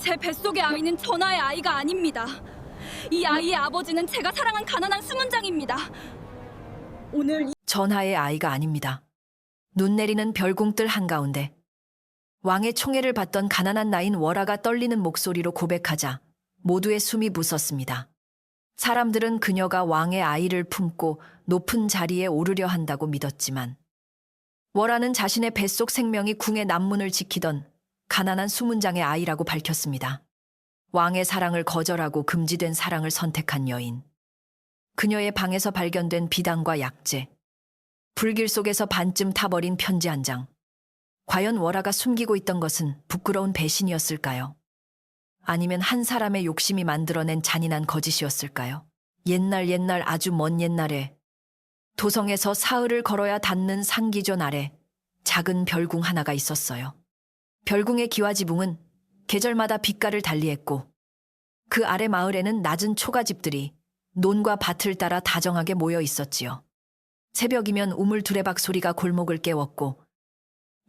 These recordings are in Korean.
제 뱃속의 아이는 전하의 아이가 아닙니다. 이 아이의 아버지는 제가 사랑한 가난한 수문장입니다. 오늘 전하의 아이가 아닙니다. 눈 내리는 별궁뜰 한가운데 왕의 총애를 받던 가난한 나인 월하가 떨리는 목소리로 고백하자 모두의 숨이 멎었습니다. 사람들은 그녀가 왕의 아이를 품고 높은 자리에 오르려 한다고 믿었지만 월하는 자신의 뱃속 생명이 궁의 남문을 지키던 가난한 수문장의 아이라고 밝혔습니다. 왕의 사랑을 거절하고 금지된 사랑을 선택한 여인. 그녀의 방에서 발견된 비단과 약재. 불길 속에서 반쯤 타버린 편지 한 장. 과연 월하가 숨기고 있던 것은 부끄러운 배신이었을까요? 아니면 한 사람의 욕심이 만들어낸 잔인한 거짓이었을까요? 옛날 아주 먼 옛날에 도성에서 사흘을 걸어야 닿는 상기존 아래 작은 별궁 하나가 있었어요. 별궁의 기와지붕은 계절마다 빛깔을 달리했고 그 아래 마을에는 낮은 초가집들이 논과 밭을 따라 다정하게 모여 있었지요. 새벽이면 우물 두레박 소리가 골목을 깨웠고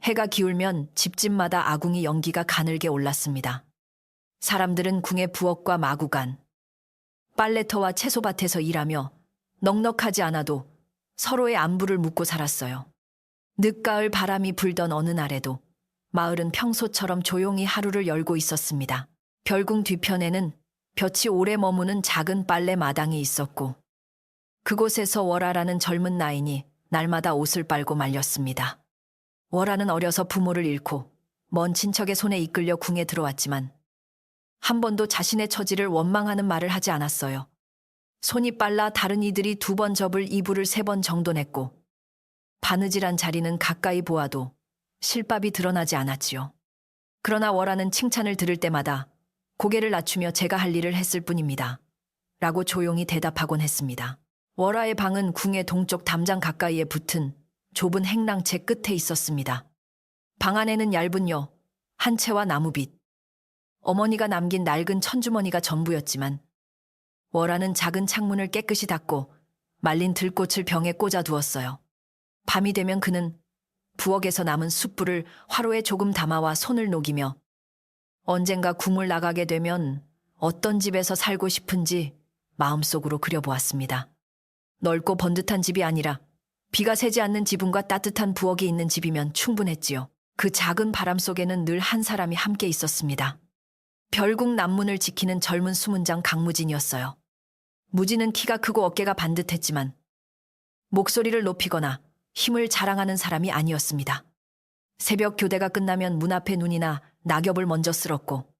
해가 기울면 집집마다 아궁이 연기가 가늘게 올랐습니다. 사람들은 궁의 부엌과 마구간, 빨래터와 채소밭에서 일하며 넉넉하지 않아도 서로의 안부를 묻고 살았어요. 늦가을 바람이 불던 어느 날에도 마을은 평소처럼 조용히 하루를 열고 있었습니다. 별궁 뒤편에는 볕이 오래 머무는 작은 빨래 마당이 있었고 그곳에서 월하라는 젊은 나인이 날마다 옷을 빨고 말렸습니다. 월하는 어려서 부모를 잃고 먼 친척의 손에 이끌려 궁에 들어왔지만 한 번도 자신의 처지를 원망하는 말을 하지 않았어요. 손이 빨라 다른 이들이 2번 접을 이불을 3번 정도 냈고 바느질한 자리는 가까이 보아도 실밥이 드러나지 않았지요. 그러나 월하는 칭찬을 들을 때마다 고개를 낮추며 제가 할 일을 했을 뿐입니다. 라고 조용히 대답하곤 했습니다. 월하의 방은 궁의 동쪽 담장 가까이에 붙은 좁은 행랑채 끝에 있었습니다. 방 안에는 얇은 여, 한 채와 나무빗, 어머니가 남긴 낡은 천주머니가 전부였지만 월하는 작은 창문을 깨끗이 닫고 말린 들꽃을 병에 꽂아 두었어요. 밤이 되면 그는 부엌에서 남은 숯불을 화로에 조금 담아와 손을 녹이며 언젠가 궁을 나가게 되면 어떤 집에서 살고 싶은지 마음속으로 그려보았습니다. 넓고 번듯한 집이 아니라 비가 새지 않는 지붕과 따뜻한 부엌이 있는 집이면 충분했지요. 그 작은 바람 속에는 늘 한 사람이 함께 있었습니다. 별궁 남문을 지키는 젊은 수문장 강무진이었어요. 무진은 키가 크고 어깨가 반듯했지만 목소리를 높이거나 힘을 자랑하는 사람이 아니었습니다. 새벽 교대가 끝나면 문 앞에 눈이나 낙엽을 먼저 쓸었고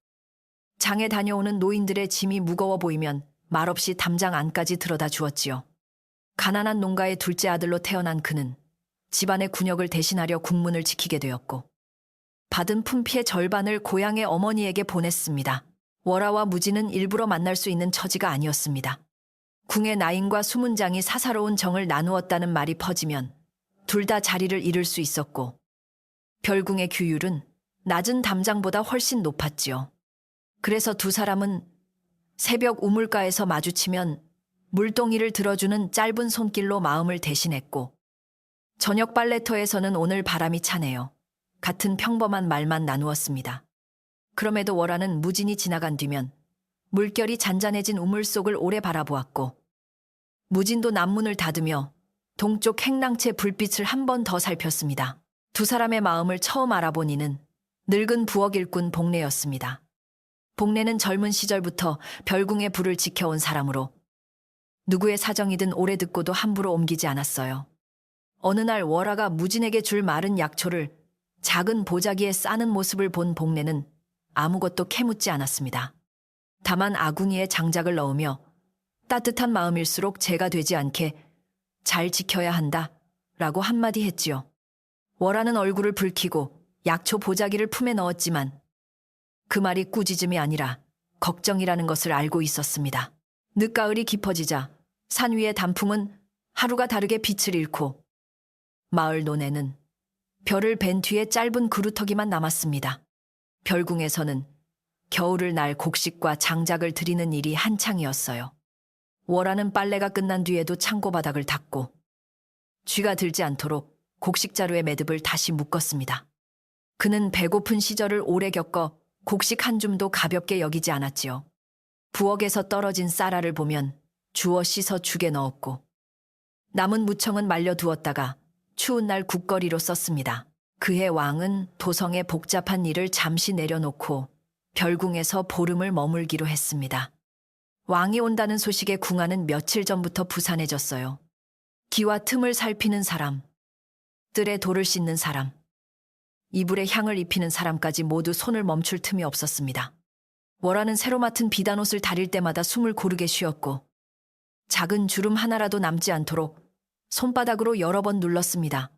장에 다녀오는 노인들의 짐이 무거워 보이면 말없이 담장 안까지 들어다 주었지요. 가난한 농가의 둘째 아들로 태어난 그는 집안의 군역을 대신하려 국문을 지키게 되었고 받은 품피의 절반을 고향의 어머니에게 보냈습니다. 월하와 무진은 일부러 만날 수 있는 처지가 아니었습니다. 궁의 나인과 수문장이 사사로운 정을 나누었다는 말이 퍼지면 둘 다 자리를 잃을 수 있었고 별궁의 규율은 낮은 담장보다 훨씬 높았지요. 그래서 두 사람은 새벽 우물가에서 마주치면 물동이를 들어주는 짧은 손길로 마음을 대신했고 저녁 빨래터에서는 오늘 바람이 차네요. 같은 평범한 말만 나누었습니다. 그럼에도 월하는 무진이 지나간 뒤면 물결이 잔잔해진 우물 속을 오래 바라보았고 무진도 남문을 닫으며 동쪽 행랑채 불빛을 한 번 더 살폈습니다. 두 사람의 마음을 처음 알아본 이는 늙은 부엌 일꾼 복례였습니다. 복례는 젊은 시절부터 별궁의 불을 지켜온 사람으로 누구의 사정이든 오래 듣고도 함부로 옮기지 않았어요. 어느 날 월하가 무진에게 줄 마른 약초를 작은 보자기에 싸는 모습을 본 복례는 아무것도 캐묻지 않았습니다. 다만 아궁이에 장작을 넣으며 따뜻한 마음일수록 재가 되지 않게 잘 지켜야 한다 라고 한마디 했지요. 월하는 얼굴을 붉히고 약초 보자기를 품에 넣었지만 그 말이 꾸짖음이 아니라 걱정이라는 것을 알고 있었습니다. 늦가을이 깊어지자 산 위의 단풍은 하루가 다르게 빛을 잃고 마을 논에는 별을 벤 뒤에 짧은 그루터기만 남았습니다. 별궁에서는 겨울을 날 곡식과 장작을 드리는 일이 한창이었어요. 월하는 빨래가 끝난 뒤에도 창고 바닥을 닦고 쥐가 들지 않도록 곡식자루의 매듭을 다시 묶었습니다. 그는 배고픈 시절을 오래 겪어 곡식 한 줌도 가볍게 여기지 않았지요. 부엌에서 떨어진 쌀알을 보면 주워 씻어 죽에 넣었고 남은 무청은 말려두었다가 추운 날 국거리로 썼습니다. 그해 왕은 도성의 복잡한 일을 잠시 내려놓고 별궁에서 보름을 머물기로 했습니다. 왕이 온다는 소식에 궁하는 며칠 전부터 부산해졌어요. 기와 틈을 살피는 사람, 뜰에 돌을 씻는 사람, 이불에 향을 입히는 사람까지 모두 손을 멈출 틈이 없었습니다. 월화는 새로 맡은 비단옷을 다릴 때마다 숨을 고르게 쉬었고 작은 주름 하나라도 남지 않도록 손바닥으로 여러 번 눌렀습니다.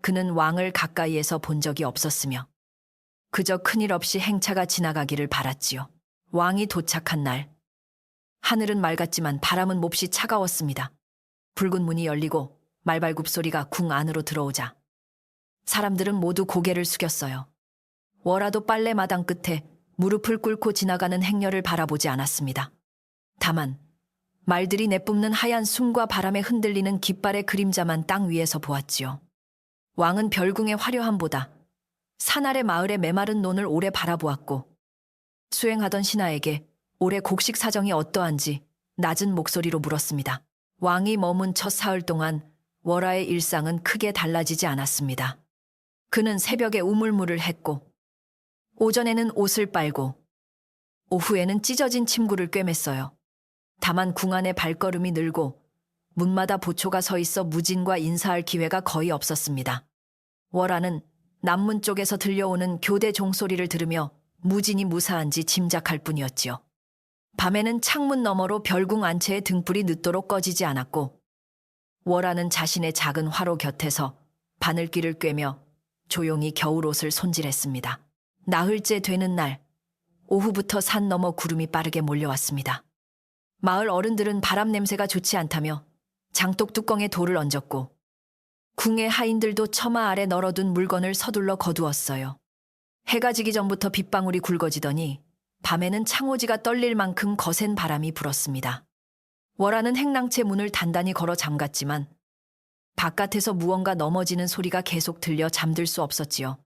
그는 왕을 가까이에서 본 적이 없었으며 그저 큰일 없이 행차가 지나가기를 바랐지요. 왕이 도착한 날 하늘은 맑았지만 바람은 몹시 차가웠습니다. 붉은 문이 열리고 말발굽 소리가 궁 안으로 들어오자 사람들은 모두 고개를 숙였어요. 월화도 빨래 마당 끝에 무릎을 꿇고 지나가는 행렬을 바라보지 않았습니다. 다만 말들이 내뿜는 하얀 숨과 바람에 흔들리는 깃발의 그림자만 땅 위에서 보았지요. 왕은 별궁의 화려함보다 산 아래 마을의 메마른 논을 오래 바라보았고 수행하던 신하에게 올해 곡식 사정이 어떠한지 낮은 목소리로 물었습니다. 왕이 머문 첫 사흘 동안 월화의 일상은 크게 달라지지 않았습니다. 그는 새벽에 우물물을 했고 오전에는 옷을 빨고 오후에는 찢어진 침구를 꿰맸어요. 다만 궁 안의 발걸음이 늘고 문마다 보초가 서 있어 무진과 인사할 기회가 거의 없었습니다. 월화는 남문 쪽에서 들려오는 교대 종소리를 들으며 무진이 무사한지 짐작할 뿐이었지요. 밤에는 창문 너머로 별궁 안채의 등불이 늦도록 꺼지지 않았고 월화는 자신의 작은 화로 곁에서 바늘귀를 꿰며 조용히 겨울옷을 손질했습니다. 나흘째 되는 날 오후부터 산 너머 구름이 빠르게 몰려왔습니다. 마을 어른들은 바람 냄새가 좋지 않다며 장독 뚜껑에 돌을 얹었고 궁의 하인들도 처마 아래 널어둔 물건을 서둘러 거두었어요. 해가 지기 전부터 빗방울이 굵어지더니 밤에는 창호지가 떨릴 만큼 거센 바람이 불었습니다. 월화는 행랑채 문을 단단히 걸어 잠갔지만 바깥에서 무언가 넘어지는 소리가 계속 들려 잠들 수 없었지요.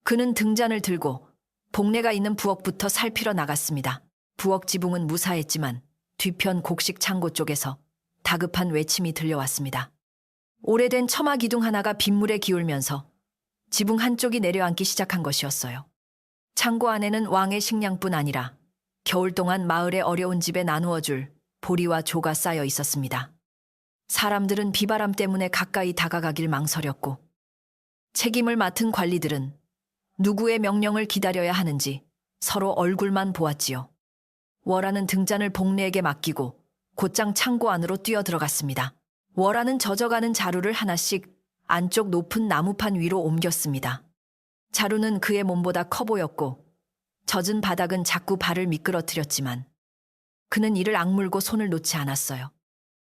그는 등잔을 들고 복례가 있는 부엌부터 살피러 나갔습니다. 부엌 지붕은 무사했지만 뒤편 곡식 창고 쪽에서 다급한 외침이 들려왔습니다. 오래된 처마 기둥 하나가 빗물에 기울면서 지붕 한쪽이 내려앉기 시작한 것이었어요. 창고 안에는 왕의 식량뿐 아니라 겨울 동안 마을의 어려운 집에 나누어줄 보리와 조가 쌓여 있었습니다. 사람들은 비바람 때문에 가까이 다가가길 망설였고 책임을 맡은 관리들은 누구의 명령을 기다려야 하는지 서로 얼굴만 보았지요. 월화는 등잔을 복례에게 맡기고 곧장 창고 안으로 뛰어들어갔습니다. 월화는 젖어가는 자루를 하나씩 안쪽 높은 나무판 위로 옮겼습니다. 자루는 그의 몸보다 커 보였고 젖은 바닥은 자꾸 발을 미끄러뜨렸지만 그는 이를 악물고 손을 놓지 않았어요.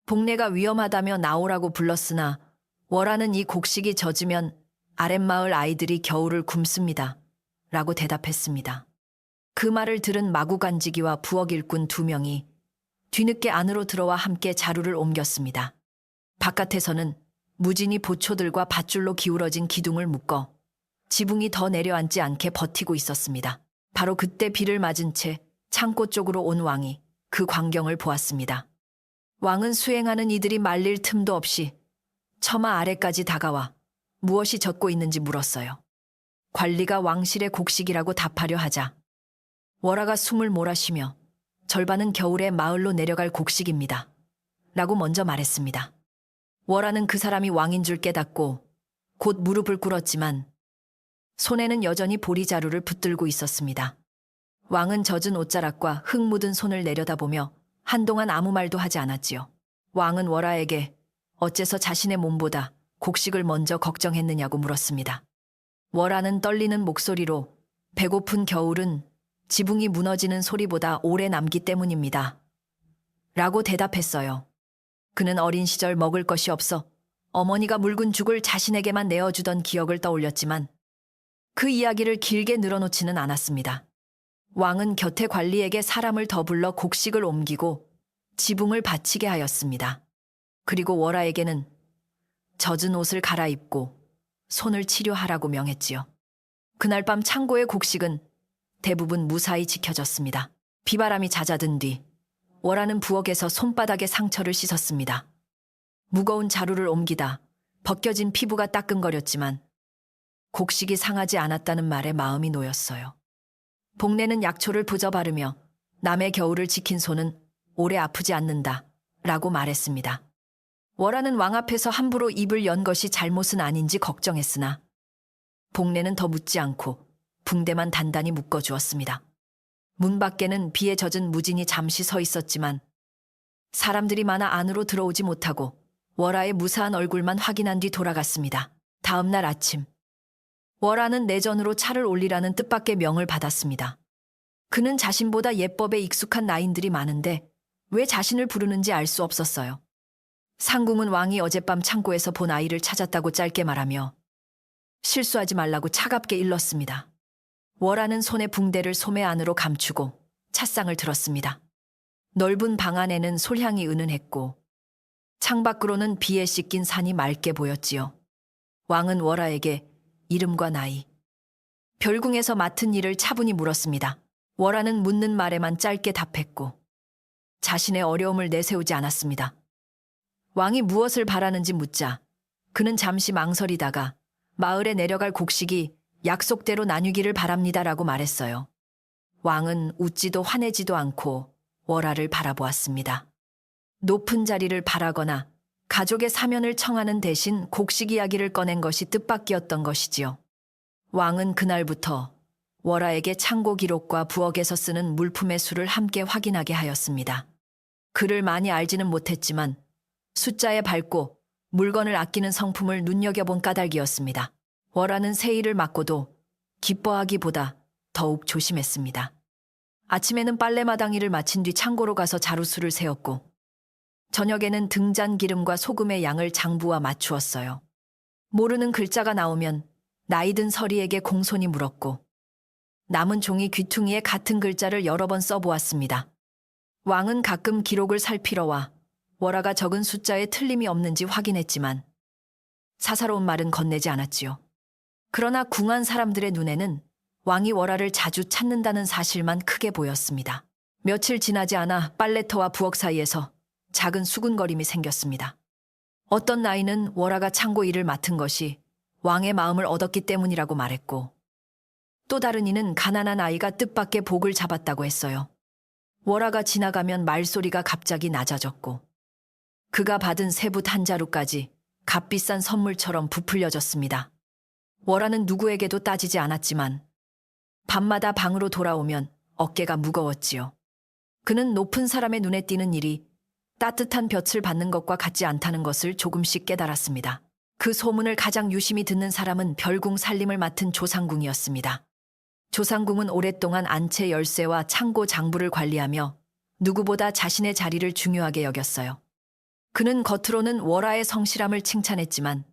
복례가 위험하다며 나오라고 불렀으나 월화는 이 곡식이 젖으면 아랫마을 아이들이 겨울을 굶습니다. 라고 대답했습니다. 그 말을 들은 마구간지기와 부엌 일꾼 2명이 뒤늦게 안으로 들어와 함께 자루를 옮겼습니다. 바깥에서는 무진이 보초들과 밧줄로 기울어진 기둥을 묶어 지붕이 더 내려앉지 않게 버티고 있었습니다. 바로 그때 비를 맞은 채 창고 쪽으로 온 왕이 그 광경을 보았습니다. 왕은 수행하는 이들이 말릴 틈도 없이 처마 아래까지 다가와 무엇이 젖고 있는지 물었어요. 관리가 왕실의 곡식이라고 답하려 하자 월화가 숨을 몰아쉬며 절반은 겨울에 마을로 내려갈 곡식입니다. 라고 먼저 말했습니다. 월화는 그 사람이 왕인 줄 깨닫고 곧 무릎을 꿇었지만 손에는 여전히 보리자루를 붙들고 있었습니다. 왕은 젖은 옷자락과 흙 묻은 손을 내려다보며 한동안 아무 말도 하지 않았지요. 왕은 월화에게 어째서 자신의 몸보다 곡식을 먼저 걱정했느냐고 물었습니다. 월화는 떨리는 목소리로 배고픈 겨울은 지붕이 무너지는 소리보다 오래 남기 때문입니다. 라고 대답했어요. 그는 어린 시절 먹을 것이 없어 어머니가 묽은 죽을 자신에게만 내어주던 기억을 떠올렸지만 그 이야기를 길게 늘어놓지는 않았습니다. 왕은 곁에 관리에게 사람을 더 불러 곡식을 옮기고 지붕을 받치게 하였습니다. 그리고 월화에게는 젖은 옷을 갈아입고 손을 치료하라고 명했지요. 그날 밤 창고의 곡식은 대부분 무사히 지켜졌습니다. 비바람이 잦아든 뒤 월하는 부엌에서 손바닥에 상처를 씻었습니다. 무거운 자루를 옮기다 벗겨진 피부가 따끔거렸지만 곡식이 상하지 않았다는 말에 마음이 놓였어요. 복내는 약초를 부져 바르며 남의 겨울을 지킨 손은 오래 아프지 않는다 라고 말했습니다. 월하는 왕 앞에서 함부로 입을 연 것이 잘못은 아닌지 걱정했으나 복내는 더 묻지 않고 붕대만 단단히 묶어주었습니다. 문 밖에는 비에 젖은 무진이 잠시 서 있었지만 사람들이 많아 안으로 들어오지 못하고 월하의 무사한 얼굴만 확인한 뒤 돌아갔습니다. 다음 날 아침 월하는 내전으로 차를 올리라는 뜻밖의 명을 받았습니다. 그는 자신보다 예법에 익숙한 나인들이 많은데 왜 자신을 부르는지 알 수 없었어요. 상궁은 왕이 어젯밤 창고에서 본 아이를 찾았다고 짧게 말하며 실수하지 말라고 차갑게 일렀습니다. 월하는 손에 붕대를 소매 안으로 감추고 찻상을 들었습니다. 넓은 방 안에는 솔향이 은은했고 창밖으로는 비에 씻긴 산이 맑게 보였지요. 왕은 월하에게 이름과 나이, 별궁에서 맡은 일을 차분히 물었습니다. 월하는 묻는 말에만 짧게 답했고 자신의 어려움을 내세우지 않았습니다. 왕이 무엇을 바라는지 묻자 그는 잠시 망설이다가 마을에 내려갈 곡식이 약속대로 나뉘기를 바랍니다라고 말했어요. 왕은 웃지도 화내지도 않고 월하를 바라보았습니다. 높은 자리를 바라거나 가족의 사면을 청하는 대신 곡식 이야기를 꺼낸 것이 뜻밖이었던 것이지요. 왕은 그날부터 월하에게 창고 기록과 부엌에서 쓰는 물품의 수를 함께 확인하게 하였습니다. 그를 많이 알지는 못했지만 숫자에 밝고 물건을 아끼는 성품을 눈여겨본 까닭이었습니다. 월하는 새 일을 맡고도 기뻐하기보다 더욱 조심했습니다. 아침에는 빨래마당 일을 마친 뒤 창고로 가서 자루수를 세었고 저녁에는 등잔 기름과 소금의 양을 장부와 맞추었어요. 모르는 글자가 나오면 나이든 서리에게 공손히 물었고 남은 종이 귀퉁이에 같은 글자를 여러 번 써보았습니다. 왕은 가끔 기록을 살피러 와 월하가 적은 숫자에 틀림이 없는지 확인했지만 사사로운 말은 건네지 않았지요. 그러나 궁한 사람들의 눈에는 왕이 월하를 자주 찾는다는 사실만 크게 보였습니다. 며칠 지나지 않아 빨래터와 부엌 사이에서 작은 수군거림이 생겼습니다. 어떤 나이는 월하가 창고 일을 맡은 것이 왕의 마음을 얻었기 때문이라고 말했고 또 다른 이는 가난한 아이가 뜻밖의 복을 잡았다고 했어요. 월하가 지나가면 말소리가 갑자기 낮아졌고 그가 받은 세붓 한 자루까지 값비싼 선물처럼 부풀려졌습니다. 월하는 누구에게도 따지지 않았지만 밤마다 방으로 돌아오면 어깨가 무거웠지요. 그는 높은 사람의 눈에 띄는 일이 따뜻한 볕을 받는 것과 같지 않다는 것을 조금씩 깨달았습니다. 그 소문을 가장 유심히 듣는 사람은 별궁 살림을 맡은 조상궁이었습니다. 조상궁은 오랫동안 안채 열쇠와 창고 장부를 관리하며 누구보다 자신의 자리를 중요하게 여겼어요. 그는 겉으로는 월하의 성실함을 칭찬했지만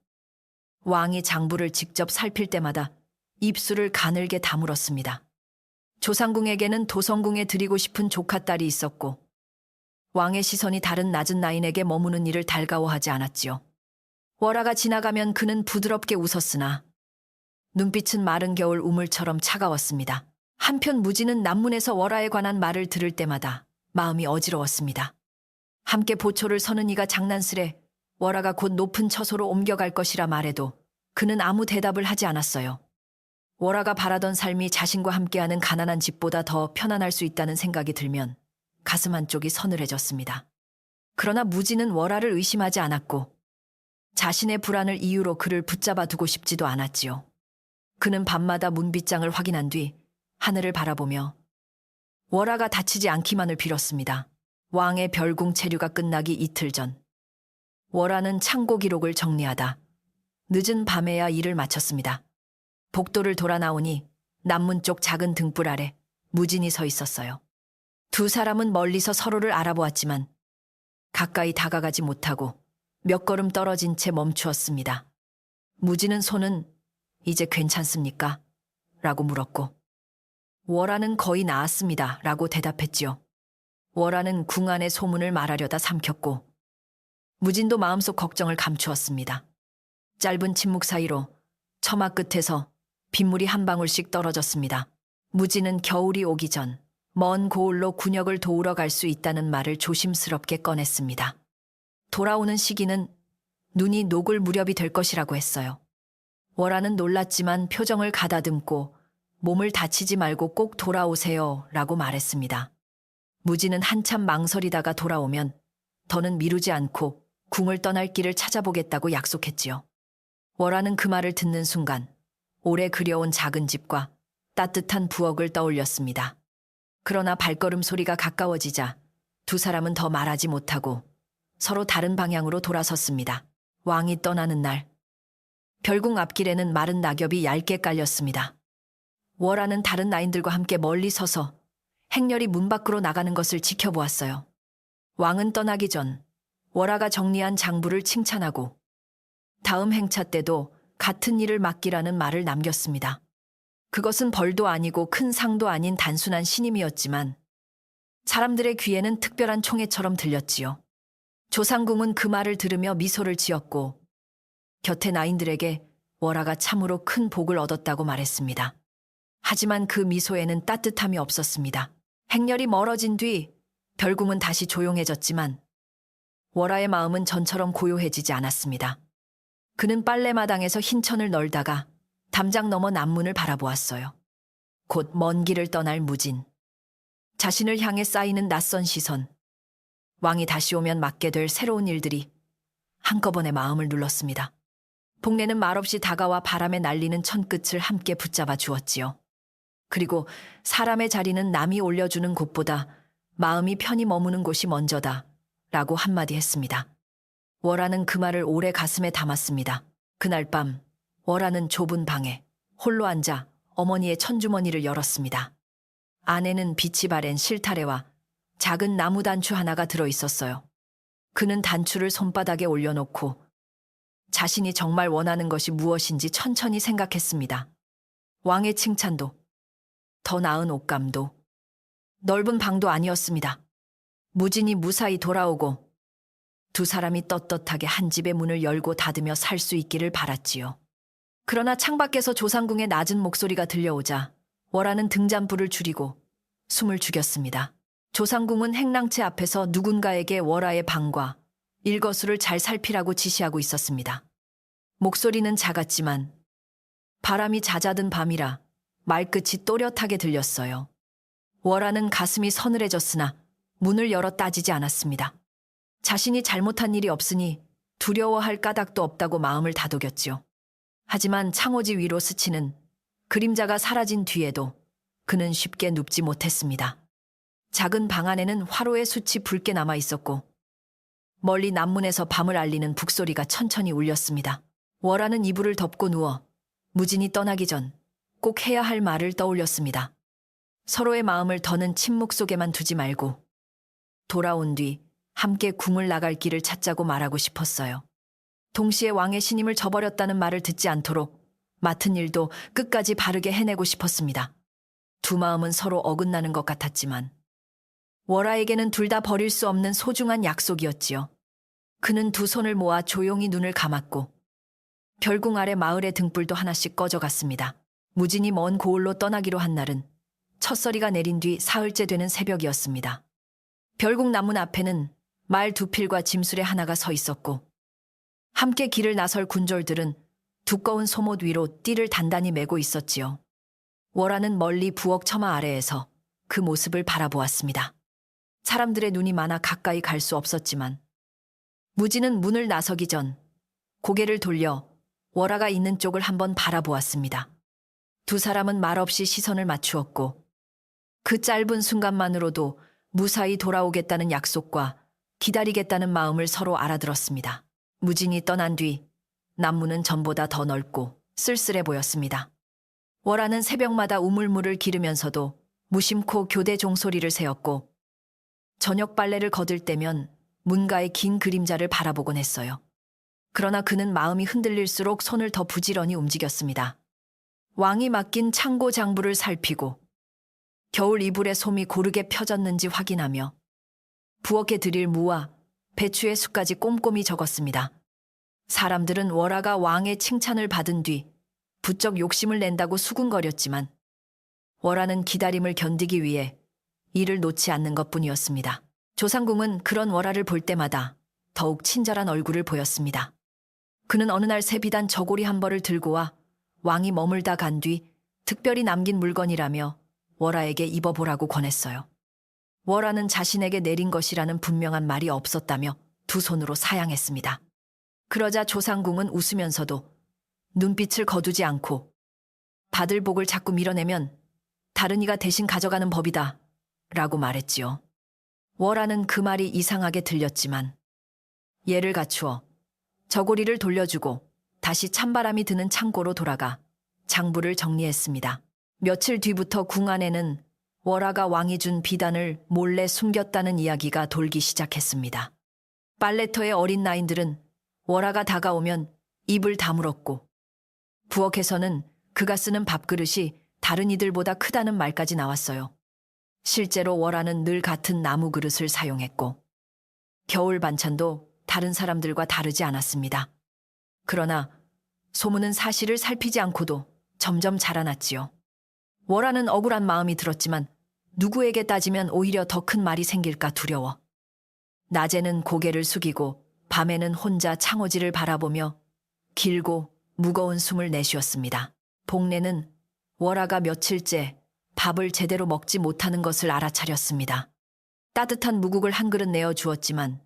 왕이 장부를 직접 살필 때마다 입술을 가늘게 다물었습니다. 조상궁에게는 도성궁에 드리고 싶은 조카딸이 있었고 왕의 시선이 다른 낮은 나인에게 머무는 일을 달가워하지 않았지요. 월하가 지나가면 그는 부드럽게 웃었으나 눈빛은 마른 겨울 우물처럼 차가웠습니다. 한편 무진은 남문에서 월하에 관한 말을 들을 때마다 마음이 어지러웠습니다. 함께 보초를 서는 이가 장난스레 월하가 곧 높은 처소로 옮겨갈 것이라 말해도 그는 아무 대답을 하지 않았어요. 월하가 바라던 삶이 자신과 함께하는 가난한 집보다 더 편안할 수 있다는 생각이 들면 가슴 한쪽이 서늘해졌습니다. 그러나 무진은 월하를 의심하지 않았고 자신의 불안을 이유로 그를 붙잡아 두고 싶지도 않았지요. 그는 밤마다 문빗장을 확인한 뒤 하늘을 바라보며 월하가 다치지 않기만을 빌었습니다. 왕의 별궁 체류가 끝나기 이틀 전 월하는 창고 기록을 정리하다 늦은 밤에야 일을 마쳤습니다. 복도를 돌아 나오니 남문 쪽 작은 등불 아래 무진이 서 있었어요. 두 사람은 멀리서 서로를 알아보았지만 가까이 다가가지 못하고 몇 걸음 떨어진 채 멈추었습니다. 무진은 손은 이제 괜찮습니까? 라고 물었고 월하는 거의 나았습니다. 라고 대답했지요. 월하는 궁 안의 소문을 말하려다 삼켰고 무진도 마음속 걱정을 감추었습니다. 짧은 침묵 사이로 처마 끝에서 빗물이 한 방울씩 떨어졌습니다. 무진은 겨울이 오기 전 먼 고을로 군역을 도우러 갈 수 있다는 말을 조심스럽게 꺼냈습니다. 돌아오는 시기는 눈이 녹을 무렵이 될 것이라고 했어요. 월화는 놀랐지만 표정을 가다듬고 몸을 다치지 말고 꼭 돌아오세요 라고 말했습니다. 무진은 한참 망설이다가 돌아오면 더는 미루지 않고 궁을 떠날 길을 찾아보겠다고 약속했지요. 월화는 그 말을 듣는 순간 오래 그려온 작은 집과 따뜻한 부엌을 떠올렸습니다. 그러나 발걸음 소리가 가까워지자 두 사람은 더 말하지 못하고 서로 다른 방향으로 돌아섰습니다. 왕이 떠나는 날, 별궁 앞길에는 마른 낙엽이 얇게 깔렸습니다. 월화는 다른 나인들과 함께 멀리 서서 행렬이 문 밖으로 나가는 것을 지켜보았어요. 왕은 떠나기 전 월화가 정리한 장부를 칭찬하고 다음 행차 때도 같은 일을 맡기라는 말을 남겼습니다. 그것은 벌도 아니고 큰 상도 아닌 단순한 신임이었지만 사람들의 귀에는 특별한 총애처럼 들렸지요. 조상궁은 그 말을 들으며 미소를 지었고 곁에 나인들에게 월화가 참으로 큰 복을 얻었다고 말했습니다. 하지만 그 미소에는 따뜻함이 없었습니다. 행렬이 멀어진 뒤 별궁은 다시 조용해졌지만 월화의 마음은 전처럼 고요해지지 않았습니다. 그는 빨래마당에서 흰천을 널다가 담장 너머 남문을 바라보았어요. 곧 먼 길을 떠날 무진. 자신을 향해 쌓이는 낯선 시선. 왕이 다시 오면 맡게 될 새로운 일들이 한꺼번에 마음을 눌렀습니다. 복례는 말없이 다가와 바람에 날리는 천끝을 함께 붙잡아 주었지요. 그리고 사람의 자리는 남이 올려주는 곳보다 마음이 편히 머무는 곳이 먼저다 라고 한마디 했습니다. 월화는 그 말을 오래 가슴에 담았습니다. 그날 밤 월화는 좁은 방에 홀로 앉아 어머니의 천주머니를 열었습니다. 안에는 빛이 바랜 실타래와 작은 나무 단추 하나가 들어 있었어요. 그는 단추를 손바닥에 올려놓고 자신이 정말 원하는 것이 무엇인지 천천히 생각했습니다. 왕의 칭찬도, 더 나은 옷감도, 넓은 방도 아니었습니다. 무진이 무사히 돌아오고 두 사람이 떳떳하게 한 집의 문을 열고 닫으며 살 수 있기를 바랐지요. 그러나 창밖에서 조상궁의 낮은 목소리가 들려오자 월화는 등잔불을 줄이고 숨을 죽였습니다. 조상궁은 행랑채 앞에서 누군가에게 월화의 방과 일거수를 잘 살피라고 지시하고 있었습니다. 목소리는 작았지만 바람이 잦아든 밤이라 말끝이 또렷하게 들렸어요. 월화는 가슴이 서늘해졌으나 문을 열어 따지지 않았습니다. 자신이 잘못한 일이 없으니 두려워할 까닭도 없다고 마음을 다독였지요. 하지만 창호지 위로 스치는 그림자가 사라진 뒤에도 그는 쉽게 눕지 못했습니다. 작은 방 안에는 화로의 숯이 붉게 남아 있었고 멀리 남문에서 밤을 알리는 북소리가 천천히 울렸습니다. 월화는 이불을 덮고 누워 무진이 떠나기 전 꼭 해야 할 말을 떠올렸습니다. 서로의 마음을 더는 침묵 속에만 두지 말고 돌아온 뒤 함께 궁을 나갈 길을 찾자고 말하고 싶었어요. 동시에 왕의 신임을 저버렸다는 말을 듣지 않도록 맡은 일도 끝까지 바르게 해내고 싶었습니다. 두 마음은 서로 어긋나는 것 같았지만 월화에게는 둘 다 버릴 수 없는 소중한 약속이었지요. 그는 두 손을 모아 조용히 눈을 감았고 별궁 아래 마을의 등불도 하나씩 꺼져갔습니다. 무진이 먼 고을로 떠나기로 한 날은 첫서리가 내린 뒤 사흘째 되는 새벽이었습니다. 별궁 남문 앞에는 말 두 필과 짐수레 하나가 서 있었고 함께 길을 나설 군졸들은 두꺼운 소못 위로 띠를 단단히 메고 있었지요. 월화는 멀리 부엌 처마 아래에서 그 모습을 바라보았습니다. 사람들의 눈이 많아 가까이 갈 수 없었지만 무진은 문을 나서기 전 고개를 돌려 월화가 있는 쪽을 한번 바라보았습니다. 두 사람은 말없이 시선을 맞추었고 그 짧은 순간만으로도 무사히 돌아오겠다는 약속과 기다리겠다는 마음을 서로 알아들었습니다. 무진이 떠난 뒤 남문은 전보다 더 넓고 쓸쓸해 보였습니다. 월화는 새벽마다 우물물을 기르면서도 무심코 교대 종소리를 세웠고 저녁 빨래를 거들 때면 문가의 긴 그림자를 바라보곤 했어요. 그러나 그는 마음이 흔들릴수록 손을 더 부지런히 움직였습니다. 왕이 맡긴 창고 장부를 살피고 겨울 이불에 솜이 고르게 펴졌는지 확인하며 부엌에 드릴 무와 배추의 수까지 꼼꼼히 적었습니다. 사람들은 월화가 왕의 칭찬을 받은 뒤 부쩍 욕심을 낸다고 수군거렸지만 월화는 기다림을 견디기 위해 이를 놓지 않는 것뿐이었습니다. 조상궁은 그런 월화를 볼 때마다 더욱 친절한 얼굴을 보였습니다. 그는 어느 날 새 비단 저고리 한 벌을 들고 와 왕이 머물다 간 뒤 특별히 남긴 물건이라며 월화에게 입어보라고 권했어요. 월화는 자신에게 내린 것이라는 분명한 말이 없었다며 두 손으로 사양했습니다. 그러자 조상궁은 웃으면서도 눈빛을 거두지 않고 받을 복을 자꾸 밀어내면 다른 이가 대신 가져가는 법이다 라고 말했지요. 월화는 그 말이 이상하게 들렸지만 예를 갖추어 저고리를 돌려주고 다시 찬바람이 드는 창고로 돌아가 장부를 정리했습니다. 며칠 뒤부터 궁 안에는 월화가 왕이 준 비단을 몰래 숨겼다는 이야기가 돌기 시작했습니다. 빨래터의 어린 나인들은 월화가 다가오면 입을 다물었고 부엌에서는 그가 쓰는 밥그릇이 다른 이들보다 크다는 말까지 나왔어요. 실제로 월화는 늘 같은 나무 그릇을 사용했고 겨울 반찬도 다른 사람들과 다르지 않았습니다. 그러나 소문은 사실을 살피지 않고도 점점 자라났지요. 월화는 억울한 마음이 들었지만 누구에게 따지면 오히려 더 큰 말이 생길까 두려워. 낮에는 고개를 숙이고 밤에는 혼자 창호지를 바라보며 길고 무거운 숨을 내쉬었습니다. 복례는 월화가 며칠째 밥을 제대로 먹지 못하는 것을 알아차렸습니다. 따뜻한 무국을 한 그릇 내어주었지만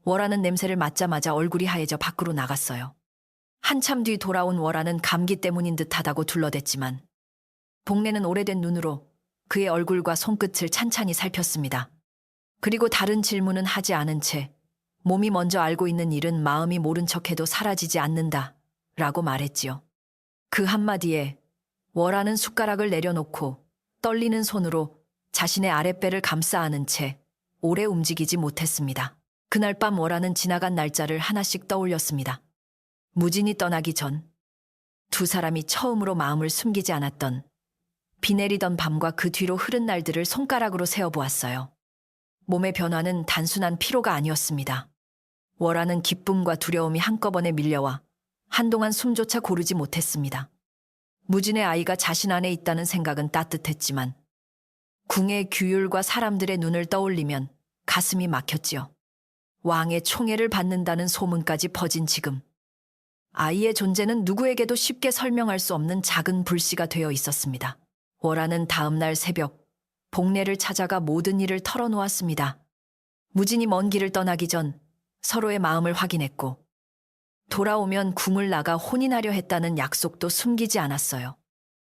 월화는 냄새를 맡자마자 얼굴이 하얘져 밖으로 나갔어요. 한참 뒤 돌아온 월화는 감기 때문인 듯하다고 둘러댔지만 복례는 오래된 눈으로 그의 얼굴과 손끝을 찬찬히 살폈습니다. 그리고 다른 질문은 하지 않은 채 몸이 먼저 알고 있는 일은 마음이 모른 척해도 사라지지 않는다 라고 말했지요. 그 한마디에 월화는 숟가락을 내려놓고 떨리는 손으로 자신의 아랫배를 감싸 안은 채 오래 움직이지 못했습니다. 그날 밤 월화는 지나간 날짜를 하나씩 떠올렸습니다. 무진이 떠나기 전 두 사람이 처음으로 마음을 숨기지 않았던 비 내리던 밤과 그 뒤로 흐른 날들을 손가락으로 세어보았어요. 몸의 변화는 단순한 피로가 아니었습니다. 월화는 기쁨과 두려움이 한꺼번에 밀려와 한동안 숨조차 고르지 못했습니다. 무진의 아이가 자신 안에 있다는 생각은 따뜻했지만 궁의 규율과 사람들의 눈을 떠올리면 가슴이 막혔지요. 왕의 총애를 받는다는 소문까지 퍼진 지금 아이의 존재는 누구에게도 쉽게 설명할 수 없는 작은 불씨가 되어 있었습니다. 월화는 다음 날 새벽 복례를 찾아가 모든 일을 털어놓았습니다. 무진이 먼 길을 떠나기 전 서로의 마음을 확인했고 돌아오면 궁을 나가 혼인하려 했다는 약속도 숨기지 않았어요.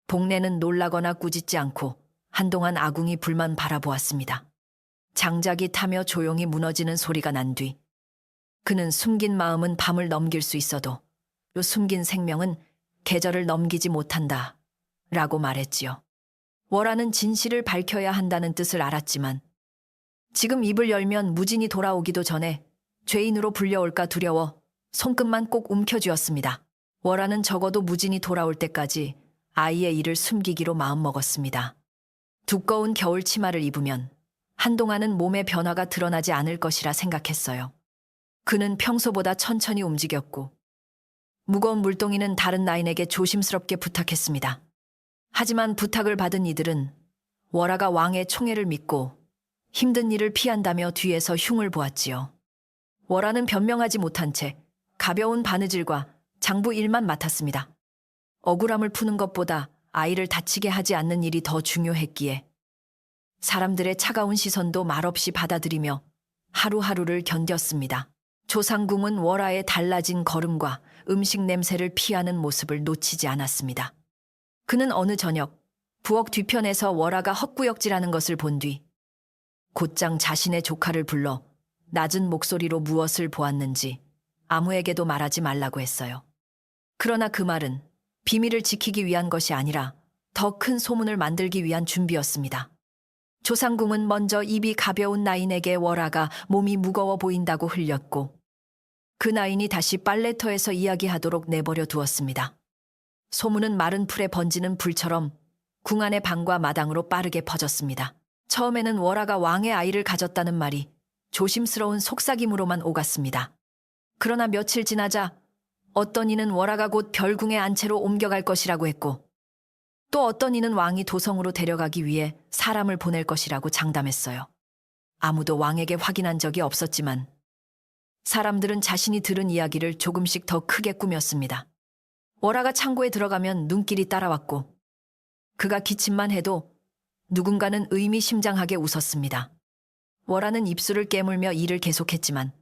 복례는 놀라거나 꾸짖지 않고 한동안 아궁이 불만 바라보았습니다. 장작이 타며 조용히 무너지는 소리가 난 뒤 그는 숨긴 마음은 밤을 넘길 수 있어도 요 숨긴 생명은 계절을 넘기지 못한다 라고 말했지요. 월화는 진실을 밝혀야 한다는 뜻을 알았지만 지금 입을 열면 무진이 돌아오기도 전에 죄인으로 불려올까 두려워 손끝만 꼭 움켜쥐었습니다. 월화는 적어도 무진이 돌아올 때까지 아이의 일을 숨기기로 마음먹었습니다. 두꺼운 겨울 치마를 입으면 한동안은 몸의 변화가 드러나지 않을 것이라 생각했어요. 그는 평소보다 천천히 움직였고 무거운 물동이는 다른 나인에게 조심스럽게 부탁했습니다. 하지만 부탁을 받은 이들은 월화가 왕의 총애를 믿고 힘든 일을 피한다며 뒤에서 흉을 보았지요. 월화는 변명하지 못한 채 가벼운 바느질과 장부 일만 맡았습니다. 억울함을 푸는 것보다 아이를 다치게 하지 않는 일이 더 중요했기에 사람들의 차가운 시선도 말없이 받아들이며 하루하루를 견뎠습니다. 조상궁은 월화의 달라진 걸음과 음식 냄새를 피하는 모습을 놓치지 않았습니다. 그는 어느 저녁 부엌 뒤편에서 월화가 헛구역질하는 것을 본 뒤 곧장 자신의 조카를 불러 낮은 목소리로 무엇을 보았는지 아무에게도 말하지 말라고 했어요. 그러나 그 말은 비밀을 지키기 위한 것이 아니라 더 큰 소문을 만들기 위한 준비였습니다. 조상궁은 먼저 입이 가벼운 나인에게 월화가 몸이 무거워 보인다고 흘렸고 그 나인이 다시 빨래터에서 이야기하도록 내버려 두었습니다. 소문은 마른 풀에 번지는 불처럼 궁 안의 방과 마당으로 빠르게 퍼졌습니다. 처음에는 월화가 왕의 아이를 가졌다는 말이 조심스러운 속삭임으로만 오갔습니다. 그러나 며칠 지나자 어떤 이는 월화가 곧 별궁의 안채로 옮겨갈 것이라고 했고 또 어떤 이는 왕이 도성으로 데려가기 위해 사람을 보낼 것이라고 장담했어요. 아무도 왕에게 확인한 적이 없었지만 사람들은 자신이 들은 이야기를 조금씩 더 크게 꾸몄습니다. 월화가 창고에 들어가면 눈길이 따라왔고 그가 기침만 해도 누군가는 의미심장하게 웃었습니다. 월화는 입술을 깨물며 일을 계속했지만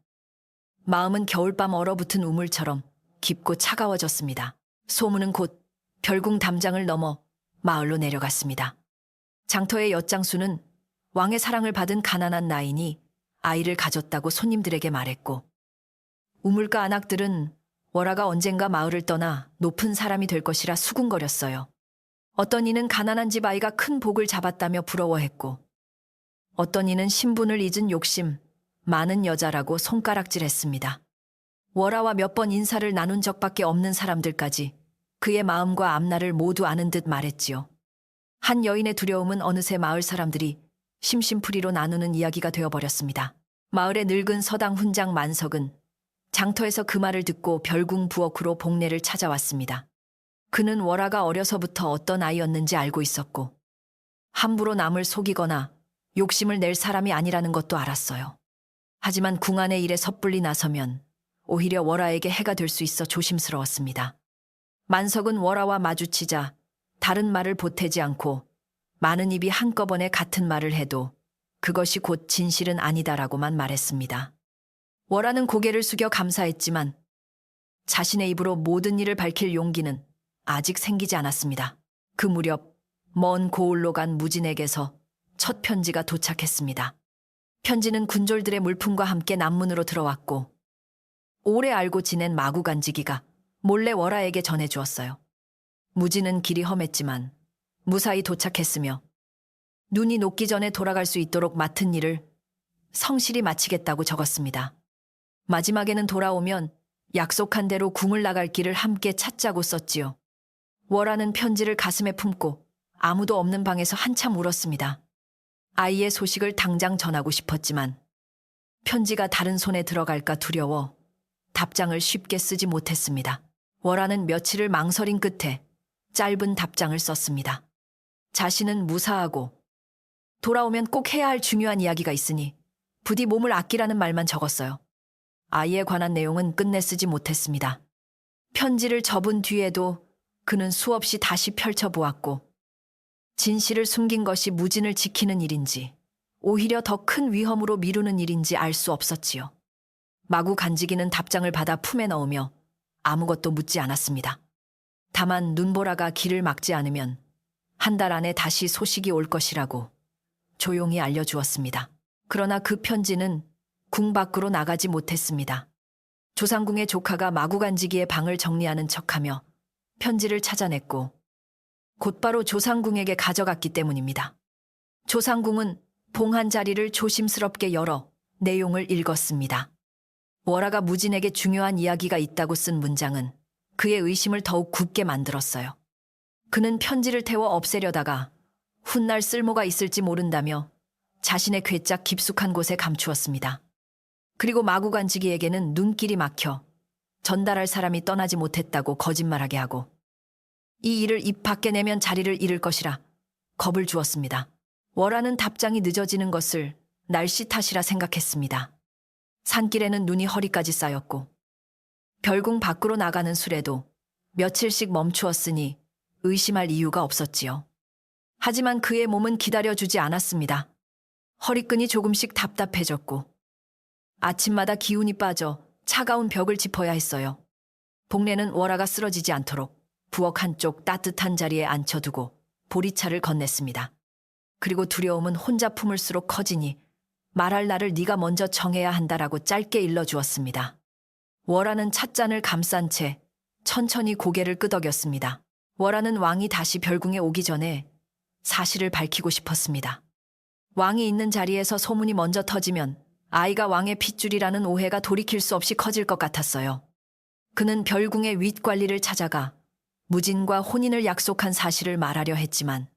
마음은 겨울밤 얼어붙은 우물처럼 깊고 차가워졌습니다. 소문은 곧 별궁 담장을 넘어 마을로 내려갔습니다. 장터의 엿장수는 왕의 사랑을 받은 가난한 나인이 아이를 가졌다고 손님들에게 말했고 우물가 안악들은 월화가 언젠가 마을을 떠나 높은 사람이 될 것이라 수군거렸어요. 어떤 이는 가난한 집 아이가 큰 복을 잡았다며 부러워했고 어떤 이는 신분을 잊은 욕심 많은 여자라고 손가락질했습니다. 월화와 몇 번 인사를 나눈 적밖에 없는 사람들까지 그의 마음과 앞날을 모두 아는 듯 말했지요. 한 여인의 두려움은 어느새 마을 사람들이 심심풀이로 나누는 이야기가 되어버렸습니다. 마을의 늙은 서당 훈장 만석은 장터에서 그 말을 듣고 별궁 부엌으로 복례를 찾아왔습니다. 그는 월화가 어려서부터 어떤 아이였는지 알고 있었고 함부로 남을 속이거나 욕심을 낼 사람이 아니라는 것도 알았어요. 하지만 궁 안의 일에 섣불리 나서면 오히려 월화에게 해가 될 수 있어 조심스러웠습니다. 만석은 월화와 마주치자 다른 말을 보태지 않고 많은 입이 한꺼번에 같은 말을 해도 그것이 곧 진실은 아니다라고만 말했습니다. 월화는 고개를 숙여 감사했지만 자신의 입으로 모든 일을 밝힐 용기는 아직 생기지 않았습니다. 그 무렵 먼 고을로 간 무진에게서 첫 편지가 도착했습니다. 편지는 군졸들의 물품과 함께 남문으로 들어왔고 오래 알고 지낸 마구간지기가 몰래 월화에게 전해주었어요. 무진은 길이 험했지만 무사히 도착했으며 눈이 녹기 전에 돌아갈 수 있도록 맡은 일을 성실히 마치겠다고 적었습니다. 마지막에는 돌아오면 약속한 대로 궁을 나갈 길을 함께 찾자고 썼지요. 월화는 편지를 가슴에 품고 아무도 없는 방에서 한참 울었습니다. 아이의 소식을 당장 전하고 싶었지만 편지가 다른 손에 들어갈까 두려워 답장을 쉽게 쓰지 못했습니다. 월화는 며칠을 망설인 끝에 짧은 답장을 썼습니다. 자신은 무사하고 돌아오면 꼭 해야 할 중요한 이야기가 있으니 부디 몸을 아끼라는 말만 적었어요. 아이에 관한 내용은 끝내 쓰지 못했습니다. 편지를 접은 뒤에도 그는 수없이 다시 펼쳐보았고 진실을 숨긴 것이 무진을 지키는 일인지 오히려 더 큰 위험으로 미루는 일인지 알 수 없었지요. 마구 간지기는 답장을 받아 품에 넣으며 아무것도 묻지 않았습니다. 다만 눈보라가 길을 막지 않으면 한 달 안에 다시 소식이 올 것이라고 조용히 알려주었습니다. 그러나 그 편지는 궁 밖으로 나가지 못했습니다. 조상궁의 조카가 마구간지기의 방을 정리하는 척하며 편지를 찾아냈고 곧바로 조상궁에게 가져갔기 때문입니다. 조상궁은 봉 한 자리를 조심스럽게 열어 내용을 읽었습니다. 월화가 무진에게 중요한 이야기가 있다고 쓴 문장은 그의 의심을 더욱 굳게 만들었어요. 그는 편지를 태워 없애려다가 훗날 쓸모가 있을지 모른다며 자신의 괴짝 깊숙한 곳에 감추었습니다. 그리고 마구간지기에게는 눈길이 막혀 전달할 사람이 떠나지 못했다고 거짓말하게 하고 이 일을 입 밖에 내면 자리를 잃을 것이라 겁을 주었습니다. 월화는 답장이 늦어지는 것을 날씨 탓이라 생각했습니다. 산길에는 눈이 허리까지 쌓였고 별궁 밖으로 나가는 수레도 며칠씩 멈추었으니 의심할 이유가 없었지요. 하지만 그의 몸은 기다려주지 않았습니다. 허리끈이 조금씩 답답해졌고 아침마다 기운이 빠져 차가운 벽을 짚어야 했어요. 복례는 월화가 쓰러지지 않도록 부엌 한쪽 따뜻한 자리에 앉혀두고 보리차를 건넸습니다. 그리고 두려움은 혼자 품을수록 커지니 말할 날을 네가 먼저 정해야 한다라고 짧게 일러주었습니다. 월화는 찻잔을 감싼 채 천천히 고개를 끄덕였습니다. 월화는 왕이 다시 별궁에 오기 전에 사실을 밝히고 싶었습니다. 왕이 있는 자리에서 소문이 먼저 터지면 아이가 왕의 핏줄이라는 오해가 돌이킬 수 없이 커질 것 같았어요. 그는 별궁의 윗관리를 찾아가 무진과 혼인을 약속한 사실을 말하려 했지만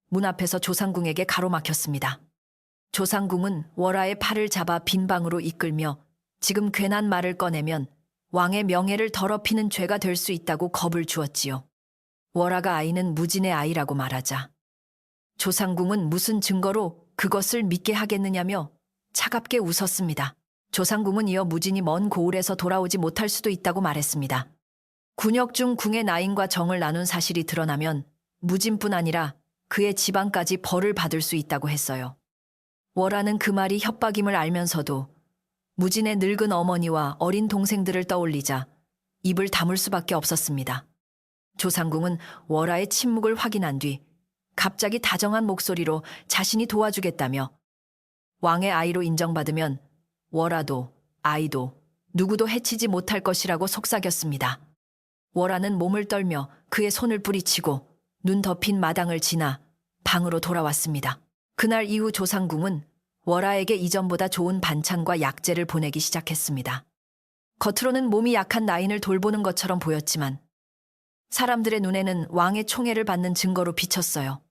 문 앞에서 조상궁에게 가로막혔습니다. 조상궁은 월화의 팔을 잡아 빈방으로 이끌며 지금 괜한 말을 꺼내면 왕의 명예를 더럽히는 죄가 될 수 있다고 겁을 주었지요. 월화가 아이는 무진의 아이라고 말하자 조상궁은 무슨 증거로 그것을 믿게 하겠느냐며 차갑게 웃었습니다. 조상궁은 이어 무진이 먼 고을에서 돌아오지 못할 수도 있다고 말했습니다. 군역 중 궁의 나인과 정을 나눈 사실이 드러나면 무진뿐 아니라 그의 집안까지 벌을 받을 수 있다고 했어요. 월화는 그 말이 협박임을 알면서도 무진의 늙은 어머니와 어린 동생들을 떠올리자 입을 다물 수밖에 없었습니다. 조상궁은 월화의 침묵을 확인한 뒤 갑자기 다정한 목소리로 자신이 도와주겠다며 왕의 아이로 인정받으면 월화도 아이도 누구도 해치지 못할 것이라고 속삭였습니다. 월화는 몸을 떨며 그의 손을 뿌리치고 눈 덮인 마당을 지나 방으로 돌아왔습니다. 그날 이후 조상궁은 월화에게 이전보다 좋은 반찬과 약재를 보내기 시작했습니다. 겉으로는 몸이 약한 나인을 돌보는 것처럼 보였지만 사람들의 눈에는 왕의 총애를 받는 증거로 비쳤어요.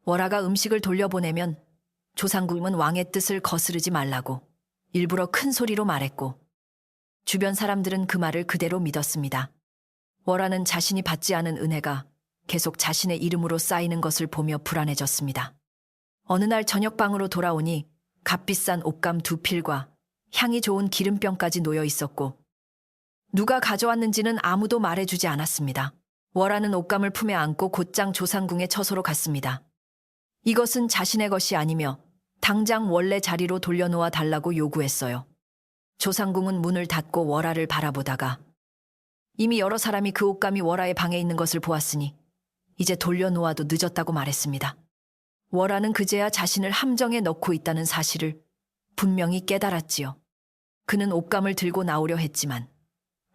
월화가 음식을 돌려보내면 조상궁은 왕의 뜻을 거스르지 말라고 일부러 큰 소리로 말했고 주변 사람들은 그 말을 그대로 믿었습니다. 월화는 자신이 받지 않은 은혜가 계속 자신의 이름으로 쌓이는 것을 보며 불안해졌습니다. 어느 날 저녁방으로 돌아오니 값비싼 옷감 2필과 향이 좋은 기름병까지 놓여 있었고 누가 가져왔는지는 아무도 말해주지 않았습니다. 월화는 옷감을 품에 안고 곧장 조상궁의 처소로 갔습니다. 이것은 자신의 것이 아니며 당장 원래 자리로 돌려놓아 달라고 요구했어요. 조상궁은 문을 닫고 월화를 바라보다가 이미 여러 사람이 그 옷감이 월화의 방에 있는 것을 보았으니 이제 돌려놓아도 늦었다고 말했습니다. 월화는 그제야 자신을 함정에 넣고 있다는 사실을 분명히 깨달았지요. 그는 옷감을 들고 나오려 했지만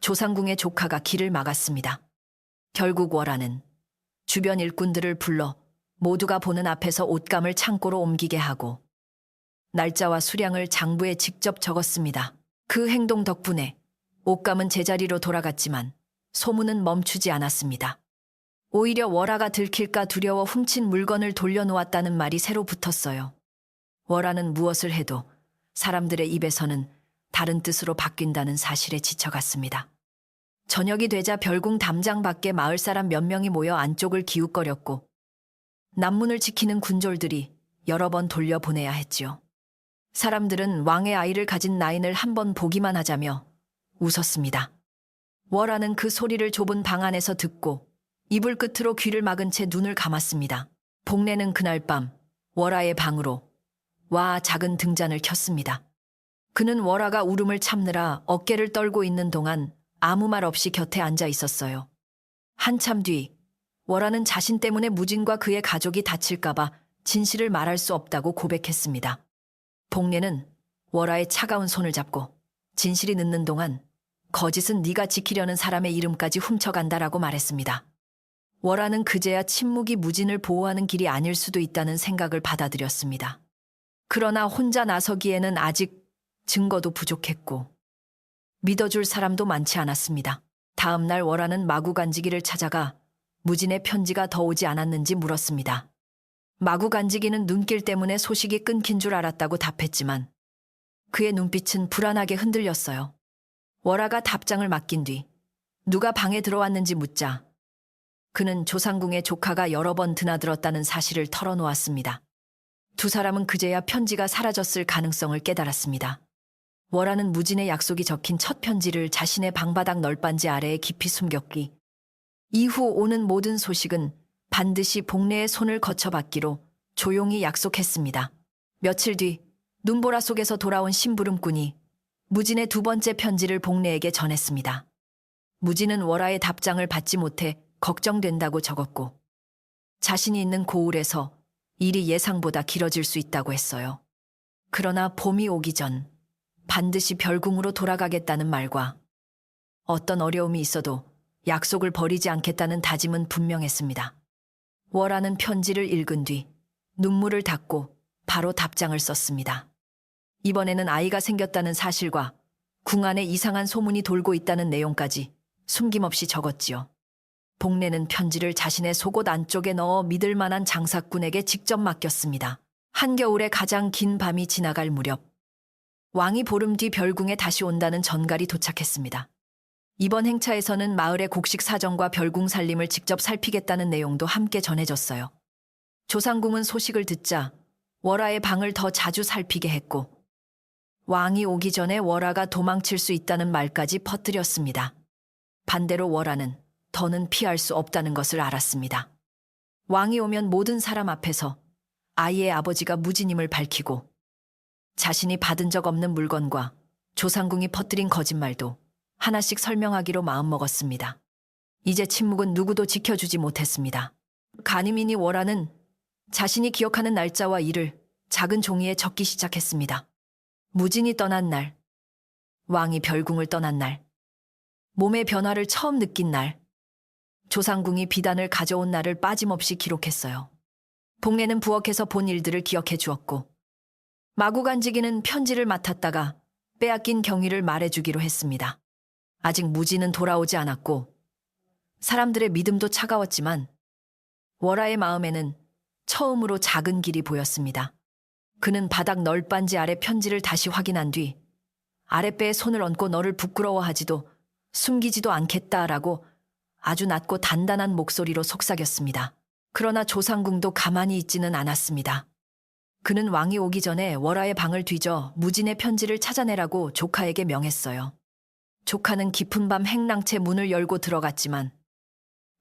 조상궁의 조카가 길을 막았습니다. 결국 월화는 주변 일꾼들을 불러 모두가 보는 앞에서 옷감을 창고로 옮기게 하고 날짜와 수량을 장부에 직접 적었습니다. 그 행동 덕분에 옷감은 제자리로 돌아갔지만 소문은 멈추지 않았습니다. 오히려 월화가 들킬까 두려워 훔친 물건을 돌려놓았다는 말이 새로 붙었어요. 월화는 무엇을 해도 사람들의 입에서는 다른 뜻으로 바뀐다는 사실에 지쳐갔습니다. 저녁이 되자 별궁 담장 밖에 마을 사람 몇 명이 모여 안쪽을 기웃거렸고 남문을 지키는 군졸들이 여러 번 돌려보내야 했지요. 사람들은 왕의 아이를 가진 나인을 한번 보기만 하자며 웃었습니다. 월화는 그 소리를 좁은 방 안에서 듣고 이불 끝으로 귀를 막은 채 눈을 감았습니다. 복례는 그날 밤 월화의 방으로 와 작은 등잔을 켰습니다. 그는 월화가 울음을 참느라 어깨를 떨고 있는 동안 아무 말 없이 곁에 앉아 있었어요. 한참 뒤 월화는 자신 때문에 무진과 그의 가족이 다칠까봐 진실을 말할 수 없다고 고백했습니다. 복례는 월화의 차가운 손을 잡고 진실이 늦는 동안 거짓은 네가 지키려는 사람의 이름까지 훔쳐간다라고 말했습니다. 월화는 그제야 침묵이 무진을 보호하는 길이 아닐 수도 있다는 생각을 받아들였습니다. 그러나 혼자 나서기에는 아직 증거도 부족했고 믿어줄 사람도 많지 않았습니다. 다음 날 월화는 마구간지기를 찾아가 무진의 편지가 더 오지 않았는지 물었습니다. 마구간지기는 눈길 때문에 소식이 끊긴 줄 알았다고 답했지만 그의 눈빛은 불안하게 흔들렸어요. 월화가 답장을 맡긴 뒤 누가 방에 들어왔는지 묻자 그는 조상궁의 조카가 여러 번 드나들었다는 사실을 털어놓았습니다. 두 사람은 그제야 편지가 사라졌을 가능성을 깨달았습니다. 월화는 무진의 약속이 적힌 첫 편지를 자신의 방바닥 널빤지 아래에 깊이 숨겼기 이후 오는 모든 소식은 반드시 복례의 손을 거쳐받기로 조용히 약속했습니다. 며칠 뒤 눈보라 속에서 돌아온 심부름꾼이 무진의 두 번째 편지를 복례에게 전했습니다. 무진은 월화의 답장을 받지 못해 걱정된다고 적었고 자신이 있는 고을에서 일이 예상보다 길어질 수 있다고 했어요. 그러나 봄이 오기 전 반드시 별궁으로 돌아가겠다는 말과 어떤 어려움이 있어도 약속을 버리지 않겠다는 다짐은 분명했습니다. 월화는 편지를 읽은 뒤 눈물을 닦고 바로 답장을 썼습니다. 이번에는 아이가 생겼다는 사실과 궁 안에 이상한 소문이 돌고 있다는 내용까지 숨김없이 적었지요. 복례는 편지를 자신의 속옷 안쪽에 넣어 믿을 만한 장사꾼에게 직접 맡겼습니다. 한겨울의 가장 긴 밤이 지나갈 무렵 왕이 보름 뒤 별궁에 다시 온다는 전갈이 도착했습니다. 이번 행차에서는 마을의 곡식 사정과 별궁 살림을 직접 살피겠다는 내용도 함께 전해졌어요. 조상궁은 소식을 듣자 월하의 방을 더 자주 살피게 했고 왕이 오기 전에 월하가 도망칠 수 있다는 말까지 퍼뜨렸습니다. 반대로 월하는 더는 피할 수 없다는 것을 알았습니다. 왕이 오면 모든 사람 앞에서 아이의 아버지가 무진임을 밝히고 자신이 받은 적 없는 물건과 조상궁이 퍼뜨린 거짓말도 하나씩 설명하기로 마음먹었습니다. 이제 침묵은 누구도 지켜주지 못했습니다. 간이민이 월하는 자신이 기억하는 날짜와 일을 작은 종이에 적기 시작했습니다. 무진이 떠난 날, 왕이 별궁을 떠난 날, 몸의 변화를 처음 느낀 날, 조상궁이 비단을 가져온 날을 빠짐없이 기록했어요. 복례는 부엌에서 본 일들을 기억해 주었고 마구간지기는 편지를 맡았다가 빼앗긴 경위를 말해주기로 했습니다. 아직 무진은 돌아오지 않았고 사람들의 믿음도 차가웠지만 월하의 마음에는 처음으로 작은 길이 보였습니다. 그는 바닥 널빤지 아래 편지를 다시 확인한 뒤 아랫배에 손을 얹고 너를 부끄러워하지도 숨기지도 않겠다라고 아주 낮고 단단한 목소리로 속삭였습니다. 그러나 조상궁도 가만히 있지는 않았습니다. 그는 왕이 오기 전에 월하의 방을 뒤져 무진의 편지를 찾아내라고 조카에게 명했어요. 조카는 깊은 밤 행랑채 문을 열고 들어갔지만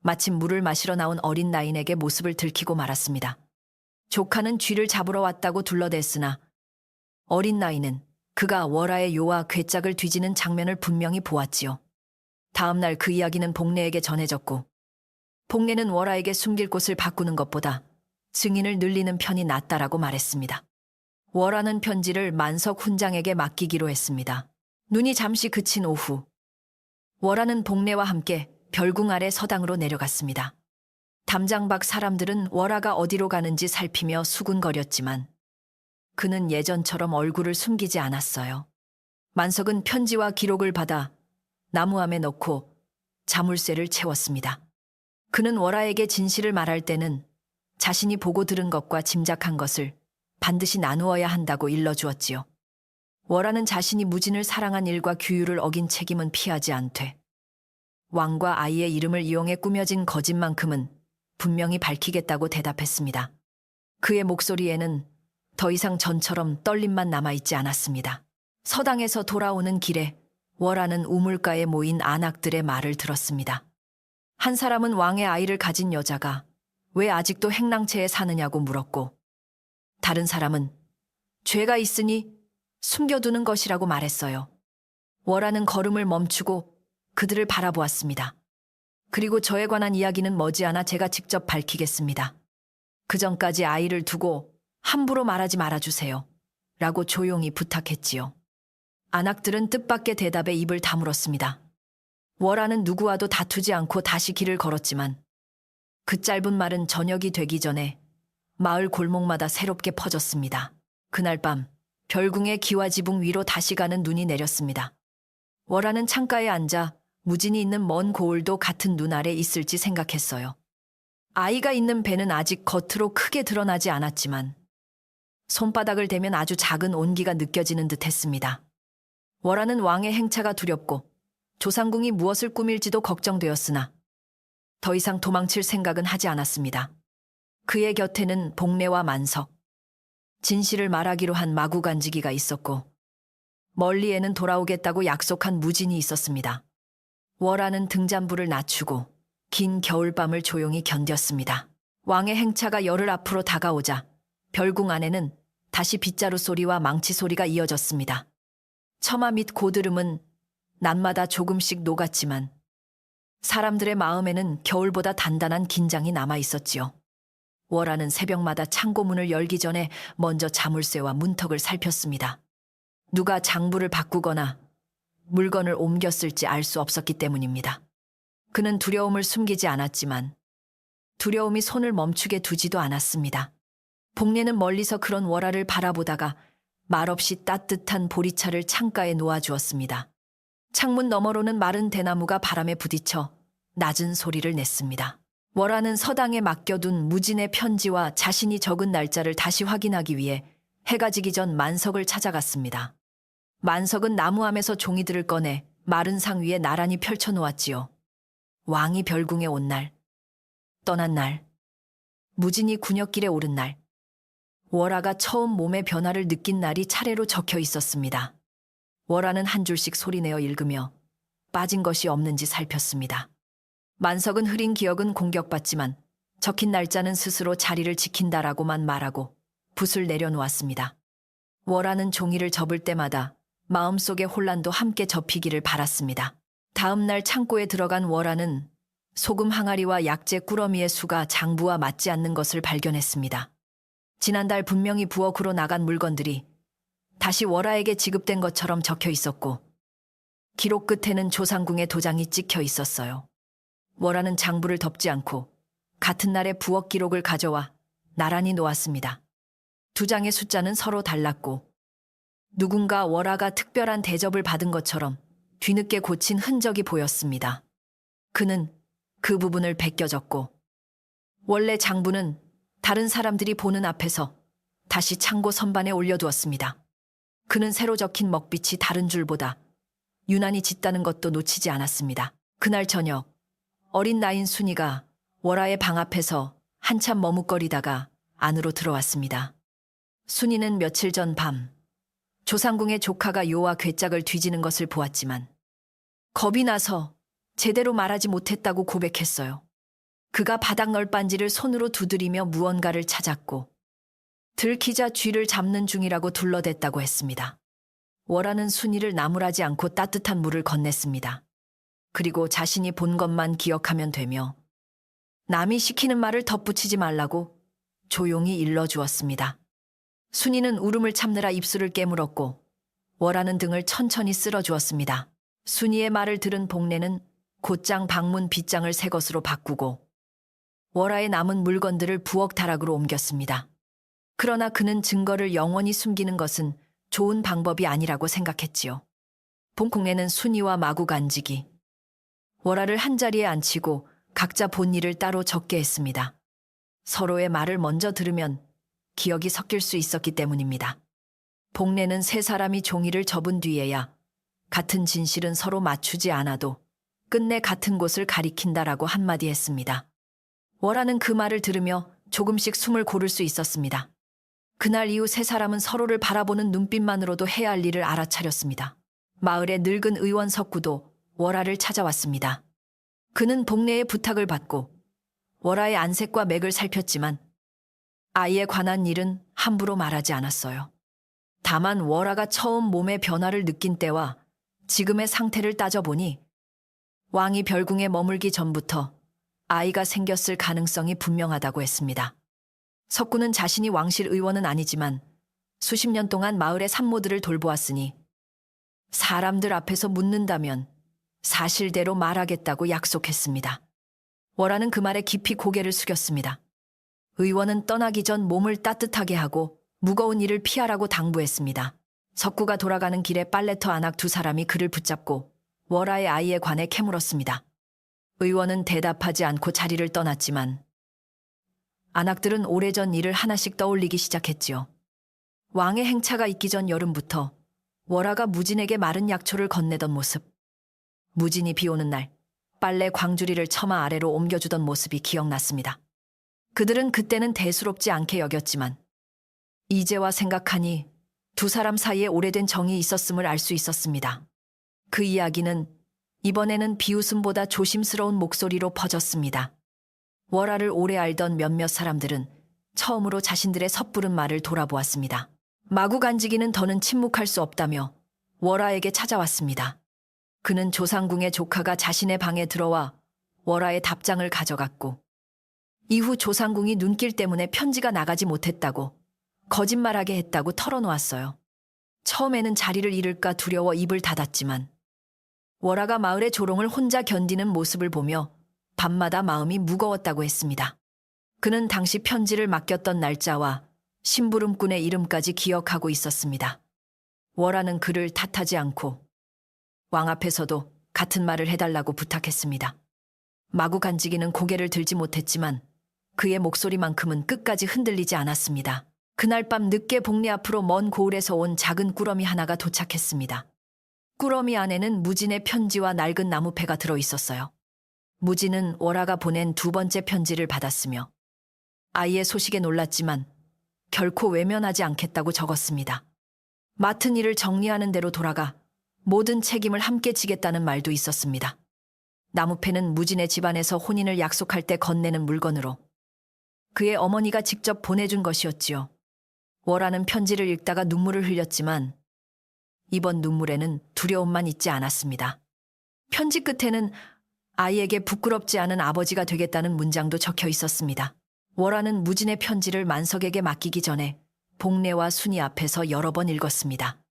마침 물을 마시러 나온 어린 나인에게 모습을 들키고 말았습니다. 조카는 쥐를 잡으러 왔다고 둘러댔으나 어린 나인은 그가 월하의 요와 괴짝을 뒤지는 장면을 분명히 보았지요. 다음 날 그 이야기는 복례에게 전해졌고 복례는 월하에게 숨길 곳을 바꾸는 것보다 증인을 늘리는 편이 낫다라고 말했습니다. 월하는 편지를 만석 훈장에게 맡기기로 했습니다. 눈이 잠시 그친 오후 월하는 복례와 함께 별궁 아래 서당으로 내려갔습니다. 담장 밖 사람들은 월하가 어디로 가는지 살피며 수군거렸지만 그는 예전처럼 얼굴을 숨기지 않았어요. 만석은 편지와 기록을 받아 나무함에 넣고 자물쇠를 채웠습니다. 그는 월하에게 진실을 말할 때는 자신이 보고 들은 것과 짐작한 것을 반드시 나누어야 한다고 일러주었지요. 월하는 자신이 무진을 사랑한 일과 규율을 어긴 책임은 피하지 않되 왕과 아이의 이름을 이용해 꾸며진 거짓만큼은 분명히 밝히겠다고 대답했습니다. 그의 목소리에는 더 이상 전처럼 떨림만 남아있지 않았습니다. 서당에서 돌아오는 길에 월하는 우물가에 모인 안악들의 말을 들었습니다. 한 사람은 왕의 아이를 가진 여자가 왜 아직도 행랑채에 사느냐고 물었고 다른 사람은 죄가 있으니 숨겨두는 것이라고 말했어요. 월하는 걸음을 멈추고 그들을 바라보았습니다. 그리고 저에 관한 이야기는 머지않아 제가 직접 밝히겠습니다. 그 전까지 아이를 두고 함부로 말하지 말아주세요. 라고 조용히 부탁했지요. 안악들은 뜻밖의 대답에 입을 다물었습니다. 월하는 누구와도 다투지 않고 다시 길을 걸었지만 그 짧은 말은 저녁이 되기 전에 마을 골목마다 새롭게 퍼졌습니다. 그날 밤 별궁의 기와지붕 위로 다시 가는 눈이 내렸습니다. 월하는 창가에 앉아 무진이 있는 먼 고을도 같은 눈 아래 있을지 생각했어요. 아이가 있는 배는 아직 겉으로 크게 드러나지 않았지만 손바닥을 대면 아주 작은 온기가 느껴지는 듯 했습니다. 월하는 왕의 행차가 두렵고 조상궁이 무엇을 꾸밀지도 걱정되었으나 더 이상 도망칠 생각은 하지 않았습니다. 그의 곁에는 복례와 만석, 진실을 말하기로 한 마구간지기가 있었고 멀리에는 돌아오겠다고 약속한 무진이 있었습니다. 월하는 등잔불을 낮추고 긴 겨울밤을 조용히 견뎠습니다. 왕의 행차가 열흘 앞으로 다가오자 별궁 안에는 다시 빗자루 소리와 망치 소리가 이어졌습니다. 처마 및 고드름은 낮마다 조금씩 녹았지만 사람들의 마음에는 겨울보다 단단한 긴장이 남아 있었지요. 월하는 새벽마다 창고문을 열기 전에 먼저 자물쇠와 문턱을 살폈습니다. 누가 장부를 바꾸거나 물건을 옮겼을지 알 수 없었기 때문입니다. 그는 두려움을 숨기지 않았지만 두려움이 손을 멈추게 두지도 않았습니다. 복례는 멀리서 그런 월하를 바라보다가 말없이 따뜻한 보리차를 창가에 놓아주었습니다. 창문 너머로는 마른 대나무가 바람에 부딪혀 낮은 소리를 냈습니다. 월하는 서당에 맡겨둔 무진의 편지와 자신이 적은 날짜를 다시 확인하기 위해 해가 지기 전 만석을 찾아갔습니다. 만석은 나무함에서 종이들을 꺼내 마른 상 위에 나란히 펼쳐 놓았지요. 왕이 별궁에 온 날, 떠난 날, 무진이 군역길에 오른 날, 월화가 처음 몸의 변화를 느낀 날이 차례로 적혀 있었습니다. 월화는 한 줄씩 소리내어 읽으며 빠진 것이 없는지 살폈습니다. 만석은 흐린 기억은 공격받지만 적힌 날짜는 스스로 자리를 지킨다라고만 말하고 붓을 내려놓았습니다. 월화는 종이를 접을 때마다 마음속의 혼란도 함께 접히기를 바랐습니다. 다음 날 창고에 들어간 월화는 소금 항아리와 약재 꾸러미의 수가 장부와 맞지 않는 것을 발견했습니다. 지난달 분명히 부엌으로 나간 물건들이 다시 월화에게 지급된 것처럼 적혀 있었고 기록 끝에는 조상궁의 도장이 찍혀 있었어요. 월화는 장부를 덮지 않고 같은 날의 부엌 기록을 가져와 나란히 놓았습니다. 두 장의 숫자는 서로 달랐고 누군가 월화가 특별한 대접을 받은 것처럼 뒤늦게 고친 흔적이 보였습니다. 그는 그 부분을 베껴졌고 원래 장부는 다른 사람들이 보는 앞에서 다시 창고 선반에 올려두었습니다. 그는 새로 적힌 먹빛이 다른 줄보다 유난히 짙다는 것도 놓치지 않았습니다. 그날 저녁 어린 나인 순이가 월화의 방 앞에서 한참 머뭇거리다가 안으로 들어왔습니다. 순이는 며칠 전 밤 조상궁의 조카가 요와 괴짝을 뒤지는 것을 보았지만 겁이 나서 제대로 말하지 못했다고 고백했어요. 그가 바닥 널빤지를 손으로 두드리며 무언가를 찾았고 들키자 쥐를 잡는 중이라고 둘러댔다고 했습니다. 월화는 순이를 나무라지 않고 따뜻한 물을 건넸습니다. 그리고 자신이 본 것만 기억하면 되며 남이 시키는 말을 덧붙이지 말라고 조용히 일러주었습니다. 순이는 울음을 참느라 입술을 깨물었고 월화는 등을 천천히 쓸어주었습니다. 순이의 말을 들은 복례는 곧장 방문 빗장을 새 것으로 바꾸고 월화의 남은 물건들을 부엌 다락으로 옮겼습니다. 그러나 그는 증거를 영원히 숨기는 것은 좋은 방법이 아니라고 생각했지요. 봉콩네는 순이와 마구 간직이 월화를 한자리에 앉히고 각자 본 일을 따로 적게 했습니다. 서로의 말을 먼저 들으면 기억이 섞일 수 있었기 때문입니다. 복례는 세 사람이 종이를 접은 뒤에야 같은 진실은 서로 맞추지 않아도 끝내 같은 곳을 가리킨다라고 한마디 했습니다. 월화는 그 말을 들으며 조금씩 숨을 고를 수 있었습니다. 그날 이후 세 사람은 서로를 바라보는 눈빛만으로도 해야 할 일을 알아차렸습니다. 마을의 늙은 의원 석구도 월화를 찾아왔습니다. 그는 복례의 부탁을 받고 월화의 안색과 맥을 살폈지만 아이에 관한 일은 함부로 말하지 않았어요. 다만 월화가 처음 몸의 변화를 느낀 때와 지금의 상태를 따져보니 왕이 별궁에 머물기 전부터 아이가 생겼을 가능성이 분명하다고 했습니다. 석구는 자신이 왕실 의원은 아니지만 수십 년 동안 마을의 산모들을 돌보았으니 사람들 앞에서 묻는다면 사실대로 말하겠다고 약속했습니다. 월화는 그 말에 깊이 고개를 숙였습니다. 의원은 떠나기 전 몸을 따뜻하게 하고 무거운 일을 피하라고 당부했습니다. 석구가 돌아가는 길에 빨래터 안악 두 사람이 그를 붙잡고 월화의 아이에 관해 캐물었습니다. 의원은 대답하지 않고 자리를 떠났지만 안악들은 오래전 일을 하나씩 떠올리기 시작했지요. 왕의 행차가 있기 전 여름부터 월화가 무진에게 마른 약초를 건네던 모습, 무진이 비 오는 날 빨래 광주리를 처마 아래로 옮겨주던 모습이 기억났습니다. 그들은 그때는 대수롭지 않게 여겼지만 이제와 생각하니 두 사람 사이에 오래된 정이 있었음을 알 수 있었습니다. 그 이야기는 이번에는 비웃음보다 조심스러운 목소리로 퍼졌습니다. 월화를 오래 알던 몇몇 사람들은 처음으로 자신들의 섣부른 말을 돌아보았습니다. 마구 간지기는 더는 침묵할 수 없다며 월화에게 찾아왔습니다. 그는 조상궁의 조카가 자신의 방에 들어와 월화의 답장을 가져갔고 이후 조상궁이 눈길 때문에 편지가 나가지 못했다고 거짓말하게 했다고 털어놓았어요. 처음에는 자리를 잃을까 두려워 입을 닫았지만 월화가 마을의 조롱을 혼자 견디는 모습을 보며 밤마다 마음이 무거웠다고 했습니다. 그는 당시 편지를 맡겼던 날짜와 심부름꾼의 이름까지 기억하고 있었습니다. 월화는 그를 탓하지 않고 왕 앞에서도 같은 말을 해달라고 부탁했습니다. 마구 간지기는 고개를 들지 못했지만 그의 목소리만큼은 끝까지 흔들리지 않았습니다. 그날 밤 늦게 복례 앞으로 먼 고을에서 온 작은 꾸러미 하나가 도착했습니다. 꾸러미 안에는 무진의 편지와 낡은 나무패가 들어 있었어요. 무진은 월아가 보낸 두 번째 편지를 받았으며 아이의 소식에 놀랐지만 결코 외면하지 않겠다고 적었습니다. 맡은 일을 정리하는 대로 돌아가 모든 책임을 함께 지겠다는 말도 있었습니다. 나무패는 무진의 집안에서 혼인을 약속할 때 건네는 물건으로 그의 어머니가 직접 보내준 것이었지요. 월아는 편지를 읽다가 눈물을 흘렸지만 이번 눈물에는 두려움만 있지 않았습니다. 편지 끝에는 아이에게 부끄럽지 않은 아버지가 되겠다는 문장도 적혀 있었습니다. 월아는 무진의 편지를 만석에게 맡기기 전에 복례와 순이 앞에서 여러 번 읽었습니다.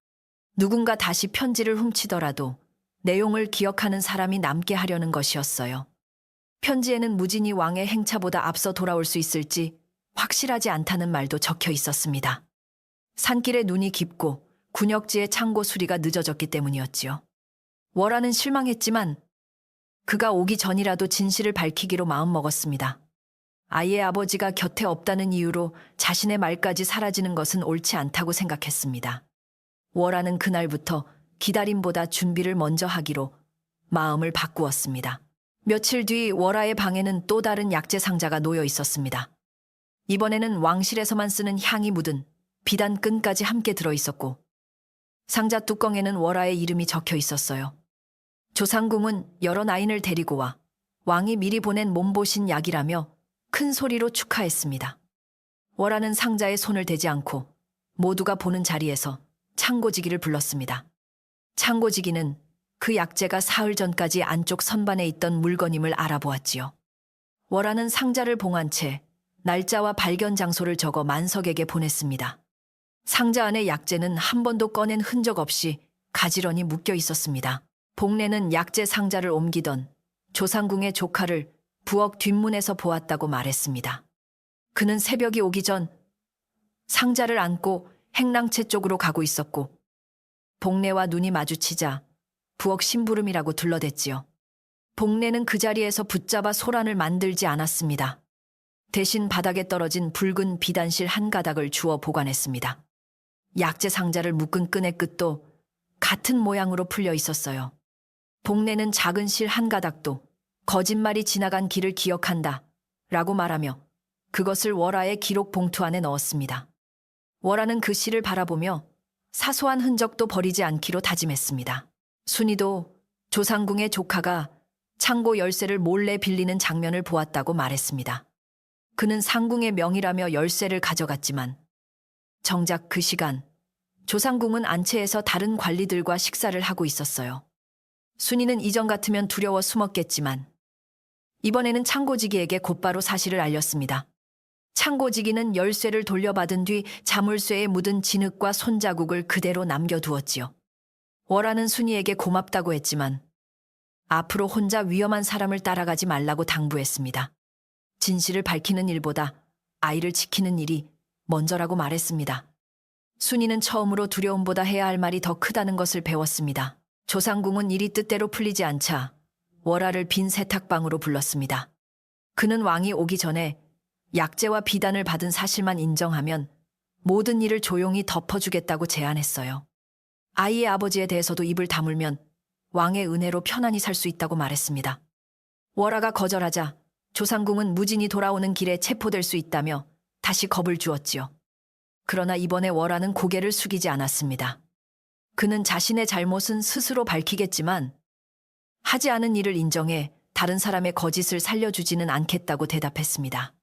누군가 다시 편지를 훔치더라도 내용을 기억하는 사람이 남게 하려는 것이었어요. 편지에는 무진이 왕의 행차보다 앞서 돌아올 수 있을지 확실하지 않다는 말도 적혀 있었습니다. 산길에 눈이 깊고 군역지의 창고 수리가 늦어졌기 때문이었지요. 월아는 실망했지만 그가 오기 전이라도 진실을 밝히기로 마음먹었습니다. 아이의 아버지가 곁에 없다는 이유로 자신의 말까지 사라지는 것은 옳지 않다고 생각했습니다. 월아는 그날부터 기다림보다 준비를 먼저 하기로 마음을 바꾸었습니다. 며칠 뒤 월아의 방에는 또 다른 약재 상자가 놓여 있었습니다. 이번에는 왕실에서만 쓰는 향이 묻은 비단 끈까지 함께 들어 있었고 상자 뚜껑에는 월아의 이름이 적혀 있었어요. 조상궁은 여러 나인을 데리고 와 왕이 미리 보낸 몸보신 약이라며 큰 소리로 축하했습니다. 월아는 상자에 손을 대지 않고 모두가 보는 자리에서 창고지기를 불렀습니다. 창고지기는 그 약재가 사흘 전까지 안쪽 선반에 있던 물건임을 알아보았지요. 월아는 상자를 봉한 채 날짜와 발견 장소를 적어 만석에게 보냈습니다. 상자 안의 약재는 한 번도 꺼낸 흔적 없이 가지런히 묶여 있었습니다. 복례는 약재 상자를 옮기던 조상궁의 조카를 부엌 뒷문에서 보았다고 말했습니다. 그는 새벽이 오기 전 상자를 안고 행랑채 쪽으로 가고 있었고 복례와 눈이 마주치자 부엌 심부름이라고 둘러댔지요. 복례는 그 자리에서 붙잡아 소란을 만들지 않았습니다. 대신 바닥에 떨어진 붉은 비단실 한 가닥을 주워 보관했습니다. 약재 상자를 묶은 끈의 끝도 같은 모양으로 풀려 있었어요. 복례는 작은 실 한 가닥도 거짓말이 지나간 길을 기억한다 라고 말하며 그것을 월아의 기록 봉투 안에 넣었습니다. 월아는 그 실을 바라보며 사소한 흔적도 버리지 않기로 다짐했습니다. 순이도 조상궁의 조카가 창고 열쇠를 몰래 빌리는 장면을 보았다고 말했습니다. 그는 상궁의 명이라며 열쇠를 가져갔지만 정작 그 시간 조상궁은 안채에서 다른 관리들과 식사를 하고 있었어요. 순이는 이전 같으면 두려워 숨었겠지만 이번에는 창고지기에게 곧바로 사실을 알렸습니다. 창고지기는 열쇠를 돌려받은 뒤 자물쇠에 묻은 진흙과 손자국을 그대로 남겨두었지요. 월아는 순이에게 고맙다고 했지만 앞으로 혼자 위험한 사람을 따라가지 말라고 당부했습니다. 진실을 밝히는 일보다 아이를 지키는 일이 먼저라고 말했습니다. 순이는 처음으로 두려움보다 해야 할 말이 더 크다는 것을 배웠습니다. 조상궁은 일이 뜻대로 풀리지 않자 월아를 빈 세탁방으로 불렀습니다. 그는 왕이 오기 전에 약재와 비단을 받은 사실만 인정하면 모든 일을 조용히 덮어주겠다고 제안했어요. 아이의 아버지에 대해서도 입을 다물면 왕의 은혜로 편안히 살 수 있다고 말했습니다. 월아가 거절하자 조상궁은 무진이 돌아오는 길에 체포될 수 있다며 다시 겁을 주었지요. 그러나 이번에 월아는 고개를 숙이지 않았습니다. 그는 자신의 잘못은 스스로 밝히겠지만 하지 않은 일을 인정해 다른 사람의 거짓을 살려주지는 않겠다고 대답했습니다.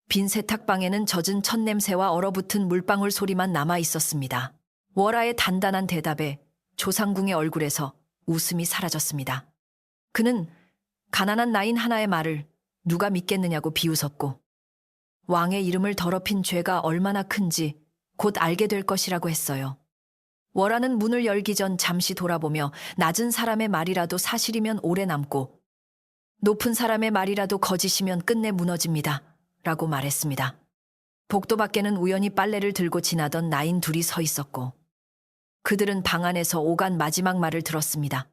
빈 세탁방에는 젖은 첫냄새와 얼어붙은 물방울 소리만 남아 있었습니다. 월아의 단단한 대답에 조상궁의 얼굴에서 웃음이 사라졌습니다. 그는 가난한 나인 하나의 말을 누가 믿겠느냐고 비웃었고 왕의 이름을 더럽힌 죄가 얼마나 큰지 곧 알게 될 것이라고 했어요. 월아는 문을 열기 전 잠시 돌아보며 낮은 사람의 말이라도 사실이면 오래 남고 높은 사람의 말이라도 거짓이면 끝내 무너집니다. 라고 말했습니다. 복도 밖에는 우연히 빨래를 들고 지나던 나인 둘이 서 있었고 그들은 방 안에서 오간 마지막 말을 들었습니다.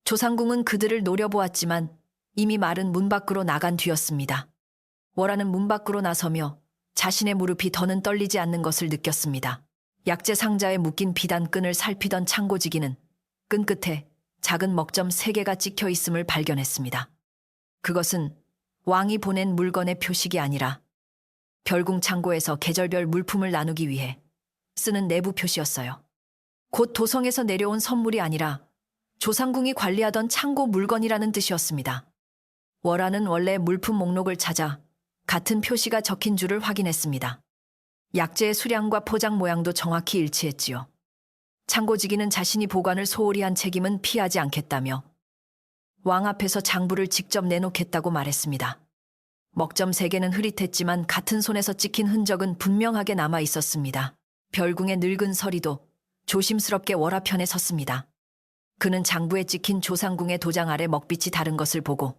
조상궁은 그들을 노려보았지만 이미 말은 문 밖으로 나간 뒤였습니다. 월아는 문 밖으로 나서며 자신의 무릎이 더는 떨리지 않는 것을 느꼈습니다. 약재 상자에 묶인 비단끈을 살피던 창고지기는 끈 끝에 작은 먹점 3개가 찍혀 있음을 발견했습니다. 그것은 왕이 보낸 물건의 표식이 아니라 별궁 창고에서 계절별 물품을 나누기 위해 쓰는 내부 표시였어요. 곧 도성에서 내려온 선물이 아니라 조상궁이 관리하던 창고 물건이라는 뜻이었습니다. 월화는 원래 물품 목록을 찾아 같은 표시가 적힌 줄을 확인했습니다. 약재의 수량과 포장 모양도 정확히 일치했지요. 창고지기는 자신이 보관을 소홀히 한 책임은 피하지 않겠다며 왕 앞에서 장부를 직접 내놓겠다고 말했습니다. 먹점 3개는 흐릿했지만 같은 손에서 찍힌 흔적은 분명하게 남아 있었습니다. 별궁의 늙은 서리도 조심스럽게 월화 편에 섰습니다. 그는 장부에 찍힌 조상궁의 도장 아래 먹빛이 다른 것을 보고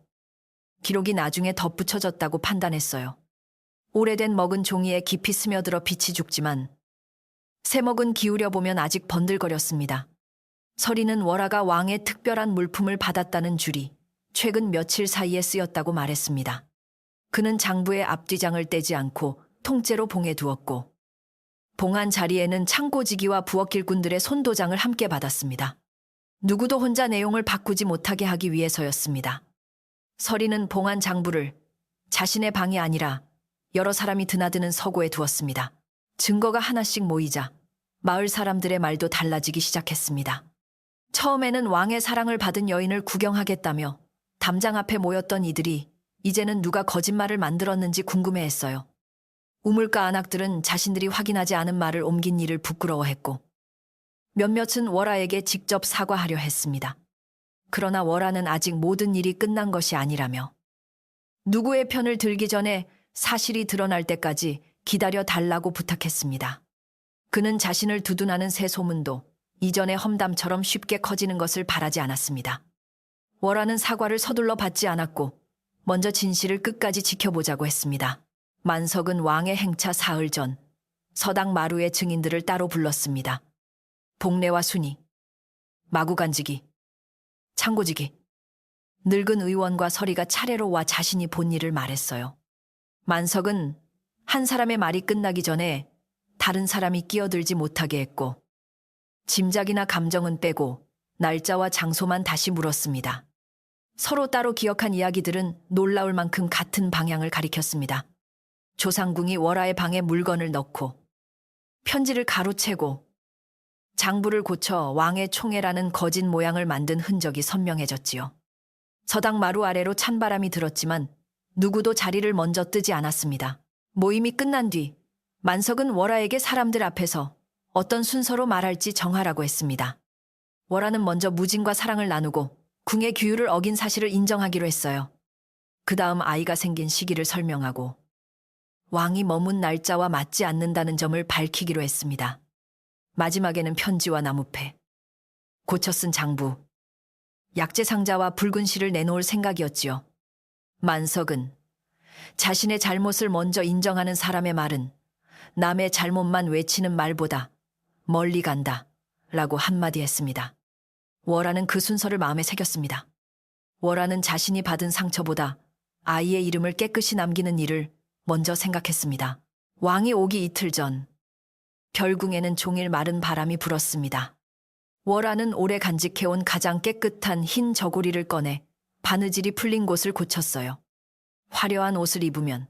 기록이 나중에 덧붙여졌다고 판단했어요. 오래된 먹은 종이에 깊이 스며들어 빛이 죽지만 새 먹은 기울여 보면 아직 번들거렸습니다. 서리는 월화가 왕의 특별한 물품을 받았다는 줄이 최근 며칠 사이에 쓰였다고 말했습니다. 그는 장부의 앞뒤장을 떼지 않고 통째로 봉에 두었고 봉한 자리에는 창고지기와 부엌일꾼들의 손도장을 함께 받았습니다. 누구도 혼자 내용을 바꾸지 못하게 하기 위해서였습니다. 서리는 봉한 장부를 자신의 방이 아니라 여러 사람이 드나드는 서고에 두었습니다. 증거가 하나씩 모이자 마을 사람들의 말도 달라지기 시작했습니다. 처음에는 왕의 사랑을 받은 여인을 구경하겠다며 담장 앞에 모였던 이들이 이제는 누가 거짓말을 만들었는지 궁금해했어요. 우물가 안악들은 자신들이 확인하지 않은 말을 옮긴 일을 부끄러워했고 몇몇은 월화에게 직접 사과하려 했습니다. 그러나 월화는 아직 모든 일이 끝난 것이 아니라며 누구의 편을 들기 전에 사실이 드러날 때까지 기다려 달라고 부탁했습니다. 그는 자신을 두둔하는 새 소문도 이전의 험담처럼 쉽게 커지는 것을 바라지 않았습니다. 월화는 사과를 서둘러 받지 않았고 먼저 진실을 끝까지 지켜보자고 했습니다. 만석은 왕의 행차 사흘 전 서당 마루의 증인들을 따로 불렀습니다. 복례와 순이, 마구간지기, 창고지기, 늙은 의원과 서리가 차례로 와 자신이 본 일을 말했어요. 만석은 한 사람의 말이 끝나기 전에 다른 사람이 끼어들지 못하게 했고 짐작이나 감정은 빼고 날짜와 장소만 다시 물었습니다. 서로 따로 기억한 이야기들은 놀라울 만큼 같은 방향을 가리켰습니다. 조상궁이 월화의 방에 물건을 넣고 편지를 가로채고 장부를 고쳐 왕의 총애라는 거짓 모양을 만든 흔적이 선명해졌지요. 서당 마루 아래로 찬바람이 들었지만 누구도 자리를 먼저 뜨지 않았습니다. 모임이 끝난 뒤 만석은 월화에게 사람들 앞에서 어떤 순서로 말할지 정하라고 했습니다. 월화는 먼저 무진과 사랑을 나누고 궁의 규율을 어긴 사실을 인정하기로 했어요. 그 다음 아이가 생긴 시기를 설명하고 왕이 머문 날짜와 맞지 않는다는 점을 밝히기로 했습니다. 마지막에는 편지와 나무패, 고쳐 쓴 장부, 약재 상자와 붉은 실을 내놓을 생각이었지요. 만석은 자신의 잘못을 먼저 인정하는 사람의 말은 남의 잘못만 외치는 말보다 멀리 간다 라고 한마디 했습니다. 월화는 그 순서를 마음에 새겼습니다. 월화는 자신이 받은 상처보다 아이의 이름을 깨끗이 남기는 일을 먼저 생각했습니다. 왕이 오기 이틀 전 별궁에는 종일 마른 바람이 불었습니다. 월화는 오래 간직해온 가장 깨끗한 흰 저고리를 꺼내 바느질이 풀린 곳을 고쳤어요. 화려한 옷을 입으면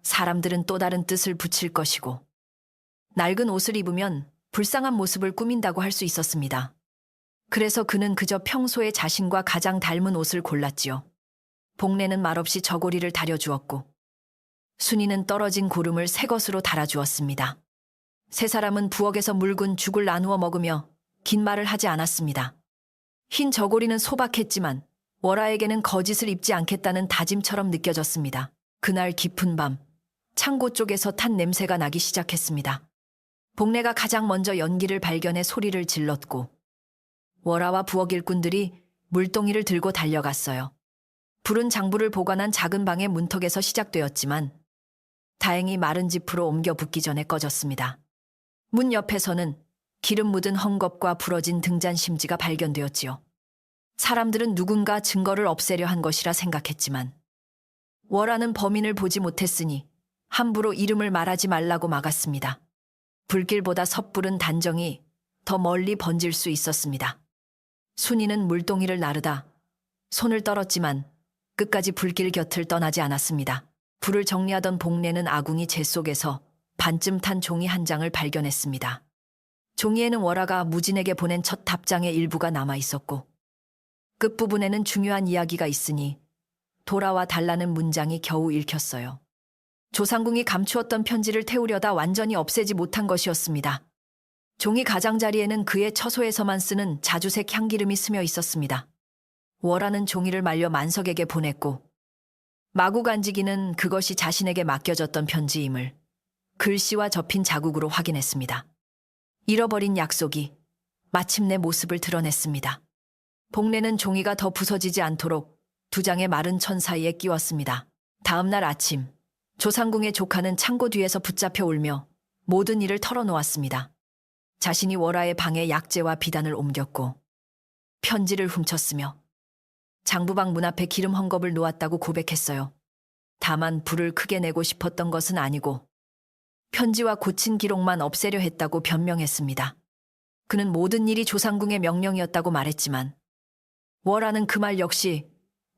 사람들은 또 다른 뜻을 붙일 것이고 낡은 옷을 입으면 불쌍한 모습을 꾸민다고 할 수 있었습니다. 그래서 그는 그저 평소에 자신과 가장 닮은 옷을 골랐지요. 복례는 말없이 저고리를 다려주었고 순이는 떨어진 고름을 새 것으로 달아주었습니다. 세 사람은 부엌에서 묽은 죽을 나누어 먹으며 긴 말을 하지 않았습니다. 흰 저고리는 소박했지만 월화에게는 거짓을 입지 않겠다는 다짐처럼 느껴졌습니다. 그날 깊은 밤 창고 쪽에서 탄 냄새가 나기 시작했습니다. 복례가 가장 먼저 연기를 발견해 소리를 질렀고 월화와 부엌 일꾼들이 물동이를 들고 달려갔어요. 불은 장부를 보관한 작은 방의 문턱에서 시작되었지만 다행히 마른 지프로 옮겨 붙기 전에 꺼졌습니다. 문 옆에서는 기름 묻은 헝겊과 부러진 등잔심지가 발견되었지요. 사람들은 누군가 증거를 없애려 한 것이라 생각했지만 월화는 범인을 보지 못했으니 함부로 이름을 말하지 말라고 막았습니다. 불길보다 섣부른 단정이 더 멀리 번질 수 있었습니다. 순이는 물동이를 나르다 손을 떨었지만 끝까지 불길 곁을 떠나지 않았습니다. 불을 정리하던 복례는 아궁이 재 속에서 반쯤 탄 종이 한 장을 발견했습니다. 종이에는 월화가 무진에게 보낸 첫 답장의 일부가 남아 있었고 끝부분에는 중요한 이야기가 있으니 돌아와 달라는 문장이 겨우 읽혔어요. 조상궁이 감추었던 편지를 태우려다 완전히 없애지 못한 것이었습니다. 종이 가장자리에는 그의 처소에서만 쓰는 자주색 향기름이 스며 있었습니다. 월화는 종이를 말려 만석에게 보냈고 마구 간지기는 그것이 자신에게 맡겨졌던 편지임을 글씨와 접힌 자국으로 확인했습니다. 잃어버린 약속이 마침내 모습을 드러냈습니다. 복례는 종이가 더 부서지지 않도록 두 장의 마른 천 사이에 끼웠습니다. 다음 날 아침 조상궁의 조카는 창고 뒤에서 붙잡혀 울며 모든 일을 털어놓았습니다. 자신이 월화의 방에 약재와 비단을 옮겼고 편지를 훔쳤으며 장부방 문 앞에 기름 헝겊을 놓았다고 고백했어요. 다만 불을 크게 내고 싶었던 것은 아니고 편지와 고친 기록만 없애려 했다고 변명했습니다. 그는 모든 일이 조상궁의 명령이었다고 말했지만 월화는 그 말 역시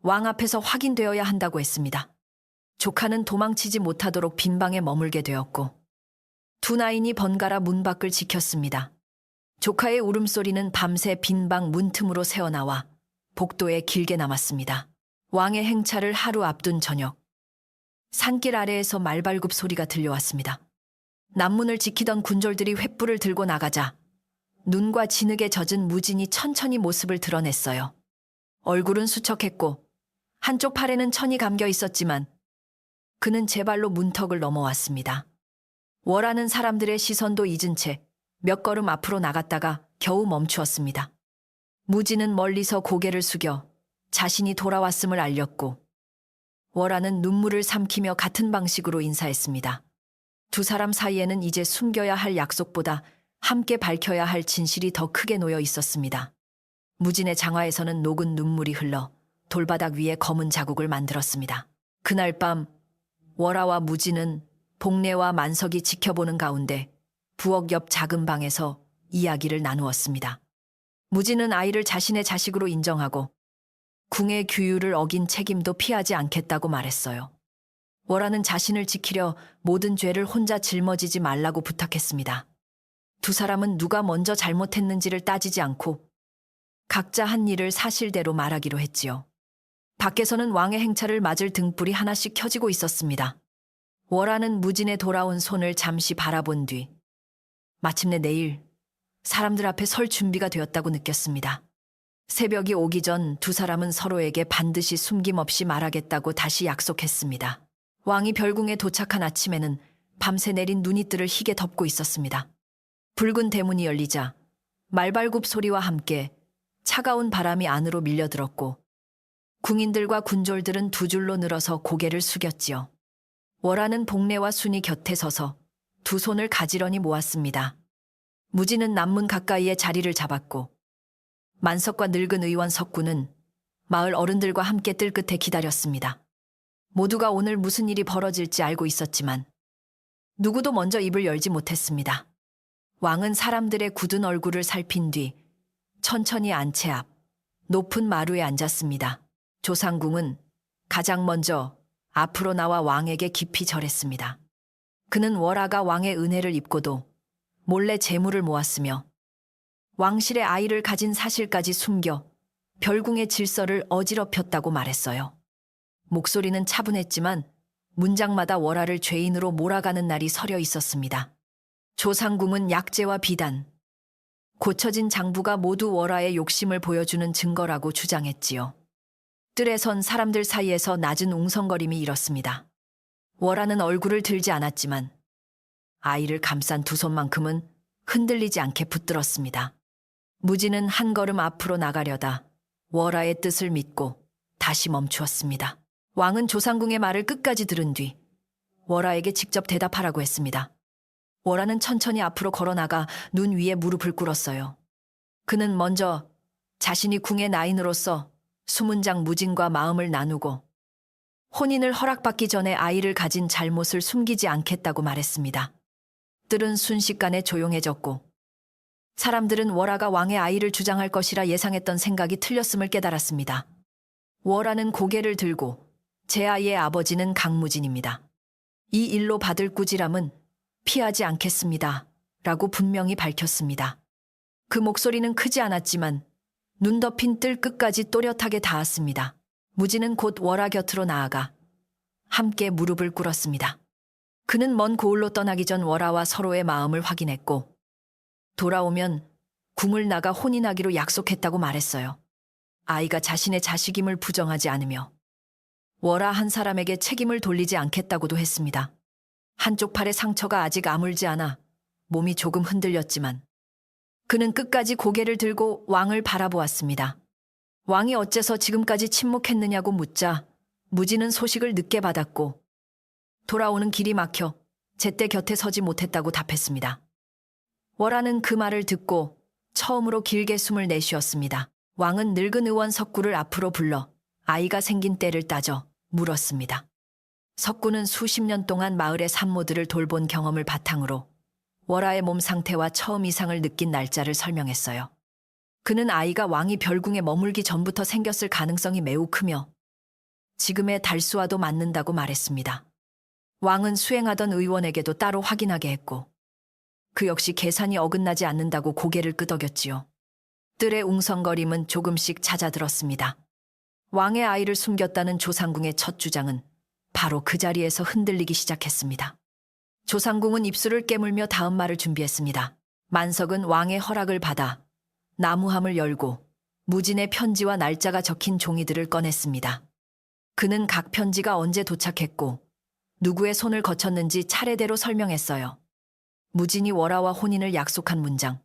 왕 앞에서 확인되어야 한다고 했습니다. 조카는 도망치지 못하도록 빈방에 머물게 되었고 두 나인이 번갈아 문 밖을 지켰습니다. 조카의 울음소리는 밤새 빈방 문틈으로 새어나와 복도에 길게 남았습니다. 왕의 행차를 하루 앞둔 저녁 산길 아래에서 말발굽 소리가 들려왔습니다. 남문을 지키던 군졸들이 횃불을 들고 나가자 눈과 진흙에 젖은 무진이 천천히 모습을 드러냈어요. 얼굴은 수척했고 한쪽 팔에는 천이 감겨 있었지만 그는 제 발로 문턱을 넘어왔습니다. 월하는 사람들의 시선도 잊은 채 몇 걸음 앞으로 나갔다가 겨우 멈추었습니다. 무진은 멀리서 고개를 숙여 자신이 돌아왔음을 알렸고 월하는 눈물을 삼키며 같은 방식으로 인사했습니다. 두 사람 사이에는 이제 숨겨야 할 약속보다 함께 밝혀야 할 진실이 더 크게 놓여 있었습니다. 무진의 장화에서는 녹은 눈물이 흘러 돌바닥 위에 검은 자국을 만들었습니다. 그날 밤 월하와 무진은 복례와 만석이 지켜보는 가운데 부엌 옆 작은 방에서 이야기를 나누었습니다. 무진은 아이를 자신의 자식으로 인정하고 궁의 규율을 어긴 책임도 피하지 않겠다고 말했어요. 월하는 자신을 지키려 모든 죄를 혼자 짊어지지 말라고 부탁했습니다. 두 사람은 누가 먼저 잘못했는지를 따지지 않고 각자 한 일을 사실대로 말하기로 했지요. 밖에서는 왕의 행차를 맞을 등불이 하나씩 켜지고 있었습니다. 월하는 무진의 돌아온 손을 잠시 바라본 뒤 마침내 내일 사람들 앞에 설 준비가 되었다고 느꼈습니다. 새벽이 오기 전 두 사람은 서로에게 반드시 숨김없이 말하겠다고 다시 약속했습니다. 왕이 별궁에 도착한 아침에는 밤새 내린 눈이 뜰을 희게 덮고 있었습니다. 붉은 대문이 열리자 말발굽 소리와 함께 차가운 바람이 안으로 밀려들었고 궁인들과 군졸들은 두 줄로 늘어서 고개를 숙였지요. 월하는 복례와 순이 곁에 서서 두 손을 가지런히 모았습니다. 무진은 남문 가까이에 자리를 잡았고 만석과 늙은 의원 석구는 마을 어른들과 함께 뜰 끝에 기다렸습니다. 모두가 오늘 무슨 일이 벌어질지 알고 있었지만 누구도 먼저 입을 열지 못했습니다. 왕은 사람들의 굳은 얼굴을 살핀 뒤 천천히 안채 앞 높은 마루에 앉았습니다. 조상궁은 가장 먼저 앞으로 나와 왕에게 깊이 절했습니다. 그는 월하가 왕의 은혜를 입고도 몰래 재물을 모았으며 왕실의 아이를 가진 사실까지 숨겨 별궁의 질서를 어지럽혔다고 말했어요. 목소리는 차분했지만 문장마다 월하를 죄인으로 몰아가는 날이 서려 있었습니다. 조상궁은 약재와 비단, 고쳐진 장부가 모두 월하의 욕심을 보여주는 증거라고 주장했지요. 뜰에 선 사람들 사이에서 낮은 웅성거림이 일었습니다. 월하는 얼굴을 들지 않았지만 아이를 감싼 두 손만큼은 흔들리지 않게 붙들었습니다. 무진은 한 걸음 앞으로 나가려다 월하의 뜻을 믿고 다시 멈추었습니다. 왕은 조상궁의 말을 끝까지 들은 뒤 월하에게 직접 대답하라고 했습니다. 월하는 천천히 앞으로 걸어나가 눈 위에 무릎을 꿇었어요. 그는 먼저 자신이 궁의 나인으로서 수문장 무진과 마음을 나누고 혼인을 허락받기 전에 아이를 가진 잘못을 숨기지 않겠다고 말했습니다. 뜰은 순식간에 조용해졌고 사람들은 월아가 왕의 아이를 주장할 것이라 예상했던 생각이 틀렸음을 깨달았습니다. 월아는 고개를 들고 제 아이의 아버지는 강무진입니다. 이 일로 받을 꾸지람은 피하지 않겠습니다. 라고 분명히 밝혔습니다. 그 목소리는 크지 않았지만 눈 덮인 뜰 끝까지 또렷하게 닿았습니다. 무진은 곧 월아 곁으로 나아가 함께 무릎을 꿇었습니다. 그는 먼 고을로 떠나기 전 월아와 서로의 마음을 확인했고 돌아오면 궁을 나가 혼인하기로 약속했다고 말했어요. 아이가 자신의 자식임을 부정하지 않으며 월아 한 사람에게 책임을 돌리지 않겠다고도 했습니다. 한쪽 팔의 상처가 아직 아물지 않아 몸이 조금 흔들렸지만 그는 끝까지 고개를 들고 왕을 바라보았습니다. 왕이 어째서 지금까지 침묵했느냐고 묻자 무진은 소식을 늦게 받았고 돌아오는 길이 막혀 제때 곁에 서지 못했다고 답했습니다. 월아는 그 말을 듣고 처음으로 길게 숨을 내쉬었습니다. 왕은 늙은 의원 석구를 앞으로 불러 아이가 생긴 때를 따져 물었습니다. 석구는 수십 년 동안 마을의 산모들을 돌본 경험을 바탕으로 월아의 몸 상태와 처음 이상을 느낀 날짜를 설명했어요. 그는 아이가 왕이 별궁에 머물기 전부터 생겼을 가능성이 매우 크며 지금의 달수와도 맞는다고 말했습니다. 왕은 수행하던 의원에게도 따로 확인하게 했고 그 역시 계산이 어긋나지 않는다고 고개를 끄덕였지요. 뜰의 웅성거림은 조금씩 잦아들었습니다. 왕의 아이를 숨겼다는 조상궁의 첫 주장은 바로 그 자리에서 흔들리기 시작했습니다. 조상궁은 입술을 깨물며 다음 말을 준비했습니다. 만석은 왕의 허락을 받아 나무함을 열고 무진의 편지와 날짜가 적힌 종이들을 꺼냈습니다. 그는 각 편지가 언제 도착했고 누구의 손을 거쳤는지 차례대로 설명했어요. 무진이 월아와 혼인을 약속한 문장,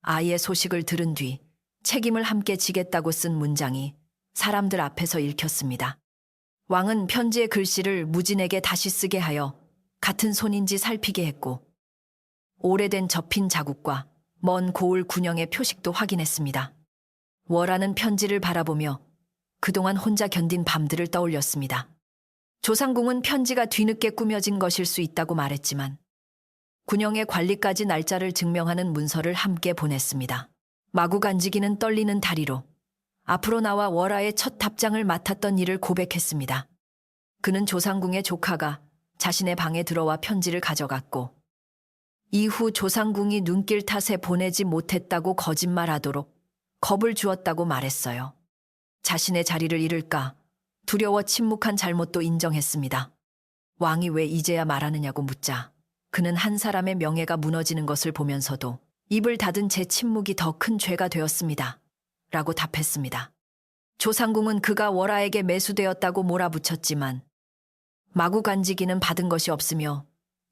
아이의 소식을 들은 뒤 책임을 함께 지겠다고 쓴 문장이 사람들 앞에서 읽혔습니다. 왕은 편지의 글씨를 무진에게 다시 쓰게 하여 같은 손인지 살피게 했고 오래된 접힌 자국과 먼 고을 군영의 표식도 확인했습니다. 월아는 편지를 바라보며 그동안 혼자 견딘 밤들을 떠올렸습니다. 조상궁은 편지가 뒤늦게 꾸며진 것일 수 있다고 말했지만 군영의 관리까지 날짜를 증명하는 문서를 함께 보냈습니다. 마구 간지기는 떨리는 다리로 앞으로 나와 월아의 첫 답장을 맡았던 일을 고백했습니다. 그는 조상궁의 조카가 자신의 방에 들어와 편지를 가져갔고 이후 조상궁이 눈길 탓에 보내지 못했다고 거짓말하도록 겁을 주었다고 말했어요. 자신의 자리를 잃을까 두려워 침묵한 잘못도 인정했습니다. 왕이 왜 이제야 말하느냐고 묻자 그는 한 사람의 명예가 무너지는 것을 보면서도 입을 닫은 제 침묵이 더 큰 죄가 되었습니다. 라고 답했습니다. 조상궁은 그가 월아에게 매수되었다고 몰아붙였지만 마구 간지기는 받은 것이 없으며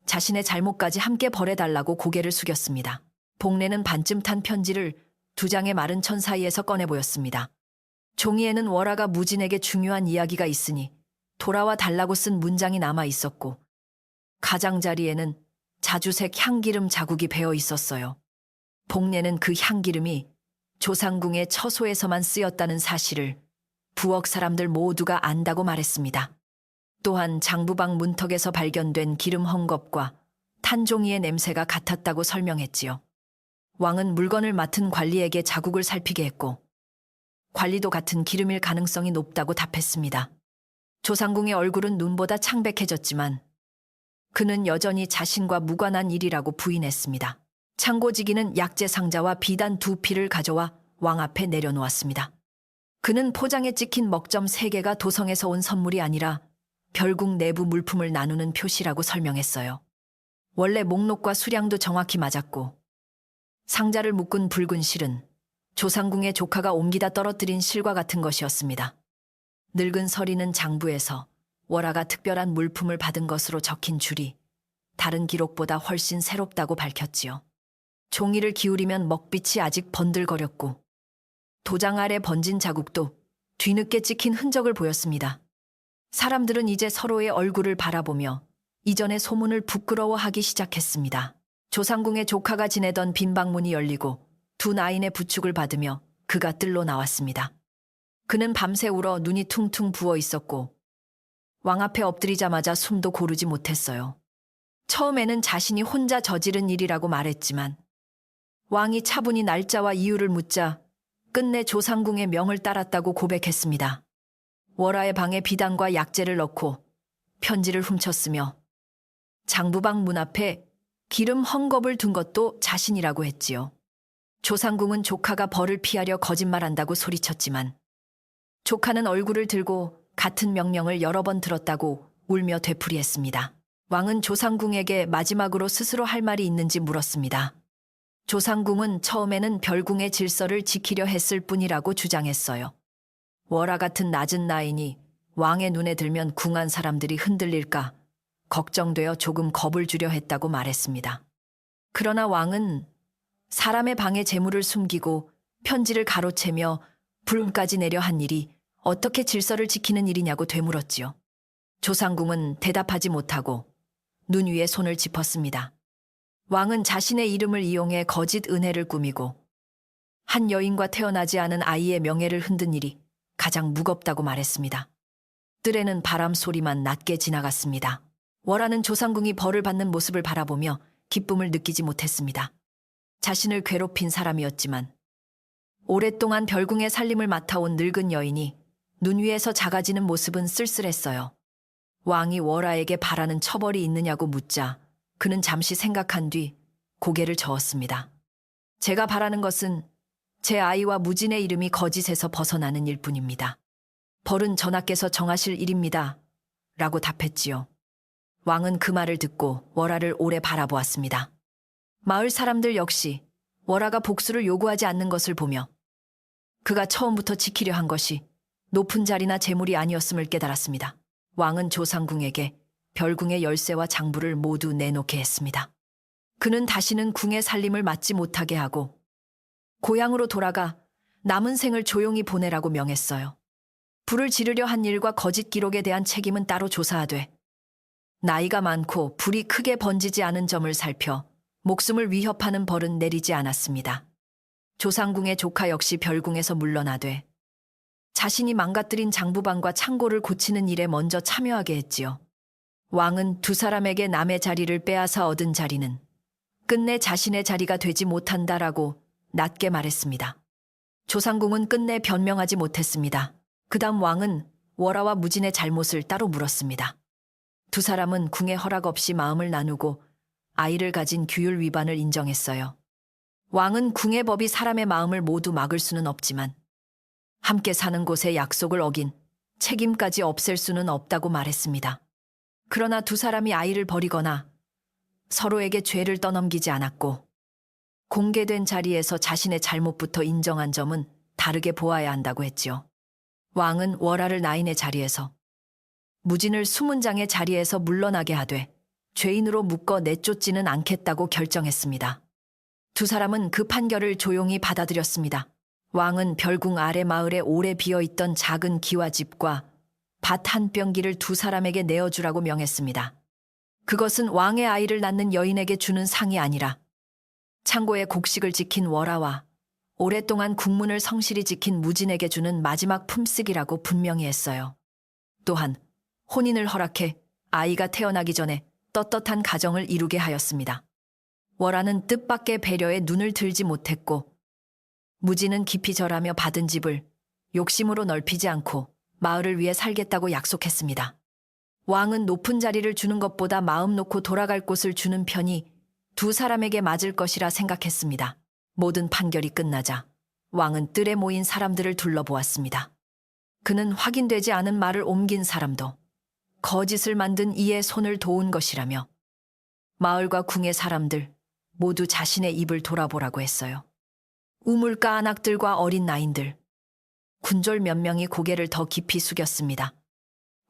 자신의 잘못까지 함께 벌해달라고 고개를 숙였습니다. 복례는 반쯤 탄 편지를 두 장의 마른 천 사이에서 꺼내 보였습니다. 종이에는 월아가 무진에게 중요한 이야기가 있으니 돌아와 달라고 쓴 문장이 남아 있었고 가장자리에는 자주색 향기름 자국이 배어 있었어요. 복례는 그 향기름이 조상궁의 처소에서만 쓰였다는 사실을 부엌 사람들 모두가 안다고 말했습니다. 또한 장부방 문턱에서 발견된 기름 헝겊과 탄 종이의 냄새가 같았다고 설명했지요. 왕은 물건을 맡은 관리에게 자국을 살피게 했고 관리도 같은 기름일 가능성이 높다고 답했습니다. 조상궁의 얼굴은 눈보다 창백해졌지만 그는 여전히 자신과 무관한 일이라고 부인했습니다. 창고지기는 약재 상자와 비단 2필을 가져와 왕 앞에 내려놓았습니다. 그는 포장에 찍힌 먹점 3개가 도성에서 온 선물이 아니라 별궁 내부 물품을 나누는 표시라고 설명했어요. 원래 목록과 수량도 정확히 맞았고 상자를 묶은 붉은 실은 조상궁의 조카가 옮기다 떨어뜨린 실과 같은 것이었습니다. 늙은 서리는 장부에서 월아가 특별한 물품을 받은 것으로 적힌 줄이 다른 기록보다 훨씬 새롭다고 밝혔지요. 종이를 기울이면 먹빛이 아직 번들거렸고 도장 아래 번진 자국도 뒤늦게 찍힌 흔적을 보였습니다. 사람들은 이제 서로의 얼굴을 바라보며 이전의 소문을 부끄러워하기 시작했습니다. 조상궁의 조카가 지내던 빈 방문이 열리고 두 나인의 부축을 받으며 그가 뜰로 나왔습니다. 그는 밤새 울어 눈이 퉁퉁 부어 있었고 왕 앞에 엎드리자마자 숨도 고르지 못했어요. 처음에는 자신이 혼자 저지른 일이라고 말했지만 왕이 차분히 날짜와 이유를 묻자 끝내 조상궁의 명을 따랐다고 고백했습니다. 월화의 방에 비단과 약재를 넣고 편지를 훔쳤으며 장부방 문 앞에 기름 헝겊을 둔 것도 자신이라고 했지요. 조상궁은 조카가 벌을 피하려 거짓말한다고 소리쳤지만 조카는 얼굴을 들고 같은 명령을 여러 번 들었다고 울며 되풀이했습니다. 왕은 조상궁에게 마지막으로 스스로 할 말이 있는지 물었습니다. 조상궁은 처음에는 별궁의 질서를 지키려 했을 뿐이라고 주장했어요. 월화 같은 낮은 나이니 왕의 눈에 들면 궁한 사람들이 흔들릴까 걱정되어 조금 겁을 주려 했다고 말했습니다. 그러나 왕은 사람의 방에 재물을 숨기고 편지를 가로채며 불음까지 내려 한 일이 어떻게 질서를 지키는 일이냐고 되물었지요. 조상궁은 대답하지 못하고 눈 위에 손을 짚었습니다. 왕은 자신의 이름을 이용해 거짓 은혜를 꾸미고 한 여인과 태어나지 않은 아이의 명예를 흔든 일이 가장 무겁다고 말했습니다. 뜰에는 바람 소리만 낮게 지나갔습니다. 월화는 조상궁이 벌을 받는 모습을 바라보며 기쁨을 느끼지 못했습니다. 자신을 괴롭힌 사람이었지만 오랫동안 별궁의 살림을 맡아온 늙은 여인이 눈 위에서 작아지는 모습은 쓸쓸했어요. 왕이 월화에게 바라는 처벌이 있느냐고 묻자 그는 잠시 생각한 뒤 고개를 저었습니다. 제가 바라는 것은 제 아이와 무진의 이름이 거짓에서 벗어나는 일뿐입니다. 벌은 전하께서 정하실 일입니다. 라고 답했지요. 왕은 그 말을 듣고 월화를 오래 바라보았습니다. 마을 사람들 역시 월화가 복수를 요구하지 않는 것을 보며 그가 처음부터 지키려 한 것이 높은 자리나 재물이 아니었음을 깨달았습니다. 왕은 조상궁에게 별궁의 열쇠와 장부를 모두 내놓게 했습니다. 그는 다시는 궁의 살림을 맡지 못하게 하고 고향으로 돌아가 남은 생을 조용히 보내라고 명했어요. 불을 지르려 한 일과 거짓 기록에 대한 책임은 따로 조사하되 나이가 많고 불이 크게 번지지 않은 점을 살펴 목숨을 위협하는 벌은 내리지 않았습니다. 조상궁의 조카 역시 별궁에서 물러나되 자신이 망가뜨린 장부방과 창고를 고치는 일에 먼저 참여하게 했지요. 왕은 두 사람에게 남의 자리를 빼앗아 얻은 자리는 끝내 자신의 자리가 되지 못한다라고 낮게 말했습니다. 조상궁은 끝내 변명하지 못했습니다. 그다음 왕은 월화와 무진의 잘못을 따로 물었습니다. 두 사람은 궁의 허락 없이 마음을 나누고 아이를 가진 규율 위반을 인정했어요. 왕은 궁의 법이 사람의 마음을 모두 막을 수는 없지만 함께 사는 곳에 약속을 어긴 책임까지 없앨 수는 없다고 말했습니다. 그러나 두 사람이 아이를 버리거나 서로에게 죄를 떠넘기지 않았고 공개된 자리에서 자신의 잘못부터 인정한 점은 다르게 보아야 한다고 했지요. 왕은 월화를 나인의 자리에서 무진을 수문장의 자리에서 물러나게 하되 죄인으로 묶어 내쫓지는 않겠다고 결정했습니다. 두 사람은 그 판결을 조용히 받아들였습니다. 왕은 별궁 아래 마을에 오래 비어있던 작은 기와집과 밭 한 병기를 두 사람에게 내어주라고 명했습니다. 그것은 왕의 아이를 낳는 여인에게 주는 상이 아니라 창고의 곡식을 지킨 월화와 오랫동안 국문을 성실히 지킨 무진에게 주는 마지막 품삯이라고 분명히 했어요. 또한 혼인을 허락해 아이가 태어나기 전에 떳떳한 가정을 이루게 하였습니다. 월화는 뜻밖의 배려에 눈을 들지 못했고 무진은 깊이 절하며 받은 집을 욕심으로 넓히지 않고 마을을 위해 살겠다고 약속했습니다. 왕은 높은 자리를 주는 것보다 마음 놓고 돌아갈 곳을 주는 편이 두 사람에게 맞을 것이라 생각했습니다. 모든 판결이 끝나자 왕은 뜰에 모인 사람들을 둘러보았습니다. 그는 확인되지 않은 말을 옮긴 사람도 거짓을 만든 이의 손을 도운 것이라며 마을과 궁의 사람들 모두 자신의 입을 돌아보라고 했어요. 우물가 안악들과 어린 나인들, 군졸 몇 명이 고개를 더 깊이 숙였습니다.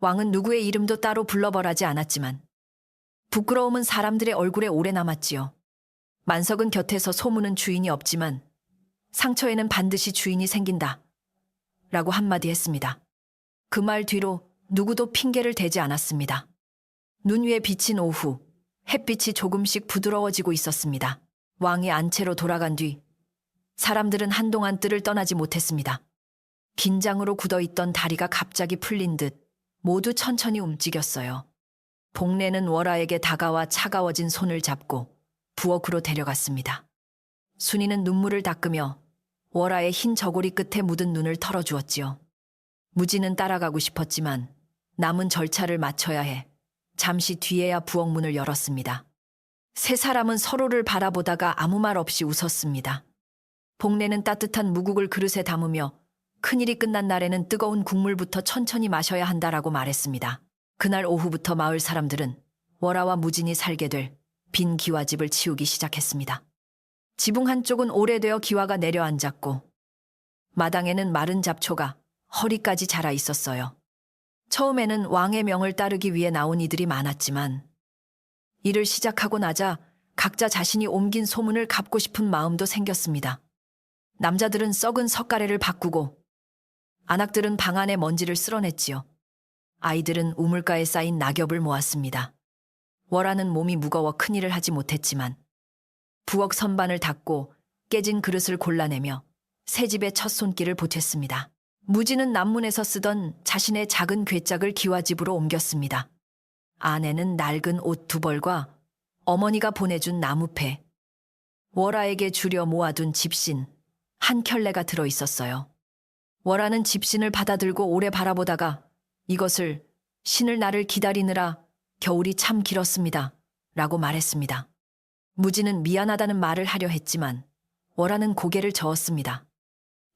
왕은 누구의 이름도 따로 불러벌하지 않았지만 부끄러움은 사람들의 얼굴에 오래 남았지요. 만석은 곁에서 소문은 주인이 없지만 상처에는 반드시 주인이 생긴다 라고 한마디 했습니다. 그 말 뒤로 누구도 핑계를 대지 않았습니다. 눈 위에 비친 오후, 햇빛이 조금씩 부드러워지고 있었습니다. 왕이 안채로 돌아간 뒤 사람들은 한동안 뜰을 떠나지 못했습니다. 긴장으로 굳어있던 다리가 갑자기 풀린 듯 모두 천천히 움직였어요. 복례는 월화에게 다가와 차가워진 손을 잡고 부엌으로 데려갔습니다. 순이는 눈물을 닦으며 월아의 흰 저고리 끝에 묻은 눈을 털어주었지요. 무지는 따라가고 싶었지만 남은 절차를 마쳐야 해 잠시 뒤에야 부엌 문을 열었습니다. 세 사람은 서로를 바라보다가 아무 말 없이 웃었습니다. 복례는 따뜻한 무국을 그릇에 담으며 큰일이 끝난 날에는 뜨거운 국물부터 천천히 마셔야 한다라고 말했습니다. 그날 오후부터 마을 사람들은 월아와 무진이 살게 될 빈 기와집을 치우기 시작했습니다. 지붕 한쪽은 오래되어 기와가 내려앉았고 마당에는 마른 잡초가 허리까지 자라 있었어요. 처음에는 왕의 명을 따르기 위해 나온 이들이 많았지만 일을 시작하고 나자 각자 자신이 옮긴 소문을 갚고 싶은 마음도 생겼습니다. 남자들은 썩은 석가래를 바꾸고 안악들은 방 안의 먼지를 쓸어냈지요. 아이들은 우물가에 쌓인 낙엽을 모았습니다. 월아는 몸이 무거워 큰일을 하지 못했지만 부엌 선반을 닦고 깨진 그릇을 골라내며 새 집의 첫 손길을 보탰습니다. 무지는 남문에서 쓰던 자신의 작은 괴짝을 기와집으로 옮겼습니다. 안에는 낡은 옷 2벌과 어머니가 보내준 나무패, 월아에게 주려 모아둔 집신 한 켤레가 들어 있었어요. 월아는 집신을 받아들고 오래 바라보다가 이것을 신을 나를 기다리느라 겨울이 참 길었습니다. 라고 말했습니다. 무지는 미안하다는 말을 하려 했지만 월아는 고개를 저었습니다.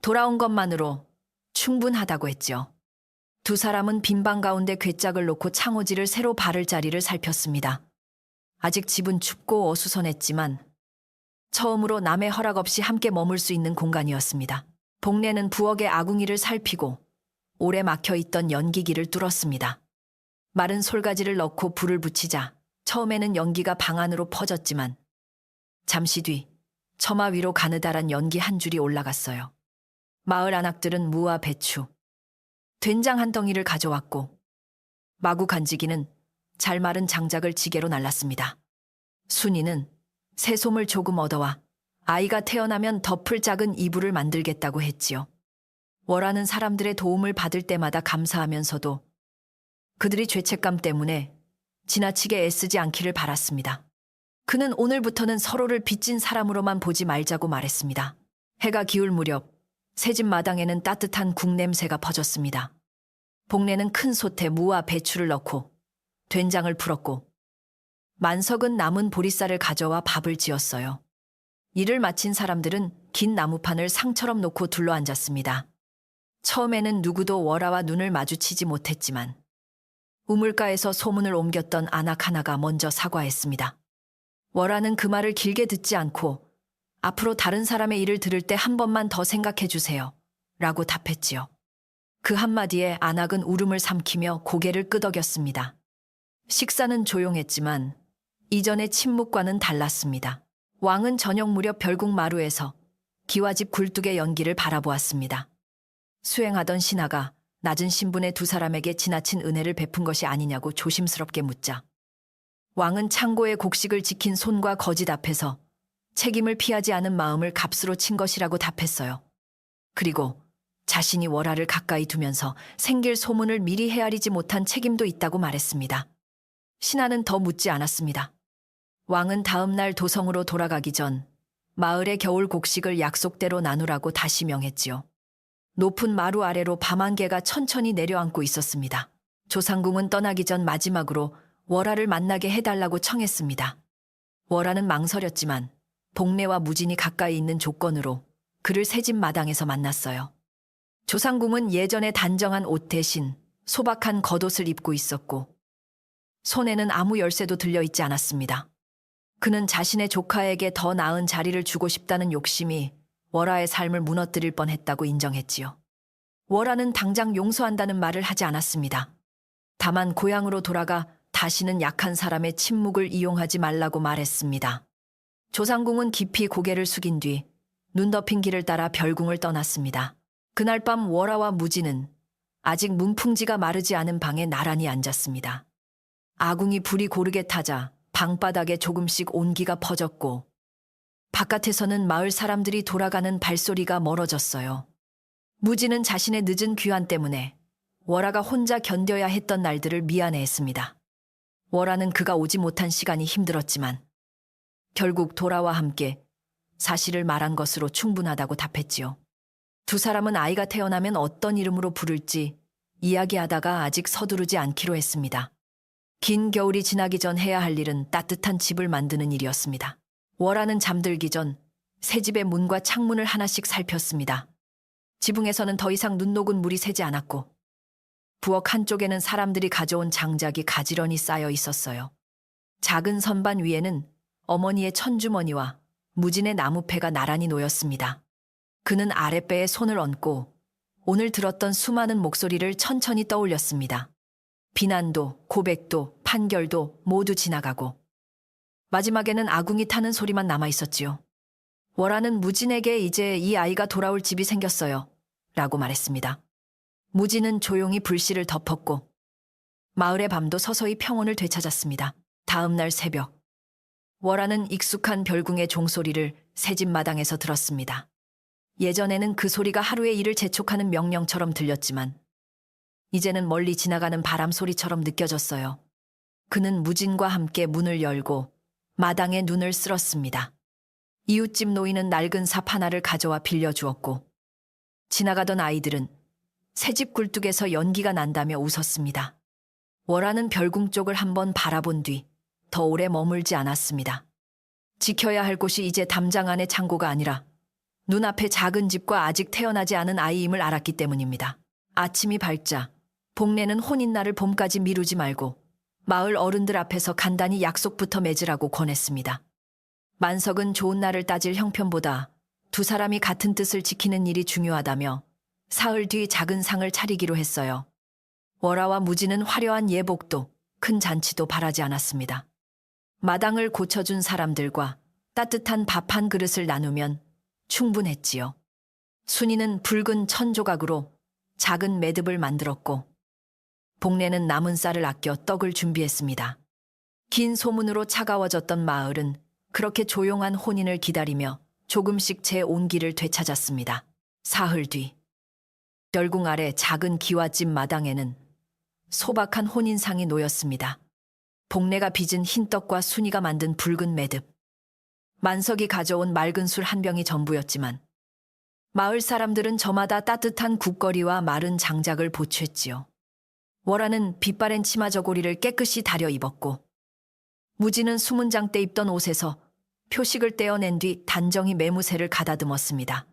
돌아온 것만으로 충분하다고 했죠. 두 사람은 빈방 가운데 괴짝을 놓고 창호지를 새로 바를 자리를 살폈습니다. 아직 집은 춥고 어수선했지만 처음으로 남의 허락 없이 함께 머물 수 있는 공간이었습니다. 복례는 부엌의 아궁이를 살피고 오래 막혀있던 연기기를 뚫었습니다. 마른 솔가지를 넣고 불을 붙이자 처음에는 연기가 방 안으로 퍼졌지만 잠시 뒤 처마 위로 가느다란 연기 한 줄이 올라갔어요. 마을 안악들은 무와 배추, 된장 한 덩이를 가져왔고 마구 간지기는 잘 마른 장작을 지게로 날랐습니다. 순이는 새솜을 조금 얻어와 아이가 태어나면 덮을 작은 이불을 만들겠다고 했지요. 월아는 사람들의 도움을 받을 때마다 감사하면서도 그들이 죄책감 때문에 지나치게 애쓰지 않기를 바랐습니다. 그는 오늘부터는 서로를 빚진 사람으로만 보지 말자고 말했습니다. 해가 기울 무렵 새집 마당에는 따뜻한 국 냄새가 퍼졌습니다. 복례는 큰 솥에 무와 배추를 넣고 된장을 풀었고 만석은 남은 보리쌀을 가져와 밥을 지었어요. 일을 마친 사람들은 긴 나무판을 상처럼 놓고 둘러앉았습니다. 처음에는 누구도 월아와 눈을 마주치지 못했지만 우물가에서 소문을 옮겼던 안악 하나가 먼저 사과했습니다. 월아는 그 말을 길게 듣지 않고 앞으로 다른 사람의 일을 들을 때 한 번만 더 생각해 주세요. 라고 답했지요. 그 한마디에 안악은 울음을 삼키며 고개를 끄덕였습니다. 식사는 조용했지만 이전의 침묵과는 달랐습니다. 왕은 저녁 무렵 별궁 마루에서 기와집 굴뚝의 연기를 바라보았습니다. 수행하던 신하가 낮은 신분의 두 사람에게 지나친 은혜를 베푼 것이 아니냐고 조심스럽게 묻자 왕은 창고의 곡식을 지킨 손과 거짓 앞에서 책임을 피하지 않은 마음을 값으로 친 것이라고 답했어요. 그리고 자신이 월아를 가까이 두면서 생길 소문을 미리 헤아리지 못한 책임도 있다고 말했습니다. 신하는 더 묻지 않았습니다. 왕은 다음 날 도성으로 돌아가기 전 마을의 겨울 곡식을 약속대로 나누라고 다시 명했지요. 높은 마루 아래로 밤안개가 천천히 내려앉고 있었습니다. 조상궁은 떠나기 전 마지막으로 월아를 만나게 해달라고 청했습니다. 월아는 망설였지만 복례와 무진이 가까이 있는 조건으로 그를 새집 마당에서 만났어요. 조상궁은 예전에 단정한 옷 대신 소박한 겉옷을 입고 있었고 손에는 아무 열쇠도 들려있지 않았습니다. 그는 자신의 조카에게 더 나은 자리를 주고 싶다는 욕심이 월아의 삶을 무너뜨릴 뻔했다고 인정했지요. 월아는 당장 용서한다는 말을 하지 않았습니다. 다만 고향으로 돌아가 다시는 약한 사람의 침묵을 이용하지 말라고 말했습니다. 조상궁은 깊이 고개를 숙인 뒤 눈 덮인 길을 따라 별궁을 떠났습니다. 그날 밤 월아와 무진은 아직 문풍지가 마르지 않은 방에 나란히 앉았습니다. 아궁이 불이 고르게 타자 방바닥에 조금씩 온기가 퍼졌고 바깥에서는 마을 사람들이 돌아가는 발소리가 멀어졌어요. 무진은 자신의 늦은 귀환 때문에 월아가 혼자 견뎌야 했던 날들을 미안해했습니다. 월아는 그가 오지 못한 시간이 힘들었지만 결국 돌아와 함께 사실을 말한 것으로 충분하다고 답했지요. 두 사람은 아이가 태어나면 어떤 이름으로 부를지 이야기하다가 아직 서두르지 않기로 했습니다. 긴 겨울이 지나기 전 해야 할 일은 따뜻한 집을 만드는 일이었습니다. 월화는 잠들기 전 새 집의 문과 창문을 하나씩 살폈습니다. 지붕에서는 더 이상 눈 녹은 물이 새지 않았고 부엌 한쪽에는 사람들이 가져온 장작이 가지런히 쌓여 있었어요. 작은 선반 위에는 어머니의 천주머니와 무진의 나무패가 나란히 놓였습니다. 그는 아랫배에 손을 얹고 오늘 들었던 수많은 목소리를 천천히 떠올렸습니다. 비난도, 고백도, 판결도 모두 지나가고 마지막에는 아궁이 타는 소리만 남아있었지요. 월화는 무진에게 이제 이 아이가 돌아올 집이 생겼어요. 라고 말했습니다. 무진은 조용히 불씨를 덮었고 마을의 밤도 서서히 평온을 되찾았습니다. 다음 날 새벽, 월화는 익숙한 별궁의 종소리를 새집 마당에서 들었습니다. 예전에는 그 소리가 하루의 일을 재촉하는 명령처럼 들렸지만 이제는 멀리 지나가는 바람 소리처럼 느껴졌어요. 그는 무진과 함께 문을 열고 마당에 눈을 쓸었습니다. 이웃집 노인은 낡은 삽 하나를 가져와 빌려주었고 지나가던 아이들은 새집 굴뚝에서 연기가 난다며 웃었습니다. 월화는 별궁 쪽을 한번 바라본 뒤 더 오래 머물지 않았습니다. 지켜야 할 곳이 이제 담장 안의 창고가 아니라 눈앞의 작은 집과 아직 태어나지 않은 아이임을 알았기 때문입니다. 아침이 밝자 복례는 혼인날을 봄까지 미루지 말고 마을 어른들 앞에서 간단히 약속부터 맺으라고 권했습니다. 만석은 좋은 날을 따질 형편보다 두 사람이 같은 뜻을 지키는 일이 중요하다며 사흘 뒤 작은 상을 차리기로 했어요. 월화와 무진은 화려한 예복도 큰 잔치도 바라지 않았습니다. 마당을 고쳐준 사람들과 따뜻한 밥 한 그릇을 나누면 충분했지요. 순이는 붉은 천조각으로 작은 매듭을 만들었고 복례는 남은 쌀을 아껴 떡을 준비했습니다. 긴 소문으로 차가워졌던 마을은 그렇게 조용한 혼인을 기다리며 조금씩 제 온기를 되찾았습니다. 사흘 뒤, 별궁 아래 작은 기와집 마당에는 소박한 혼인상이 놓였습니다. 복례가 빚은 흰떡과 순이가 만든 붉은 매듭, 만석이 가져온 맑은 술 한 병이 전부였지만 마을 사람들은 저마다 따뜻한 국거리와 마른 장작을 보취했지요. 월화는 빛바랜 치마 저고리를 깨끗이 다려 입었고 무진은 수문장 때 입던 옷에서 표식을 떼어낸 뒤 단정히 매무새를 가다듬었습니다.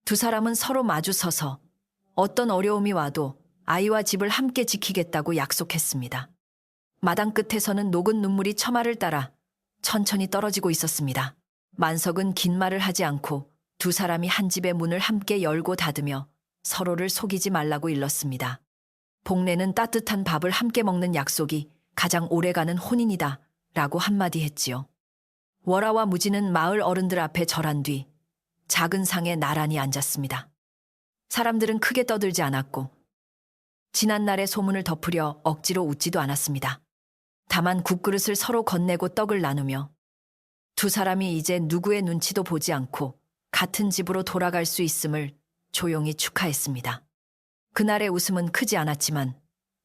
두 사람은 서로 마주서서 어떤 어려움이 와도 아이와 집을 함께 지키겠다고 약속했습니다. 마당 끝에서는 녹은 눈물이 처마를 따라 천천히 떨어지고 있었습니다. 만석은 긴 말을 하지 않고 두 사람이 한 집의 문을 함께 열고 닫으며 서로를 속이지 말라고 일렀습니다. 복례는 따뜻한 밥을 함께 먹는 약속이 가장 오래가는 혼인이다 라고 한마디 했지요. 월화와 무진은 마을 어른들 앞에 절한 뒤 작은 상에 나란히 앉았습니다. 사람들은 크게 떠들지 않았고 지난날의 소문을 덮으려 억지로 웃지도 않았습니다. 다만 국그릇을 서로 건네고 떡을 나누며 두 사람이 이제 누구의 눈치도 보지 않고 같은 집으로 돌아갈 수 있음을 조용히 축하했습니다. 그날의 웃음은 크지 않았지만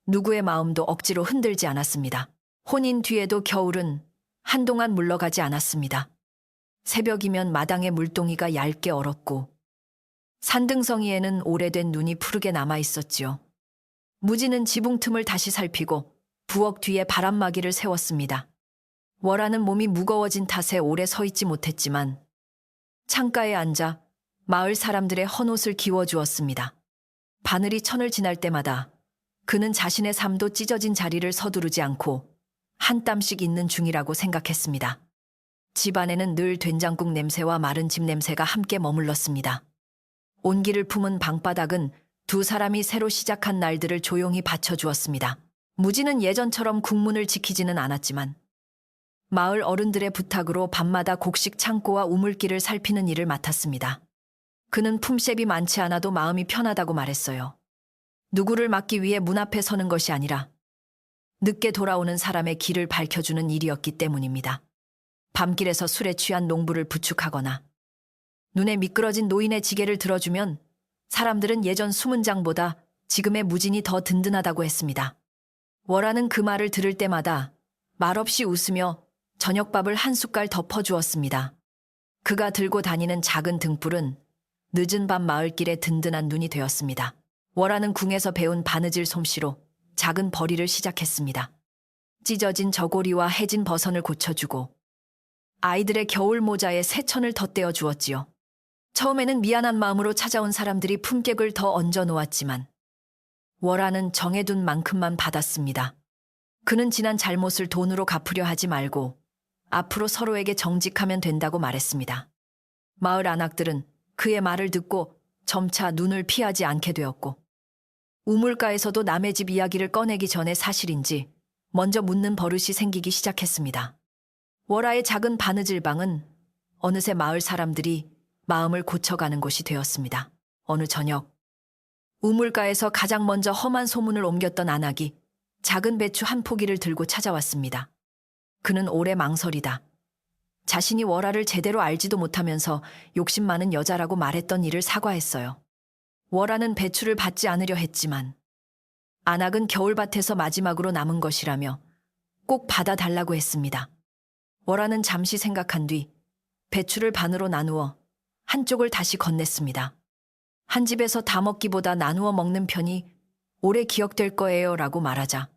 누구의 마음도 억지로 흔들지 않았습니다. 혼인 뒤에도 겨울은 한동안 물러가지 않았습니다. 새벽이면 마당의 물동이가 얇게 얼었고 산등성이에는 오래된 눈이 푸르게 남아 있었지요. 무진은 지붕 틈을 다시 살피고 부엌 뒤에 바람막이를 세웠습니다. 월화는 몸이 무거워진 탓에 오래 서 있지 못했지만 창가에 앉아 마을 사람들의 헌옷을 기워주었습니다. 바늘이 천을 지날 때마다 그는 자신의 삶도 찢어진 자리를 서두르지 않고 한 땀씩 잊는 중이라고 생각했습니다. 집안에는 늘 된장국 냄새와 마른 집 냄새가 함께 머물렀습니다. 온기를 품은 방바닥은 두 사람이 새로 시작한 날들을 조용히 받쳐주었습니다. 무진은 예전처럼 국문을 지키지는 않았지만 마을 어른들의 부탁으로 밤마다 곡식 창고와 우물길을 살피는 일을 맡았습니다. 그는 품삯이 많지 않아도 마음이 편하다고 말했어요. 누구를 막기 위해 문 앞에 서는 것이 아니라 늦게 돌아오는 사람의 길을 밝혀주는 일이었기 때문입니다. 밤길에서 술에 취한 농부를 부축하거나 눈에 미끄러진 노인의 지게를 들어주면 사람들은 예전 수문장보다 지금의 무진이 더 든든하다고 했습니다. 월화는 그 말을 들을 때마다 말없이 웃으며 저녁밥을 한 숟갈 더 퍼주었습니다. 그가 들고 다니는 작은 등불은 늦은 밤 마을길에 든든한 눈이 되었습니다. 월하는 궁에서 배운 바느질 솜씨로 작은 벌이를 시작했습니다. 찢어진 저고리와 해진 버선을 고쳐주고 아이들의 겨울 모자에 새천을 덧대어 주었지요. 처음에는 미안한 마음으로 찾아온 사람들이 품격을 더 얹어 놓았지만 월하는 정해둔 만큼만 받았습니다. 그는 지난 잘못을 돈으로 갚으려 하지 말고 앞으로 서로에게 정직하면 된다고 말했습니다. 마을 안악들은 그의 말을 듣고 점차 눈을 피하지 않게 되었고 우물가에서도 남의 집 이야기를 꺼내기 전에 사실인지 먼저 묻는 버릇이 생기기 시작했습니다. 월하의 작은 바느질방은 어느새 마을 사람들이 마음을 고쳐가는 곳이 되었습니다. 어느 저녁 우물가에서 가장 먼저 험한 소문을 옮겼던 안악이 작은 배추 한 포기를 들고 찾아왔습니다. 그는 오래 망설이다 자신이 월하를 제대로 알지도 못하면서 욕심 많은 여자라고 말했던 일을 사과했어요. 월하는 배추를 받지 않으려 했지만 안악은 겨울밭에서 마지막으로 남은 것이라며 꼭 받아달라고 했습니다. 월하는 잠시 생각한 뒤 배추를 반으로 나누어 한쪽을 다시 건넸습니다. 한 집에서 다 먹기보다 나누어 먹는 편이 오래 기억될 거예요 라고 말하자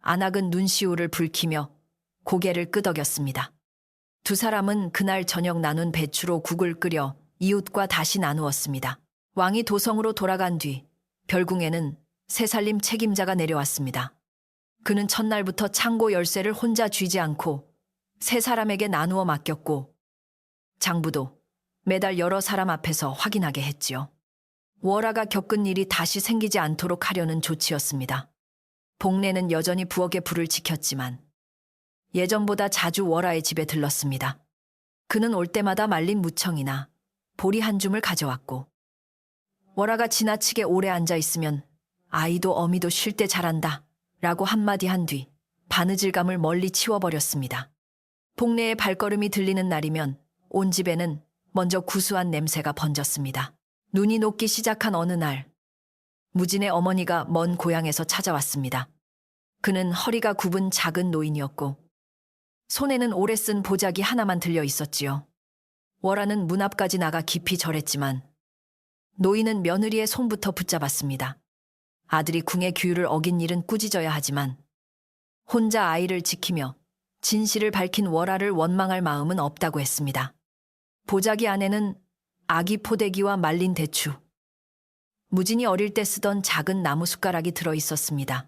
안악은 눈시울을 붉히며 고개를 끄덕였습니다. 두 사람은 그날 저녁 나눈 배추로 국을 끓여 이웃과 다시 나누었습니다. 왕이 도성으로 돌아간 뒤 별궁에는 새살림 책임자가 내려왔습니다. 그는 첫날부터 창고 열쇠를 혼자 쥐지 않고 세 사람에게 나누어 맡겼고 장부도 매달 여러 사람 앞에서 확인하게 했지요. 월하가 겪은 일이 다시 생기지 않도록 하려는 조치였습니다. 복례는 여전히 부엌의 불을 지켰지만 예전보다 자주 월하의 집에 들렀습니다. 그는 올 때마다 말린 무청이나 보리 한 줌을 가져왔고 월하가 지나치게 오래 앉아 있으면 아이도 어미도 쉴 때 잘한다 라고 한마디 한 뒤 바느질감을 멀리 치워버렸습니다. 복례의 발걸음이 들리는 날이면 온 집에는 먼저 구수한 냄새가 번졌습니다. 눈이 녹기 시작한 어느 날 무진의 어머니가 먼 고향에서 찾아왔습니다. 그는 허리가 굽은 작은 노인이었고 손에는 오래 쓴 보자기 하나만 들려 있었지요. 월하는 문 앞까지 나가 깊이 절했지만 노인은 며느리의 손부터 붙잡았습니다. 아들이 궁의 규율을 어긴 일은 꾸짖어야 하지만 혼자 아이를 지키며 진실을 밝힌 월하를 원망할 마음은 없다고 했습니다. 보자기 안에는 아기 포대기와 말린 대추, 무진이 어릴 때 쓰던 작은 나무 숟가락이 들어 있었습니다.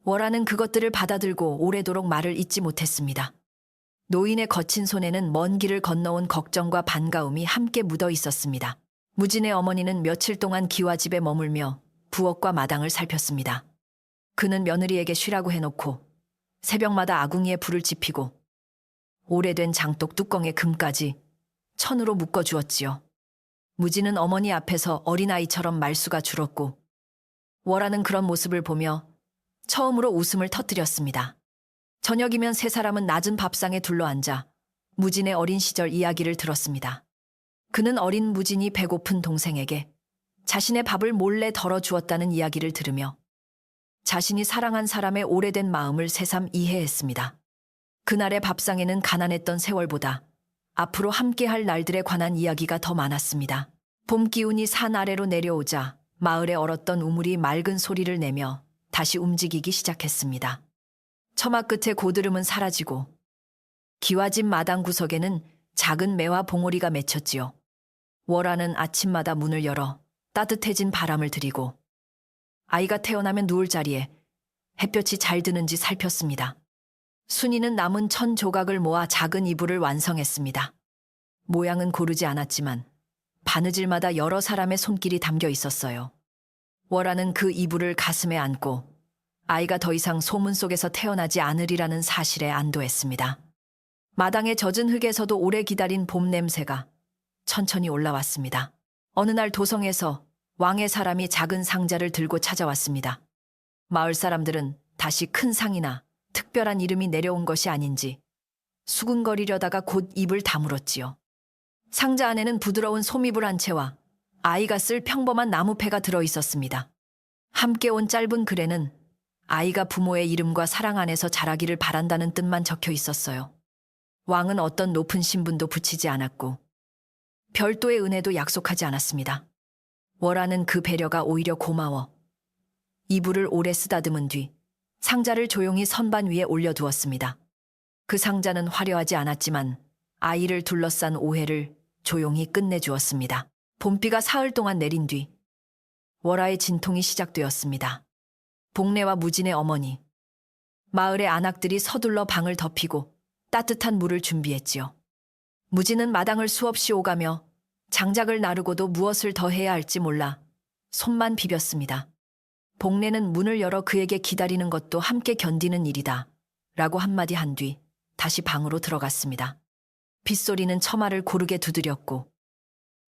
월하는 그것들을 받아들고 오래도록 말을 잇지 못했습니다. 노인의 거친 손에는 먼 길을 건너온 걱정과 반가움이 함께 묻어 있었습니다. 무진의 어머니는 며칠 동안 기와집에 머물며 부엌과 마당을 살폈습니다. 그는 며느리에게 쉬라고 해놓고 새벽마다 아궁이에 불을 지피고 오래된 장독 뚜껑에 금까지 천으로 묶어주었지요. 무진은 어머니 앞에서 어린아이처럼 말수가 줄었고 월하는 그런 모습을 보며 처음으로 웃음을 터뜨렸습니다. 저녁이면 세 사람은 낮은 밥상에 둘러앉아 무진의 어린 시절 이야기를 들었습니다. 그는 어린 무진이 배고픈 동생에게 자신의 밥을 몰래 덜어주었다는 이야기를 들으며 자신이 사랑한 사람의 오래된 마음을 새삼 이해했습니다. 그날의 밥상에는 가난했던 세월보다 앞으로 함께할 날들에 관한 이야기가 더 많았습니다. 봄 기운이 산 아래로 내려오자 마을에 얼었던 우물이 맑은 소리를 내며 다시 움직이기 시작했습니다. 처마 끝에 고드름은 사라지고 기와집 마당 구석에는 작은 매와 봉오리가 맺혔지요. 월하는 아침마다 문을 열어 따뜻해진 바람을 들이고 아이가 태어나면 누울 자리에 햇볕이 잘 드는지 살폈습니다. 순이는 남은 천 조각을 모아 작은 이불을 완성했습니다. 모양은 고르지 않았지만 바느질마다 여러 사람의 손길이 담겨 있었어요. 월하는 그 이불을 가슴에 안고 아이가 더 이상 소문 속에서 태어나지 않으리라는 사실에 안도했습니다. 마당의 젖은 흙에서도 오래 기다린 봄 냄새가 천천히 올라왔습니다. 어느 날 도성에서 왕의 사람이 작은 상자를 들고 찾아왔습니다. 마을 사람들은 다시 큰 상이나 특별한 이름이 내려온 것이 아닌지 수군거리려다가 곧 입을 다물었지요. 상자 안에는 부드러운 솜이불 한 채와 아이가 쓸 평범한 나무패가 들어 있었습니다. 함께 온 짧은 글에는 아이가 부모의 이름과 사랑 안에서 자라기를 바란다는 뜻만 적혀 있었어요. 왕은 어떤 높은 신분도 붙이지 않았고 별도의 은혜도 약속하지 않았습니다. 월아는 그 배려가 오히려 고마워 이불을 오래 쓰다듬은 뒤 상자를 조용히 선반 위에 올려두었습니다. 그 상자는 화려하지 않았지만 아이를 둘러싼 오해를 조용히 끝내주었습니다. 봄비가 사흘 동안 내린 뒤 월아의 진통이 시작되었습니다. 복례와 무진의 어머니, 마을의 안악들이 서둘러 방을 덮이고 따뜻한 물을 준비했지요. 무진은 마당을 수없이 오가며 장작을 나르고도 무엇을 더 해야 할지 몰라 손만 비볐습니다. 복례는 문을 열어 그에게 기다리는 것도 함께 견디는 일이다 라고 한마디 한 뒤 다시 방으로 들어갔습니다. 빗소리는 처마를 고르게 두드렸고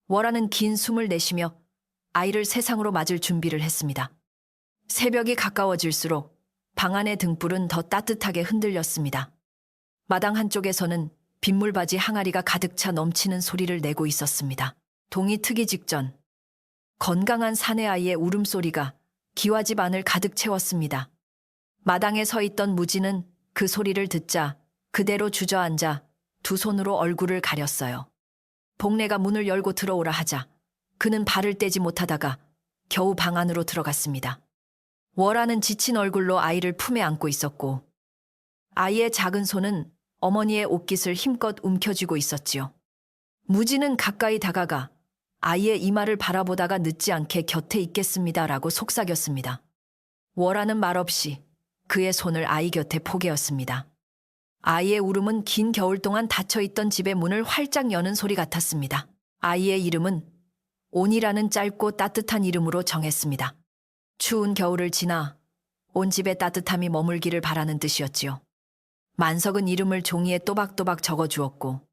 월아는 긴 숨을 내쉬며 아이를 세상으로 맞을 준비를 했습니다. 새벽이 가까워질수록 방 안의 등불은 더 따뜻하게 흔들렸습니다. 마당 한쪽에서는 빗물바지 항아리가 가득 차 넘치는 소리를 내고 있었습니다. 동이 트기 직전 건강한 사내 아이의 울음소리가 기와집 안을 가득 채웠습니다. 마당에 서 있던 무진은 그 소리를 듣자 그대로 주저앉아 두 손으로 얼굴을 가렸어요. 복례가 문을 열고 들어오라 하자 그는 발을 떼지 못하다가 겨우 방 안으로 들어갔습니다. 월아는 지친 얼굴로 아이를 품에 안고 있었고 아이의 작은 손은 어머니의 옷깃을 힘껏 움켜쥐고 있었지요. 무진은 가까이 다가가 아이의 이마를 바라보다가 늦지 않게 곁에 있겠습니다라고 속삭였습니다. 월아는 말없이 그의 손을 아이 곁에 포개었습니다. 아이의 울음은 긴 겨울 동안 닫혀있던 집의 문을 활짝 여는 소리 같았습니다. 아이의 이름은 온이라는 짧고 따뜻한 이름으로 정했습니다. 추운 겨울을 지나 온 집에 따뜻함이 머물기를 바라는 뜻이었지요. 만석은 이름을 종이에 또박또박 적어주었고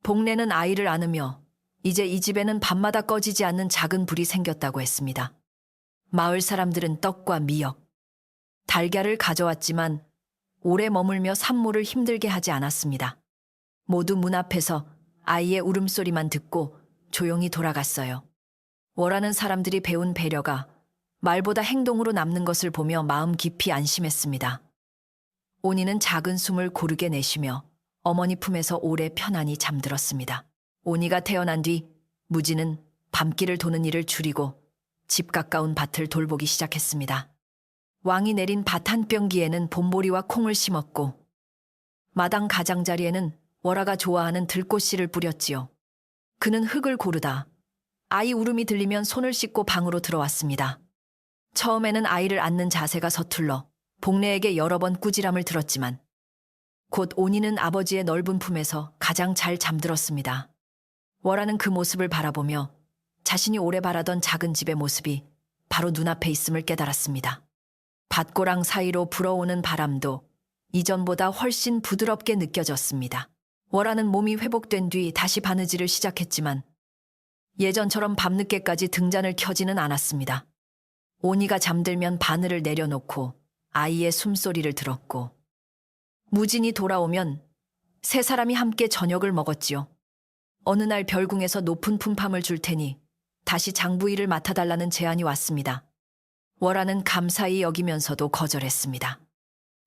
복례는 아이를 안으며 이제 이 집에는 밤마다 꺼지지 않는 작은 불이 생겼다고 했습니다. 마을 사람들은 떡과 미역, 달걀을 가져왔지만 오래 머물며 산모를 힘들게 하지 않았습니다. 모두 문 앞에서 아이의 울음소리만 듣고 조용히 돌아갔어요. 월하는 사람들이 배운 배려가 말보다 행동으로 남는 것을 보며 마음 깊이 안심했습니다. 온이는 작은 숨을 고르게 내쉬며 어머니 품에서 오래 편안히 잠들었습니다. 온이가 태어난 뒤 무진은 밤길을 도는 일을 줄이고 집 가까운 밭을 돌보기 시작했습니다. 왕이 내린 밭 한 뼘기에는 봄보리와 콩을 심었고 마당 가장자리에는 월아가 좋아하는 들꽃씨를 뿌렸지요. 그는 흙을 고르다 아이 울음이 들리면 손을 씻고 방으로 들어왔습니다. 처음에는 아이를 안는 자세가 서툴러 복례에게 여러 번 꾸지람을 들었지만 곧 온이는 아버지의 넓은 품에서 가장 잘 잠들었습니다. 월아는 그 모습을 바라보며 자신이 오래 바라던 작은 집의 모습이 바로 눈앞에 있음을 깨달았습니다. 밭고랑 사이로 불어오는 바람도 이전보다 훨씬 부드럽게 느껴졌습니다. 월아는 몸이 회복된 뒤 다시 바느질을 시작했지만 예전처럼 밤늦게까지 등잔을 켜지는 않았습니다. 온이가 잠들면 바늘을 내려놓고 아이의 숨소리를 들었고 무진이 돌아오면 세 사람이 함께 저녁을 먹었지요. 어느 날 별궁에서 높은 품밤을 줄 테니 다시 장부 일을 맡아달라는 제안이 왔습니다. 월아는 감사히 여기면서도 거절했습니다.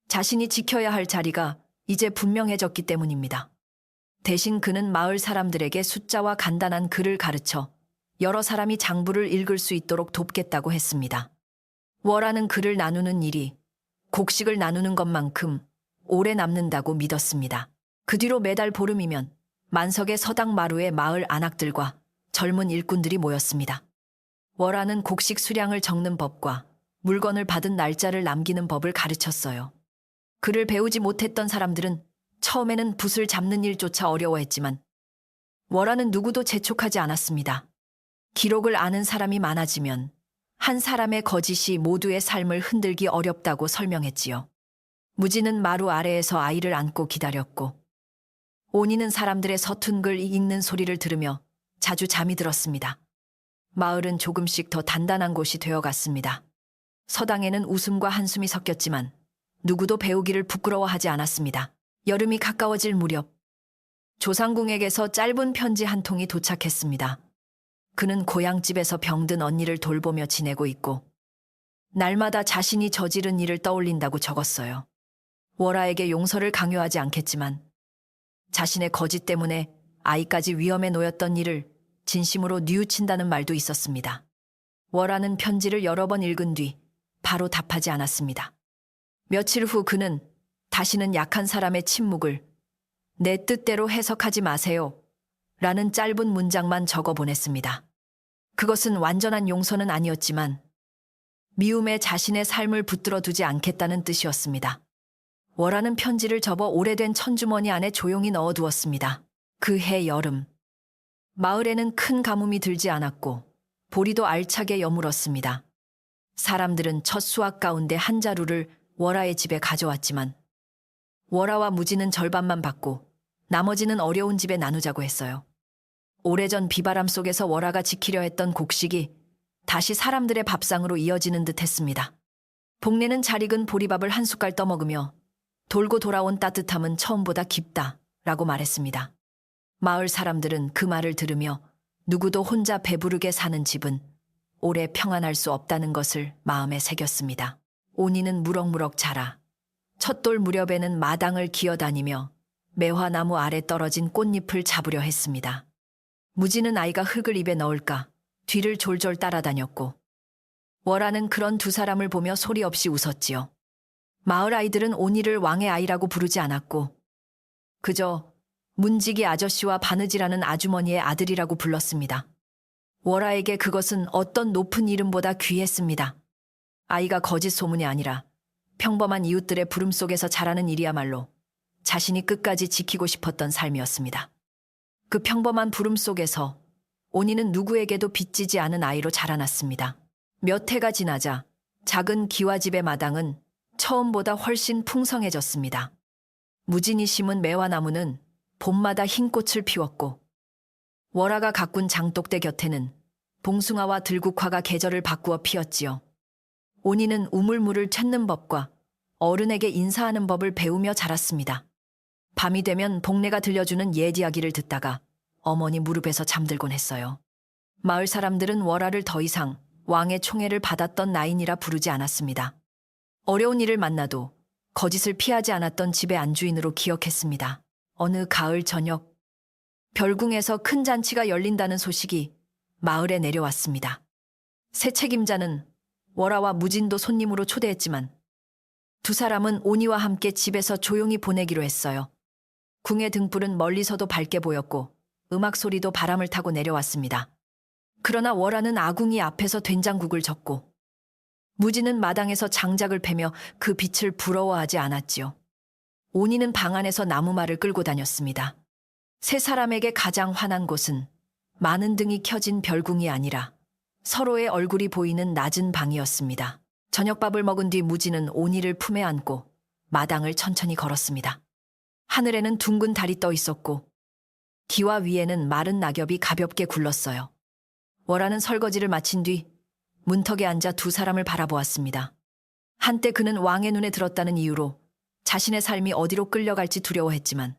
자신이 지켜야 할 자리가 이제 분명해졌기 때문입니다. 대신 그는 마을 사람들에게 숫자와 간단한 글을 가르쳐 여러 사람이 장부를 읽을 수 있도록 돕겠다고 했습니다. 월아는 글을 나누는 일이 곡식을 나누는 것만큼 오래 남는다고 믿었습니다. 그 뒤로 매달 보름이면 만석의 서당 마루에 마을 안악들과 젊은 일꾼들이 모였습니다. 월아는 곡식 수량을 적는 법과 물건을 받은 날짜를 남기는 법을 가르쳤어요. 글을 배우지 못했던 사람들은 처음에는 붓을 잡는 일조차 어려워했지만 월아는 누구도 재촉하지 않았습니다. 기록을 아는 사람이 많아지면 한 사람의 거짓이 모두의 삶을 흔들기 어렵다고 설명했지요. 무진은 마루 아래에서 아이를 안고 기다렸고 온이는 사람들의 서툰 글 읽는 소리를 들으며 자주 잠이 들었습니다. 마을은 조금씩 더 단단한 곳이 되어갔습니다. 서당에는 웃음과 한숨이 섞였지만 누구도 배우기를 부끄러워하지 않았습니다. 여름이 가까워질 무렵 조상궁에게서 짧은 편지 한 통이 도착했습니다. 그는 고향집에서 병든 언니를 돌보며 지내고 있고 날마다 자신이 저지른 일을 떠올린다고 적었어요. 월아에게 용서를 강요하지 않겠지만 자신의 거짓 때문에 아이까지 위험에 놓였던 일을 진심으로 뉘우친다는 말도 있었습니다. 월화는 편지를 여러 번 읽은 뒤 바로 답하지 않았습니다. 며칠 후 그는 다시는 약한 사람의 침묵을 내 뜻대로 해석하지 마세요 라는 짧은 문장만 적어 보냈습니다. 그것은 완전한 용서는 아니었지만 미움에 자신의 삶을 붙들어 두지 않겠다는 뜻이었습니다. 월화는 편지를 접어 오래된 천주머니 안에 조용히 넣어두었습니다. 그 해 여름. 마을에는 큰 가뭄이 들지 않았고 보리도 알차게 여물었습니다. 사람들은 첫 수확 가운데 한 자루를 월화의 집에 가져왔지만 월화와 무지는 절반만 받고 나머지는 어려운 집에 나누자고 했어요. 오래전 비바람 속에서 월화가 지키려 했던 곡식이 다시 사람들의 밥상으로 이어지는 듯 했습니다. 복내는 잘 익은 보리밥을 한 숟갈 떠먹으며 돌고 돌아온 따뜻함은 처음보다 깊다 라고 말했습니다. 마을 사람들은 그 말을 들으며 누구도 혼자 배부르게 사는 집은 오래 평안할 수 없다는 것을 마음에 새겼습니다. 오니는 무럭무럭 자라 첫돌 무렵에는 마당을 기어다니며 매화나무 아래 떨어진 꽃잎을 잡으려 했습니다. 무지는 아이가 흙을 입에 넣을까 뒤를 졸졸 따라다녔고 월화는 그런 두 사람을 보며 소리 없이 웃었지요. 마을 아이들은 오니를 왕의 아이라고 부르지 않았고 그저 문지기 아저씨와 바느지라는 아주머니의 아들이라고 불렀습니다. 월화에게 그것은 어떤 높은 이름보다 귀했습니다. 아이가 거짓 소문이 아니라 평범한 이웃들의 부름 속에서 자라는 일이야말로 자신이 끝까지 지키고 싶었던 삶이었습니다. 그 평범한 부름 속에서 오니는 누구에게도 빚지지 않은 아이로 자라났습니다. 몇 해가 지나자 작은 기와집의 마당은 처음보다 훨씬 풍성해졌습니다. 무진이 심은 매화나무는 봄마다 흰 꽃을 피웠고 월화가 가꾼 장독대 곁에는 봉숭아와 들국화가 계절을 바꾸어 피었지요. 오니는 우물물을 찾는 법과 어른에게 인사하는 법을 배우며 자랐습니다. 밤이 되면 복내가 들려주는 옛 이야기를 듣다가 어머니 무릎에서 잠들곤 했어요. 마을 사람들은 월화를 더 이상 왕의 총애를 받았던 나인이라 부르지 않았습니다. 어려운 일을 만나도 거짓을 피하지 않았던 집의 안주인으로 기억했습니다. 어느 가을 저녁, 별궁에서 큰 잔치가 열린다는 소식이 마을에 내려왔습니다. 새 책임자는 월화와 무진도 손님으로 초대했지만 두 사람은 오니와 함께 집에서 조용히 보내기로 했어요. 궁의 등불은 멀리서도 밝게 보였고 음악 소리도 바람을 타고 내려왔습니다. 그러나 월화는 아궁이 앞에서 된장국을 젓고 무진은 마당에서 장작을 패며 그 빛을 부러워하지 않았지요. 오니는 방 안에서 나무말을 끌고 다녔습니다. 세 사람에게 가장 환한 곳은 많은 등이 켜진 별궁이 아니라 서로의 얼굴이 보이는 낮은 방이었습니다. 저녁밥을 먹은 뒤 무진은 오니를 품에 안고 마당을 천천히 걸었습니다. 하늘에는 둥근 달이 떠 있었고 기와 위에는 마른 낙엽이 가볍게 굴렀어요. 월화는 설거지를 마친 뒤 문턱에 앉아 두 사람을 바라보았습니다. 한때 그는 왕의 눈에 들었다는 이유로 자신의 삶이 어디로 끌려갈지 두려워했지만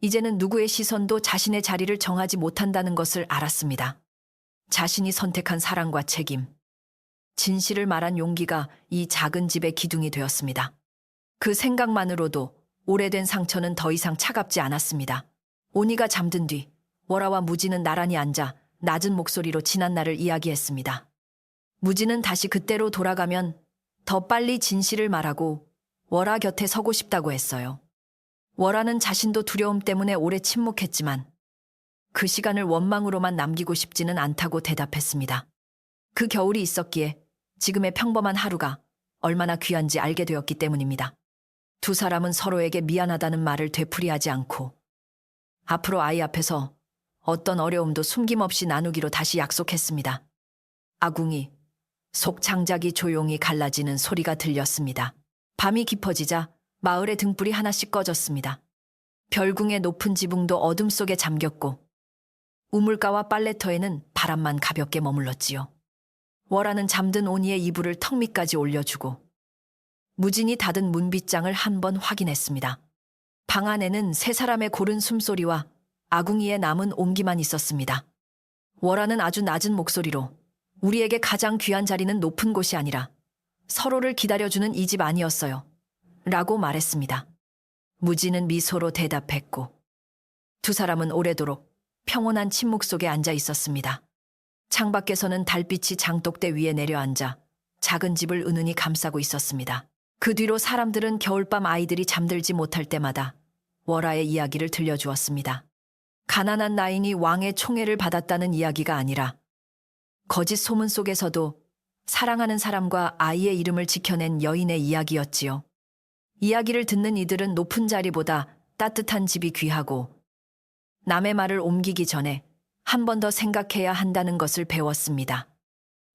이제는 누구의 시선도 자신의 자리를 정하지 못한다는 것을 알았습니다. 자신이 선택한 사랑과 책임, 진실을 말한 용기가 이 작은 집의 기둥이 되었습니다. 그 생각만으로도 오래된 상처는 더 이상 차갑지 않았습니다. 오니가 잠든 뒤 월화와 무지는 나란히 앉아 낮은 목소리로 지난 날을 이야기했습니다. 무지는 다시 그때로 돌아가면 더 빨리 진실을 말하고 월화 곁에 서고 싶다고 했어요. 월화는 자신도 두려움 때문에 오래 침묵했지만 그 시간을 원망으로만 남기고 싶지는 않다고 대답했습니다. 그 겨울이 있었기에 지금의 평범한 하루가 얼마나 귀한지 알게 되었기 때문입니다. 두 사람은 서로에게 미안하다는 말을 되풀이하지 않고 앞으로 아이 앞에서 어떤 어려움도 숨김없이 나누기로 다시 약속했습니다. 아궁이 속 장작이 조용히 갈라지는 소리가 들렸습니다. 밤이 깊어지자 마을의 등불이 하나씩 꺼졌습니다. 별궁의 높은 지붕도 어둠 속에 잠겼고 우물가와 빨래터에는 바람만 가볍게 머물렀지요. 월화는 잠든 오니의 이불을 턱 밑까지 올려주고 무진이 닫은 문빗장을 한 번 확인했습니다. 방 안에는 세 사람의 고른 숨소리와 아궁이에 남은 온기만 있었습니다. 월화는 아주 낮은 목소리로 우리에게 가장 귀한 자리는 높은 곳이 아니라 서로를 기다려주는 이 집 아니었어요. 라고 말했습니다. 무진은 미소로 대답했고 두 사람은 오래도록 평온한 침묵 속에 앉아 있었습니다. 창밖에서는 달빛이 장독대 위에 내려앉아 작은 집을 은은히 감싸고 있었습니다. 그 뒤로 사람들은 겨울밤 아이들이 잠들지 못할 때마다 월화의 이야기를 들려주었습니다. 가난한 나인이 왕의 총애를 받았다는 이야기가 아니라 거짓 소문 속에서도 사랑하는 사람과 아이의 이름을 지켜낸 여인의 이야기였지요. 이야기를 듣는 이들은 높은 자리보다 따뜻한 집이 귀하고 남의 말을 옮기기 전에 한 번 더 생각해야 한다는 것을 배웠습니다.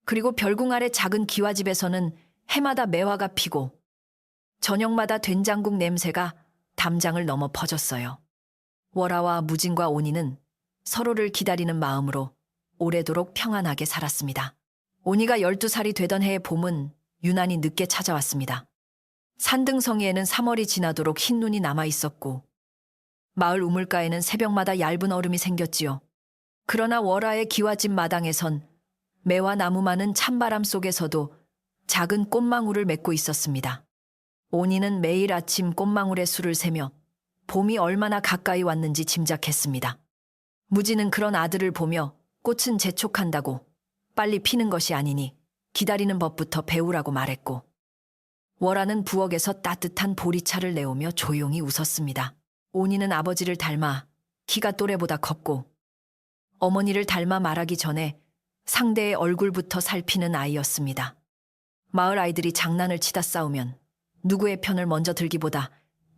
그리고 별궁 아래 작은 기와집에서는 해마다 매화가 피고 저녁마다 된장국 냄새가 담장을 넘어 퍼졌어요. 월화와 무진과 온이는 서로를 기다리는 마음으로 오래도록 평안하게 살았습니다. 온이가 12살이 되던 해의 봄은 유난히 늦게 찾아왔습니다. 산등성이에는 3월이 지나도록 흰 눈이 남아 있었고 마을 우물가에는 새벽마다 얇은 얼음이 생겼지요. 그러나 월화의 기와집 마당에선 매화 나무만은 찬바람 속에서도 작은 꽃망울을 맺고 있었습니다. 온이는 매일 아침 꽃망울의 수를 세며 봄이 얼마나 가까이 왔는지 짐작했습니다. 무지는 그런 아들을 보며 꽃은 재촉한다고 빨리 피는 것이 아니니 기다리는 법부터 배우라고 말했고 월화는 부엌에서 따뜻한 보리차를 내오며 조용히 웃었습니다. 온이는 아버지를 닮아 키가 또래보다 컸고 어머니를 닮아 말하기 전에 상대의 얼굴부터 살피는 아이였습니다. 마을 아이들이 장난을 치다 싸우면 누구의 편을 먼저 들기보다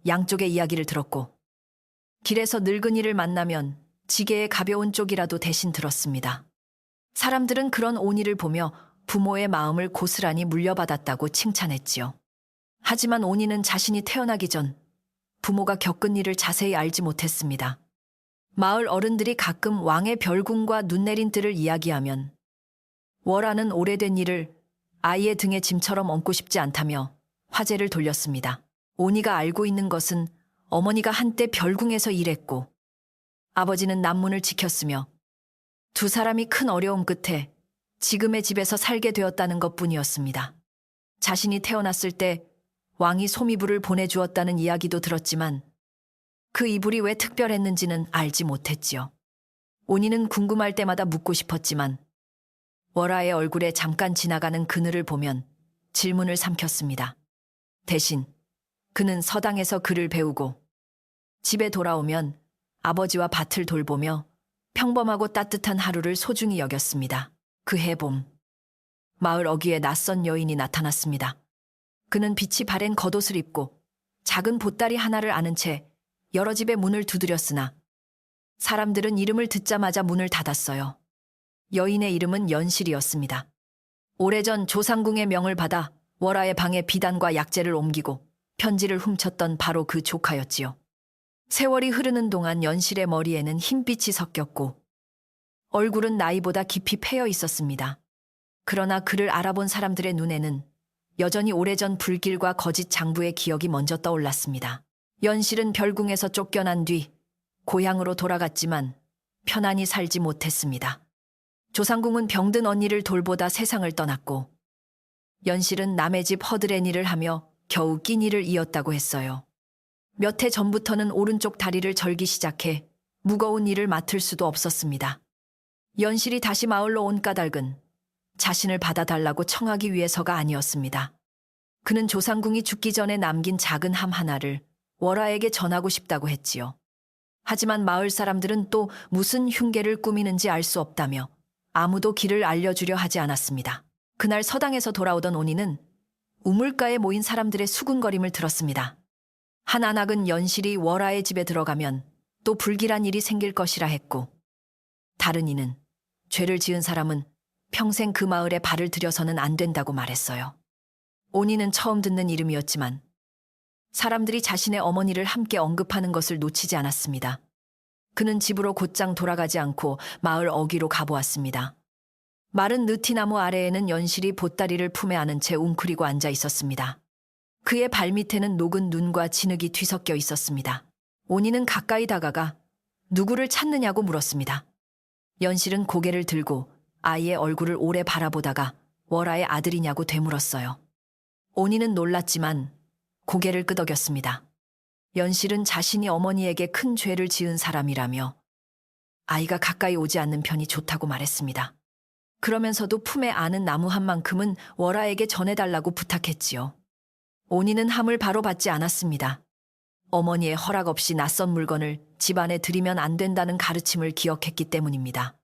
양쪽의 이야기를 들었고 길에서 늙은이를 만나면 지게의 가벼운 쪽이라도 대신 들었습니다. 사람들은 그런 온이를 보며 부모의 마음을 고스란히 물려받았다고 칭찬했지요. 하지만 온이는 자신이 태어나기 전 부모가 겪은 일을 자세히 알지 못했습니다. 마을 어른들이 가끔 왕의 별궁과 눈 내린 뜰을 이야기하면 월화는 오래된 일을 아이의 등에 짐처럼 얹고 싶지 않다며 화제를 돌렸습니다. 온이가 알고 있는 것은 어머니가 한때 별궁에서 일했고 아버지는 남문을 지켰으며 두 사람이 큰 어려움 끝에 지금의 집에서 살게 되었다는 것뿐이었습니다. 자신이 태어났을 때 왕이 소미불을 보내주었다는 이야기도 들었지만 그 이불이 왜 특별했는지는 알지 못했지요. 온이는 궁금할 때마다 묻고 싶었지만 월화의 얼굴에 잠깐 지나가는 그늘을 보면 질문을 삼켰습니다. 대신 그는 서당에서 글을 배우고 집에 돌아오면 아버지와 밭을 돌보며 평범하고 따뜻한 하루를 소중히 여겼습니다. 그 해 봄, 마을 어귀에 낯선 여인이 나타났습니다. 그는 빛이 바랜 겉옷을 입고 작은 보따리 하나를 안은 채 여러 집의 문을 두드렸으나 사람들은 이름을 듣자마자 문을 닫았어요. 여인의 이름은 연실이었습니다. 오래전 조상궁의 명을 받아 월화의 방에 비단과 약재를 옮기고 편지를 훔쳤던 바로 그 조카였지요. 세월이 흐르는 동안 연실의 머리에는 흰빛이 섞였고 얼굴은 나이보다 깊이 패여 있었습니다. 그러나 그를 알아본 사람들의 눈에는 여전히 오래전 불길과 거짓 장부의 기억이 먼저 떠올랐습니다. 연실은 별궁에서 쫓겨난 뒤 고향으로 돌아갔지만 편안히 살지 못했습니다. 조상궁은 병든 언니를 돌보다 세상을 떠났고 연실은 남의 집 허드렛 일을 하며 겨우 끼니를 이었다고 했어요. 몇 해 전부터는 오른쪽 다리를 절기 시작해 무거운 일을 맡을 수도 없었습니다. 연실이 다시 마을로 온 까닭은 자신을 받아달라고 청하기 위해서가 아니었습니다. 그는 조상궁이 죽기 전에 남긴 작은 함 하나를 월화에게 전하고 싶다고 했지요. 하지만 마을 사람들은 또 무슨 흉계를 꾸미는지 알 수 없다며 아무도 길을 알려주려 하지 않았습니다. 그날 서당에서 돌아오던 온이는 우물가에 모인 사람들의 수군거림을 들었습니다. 한 안악은 연실이 월화의 집에 들어가면 또 불길한 일이 생길 것이라 했고 다른 이는 죄를 지은 사람은 평생 그 마을에 발을 들여서는 안 된다고 말했어요. 온이는 처음 듣는 이름이었지만 사람들이 자신의 어머니를 함께 언급하는 것을 놓치지 않았습니다. 그는 집으로 곧장 돌아가지 않고 마을 어귀로 가보았습니다. 마른 느티나무 아래에는 연실이 보따리를 품에 안은 채 웅크리고 앉아 있었습니다. 그의 발밑에는 녹은 눈과 진흙이 뒤섞여 있었습니다. 온이는 가까이 다가가 누구를 찾느냐고 물었습니다. 연실은 고개를 들고 아이의 얼굴을 오래 바라보다가 월화의 아들이냐고 되물었어요. 온이는 놀랐지만 고개를 끄덕였습니다. 연실은 자신이 어머니에게 큰 죄를 지은 사람이라며 아이가 가까이 오지 않는 편이 좋다고 말했습니다. 그러면서도 품에 안은 나무 한 만큼은 월아에게 전해달라고 부탁했지요. 온이는 함을 바로 받지 않았습니다. 어머니의 허락 없이 낯선 물건을 집안에 들이면 안 된다는 가르침을 기억했기 때문입니다.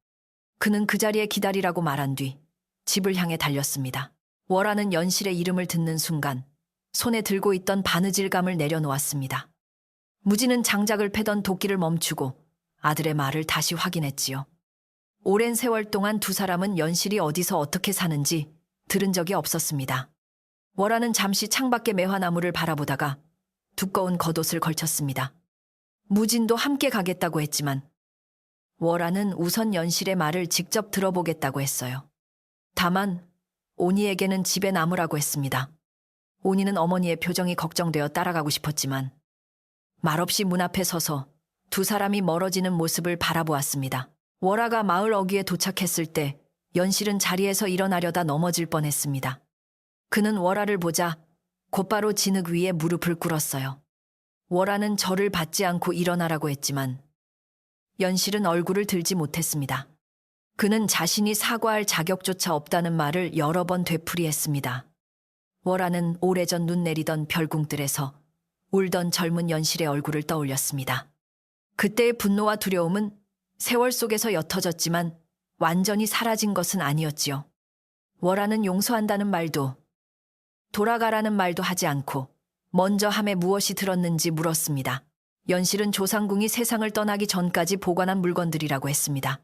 그는 그 자리에 기다리라고 말한 뒤 집을 향해 달렸습니다. 월아는 연실의 이름을 듣는 순간 손에 들고 있던 바느질감을 내려놓았습니다. 무지는 장작을 패던 도끼를 멈추고 아들의 말을 다시 확인했지요. 오랜 세월 동안 두 사람은 연실이 어디서 어떻게 사는지 들은 적이 없었습니다. 월아는 잠시 창밖의 매화나무를 바라보다가 두꺼운 겉옷을 걸쳤습니다. 무진도 함께 가겠다고 했지만 월아는 우선 연실의 말을 직접 들어보겠다고 했어요. 다만 온이에게는 집에 남으라고 했습니다. 온이는 어머니의 표정이 걱정되어 따라가고 싶었지만 말없이 문 앞에 서서 두 사람이 멀어지는 모습을 바라보았습니다. 월아가 마을 어귀에 도착했을 때 연실은 자리에서 일어나려다 넘어질 뻔했습니다. 그는 월아를 보자 곧바로 진흙 위에 무릎을 꿇었어요. 월아는 절을 받지 않고 일어나라고 했지만 연실은 얼굴을 들지 못했습니다. 그는 자신이 사과할 자격조차 없다는 말을 여러 번 되풀이했습니다. 월아는 오래전 눈 내리던 별궁들에서 울던 젊은 연실의 얼굴을 떠올렸습니다. 그때의 분노와 두려움은 세월 속에서 옅어졌지만 완전히 사라진 것은 아니었지요. 월아는 용서한다는 말도 돌아가라는 말도 하지 않고 먼저 함에 무엇이 들었는지 물었습니다. 연실은 조상궁이 세상을 떠나기 전까지 보관한 물건들이라고 했습니다.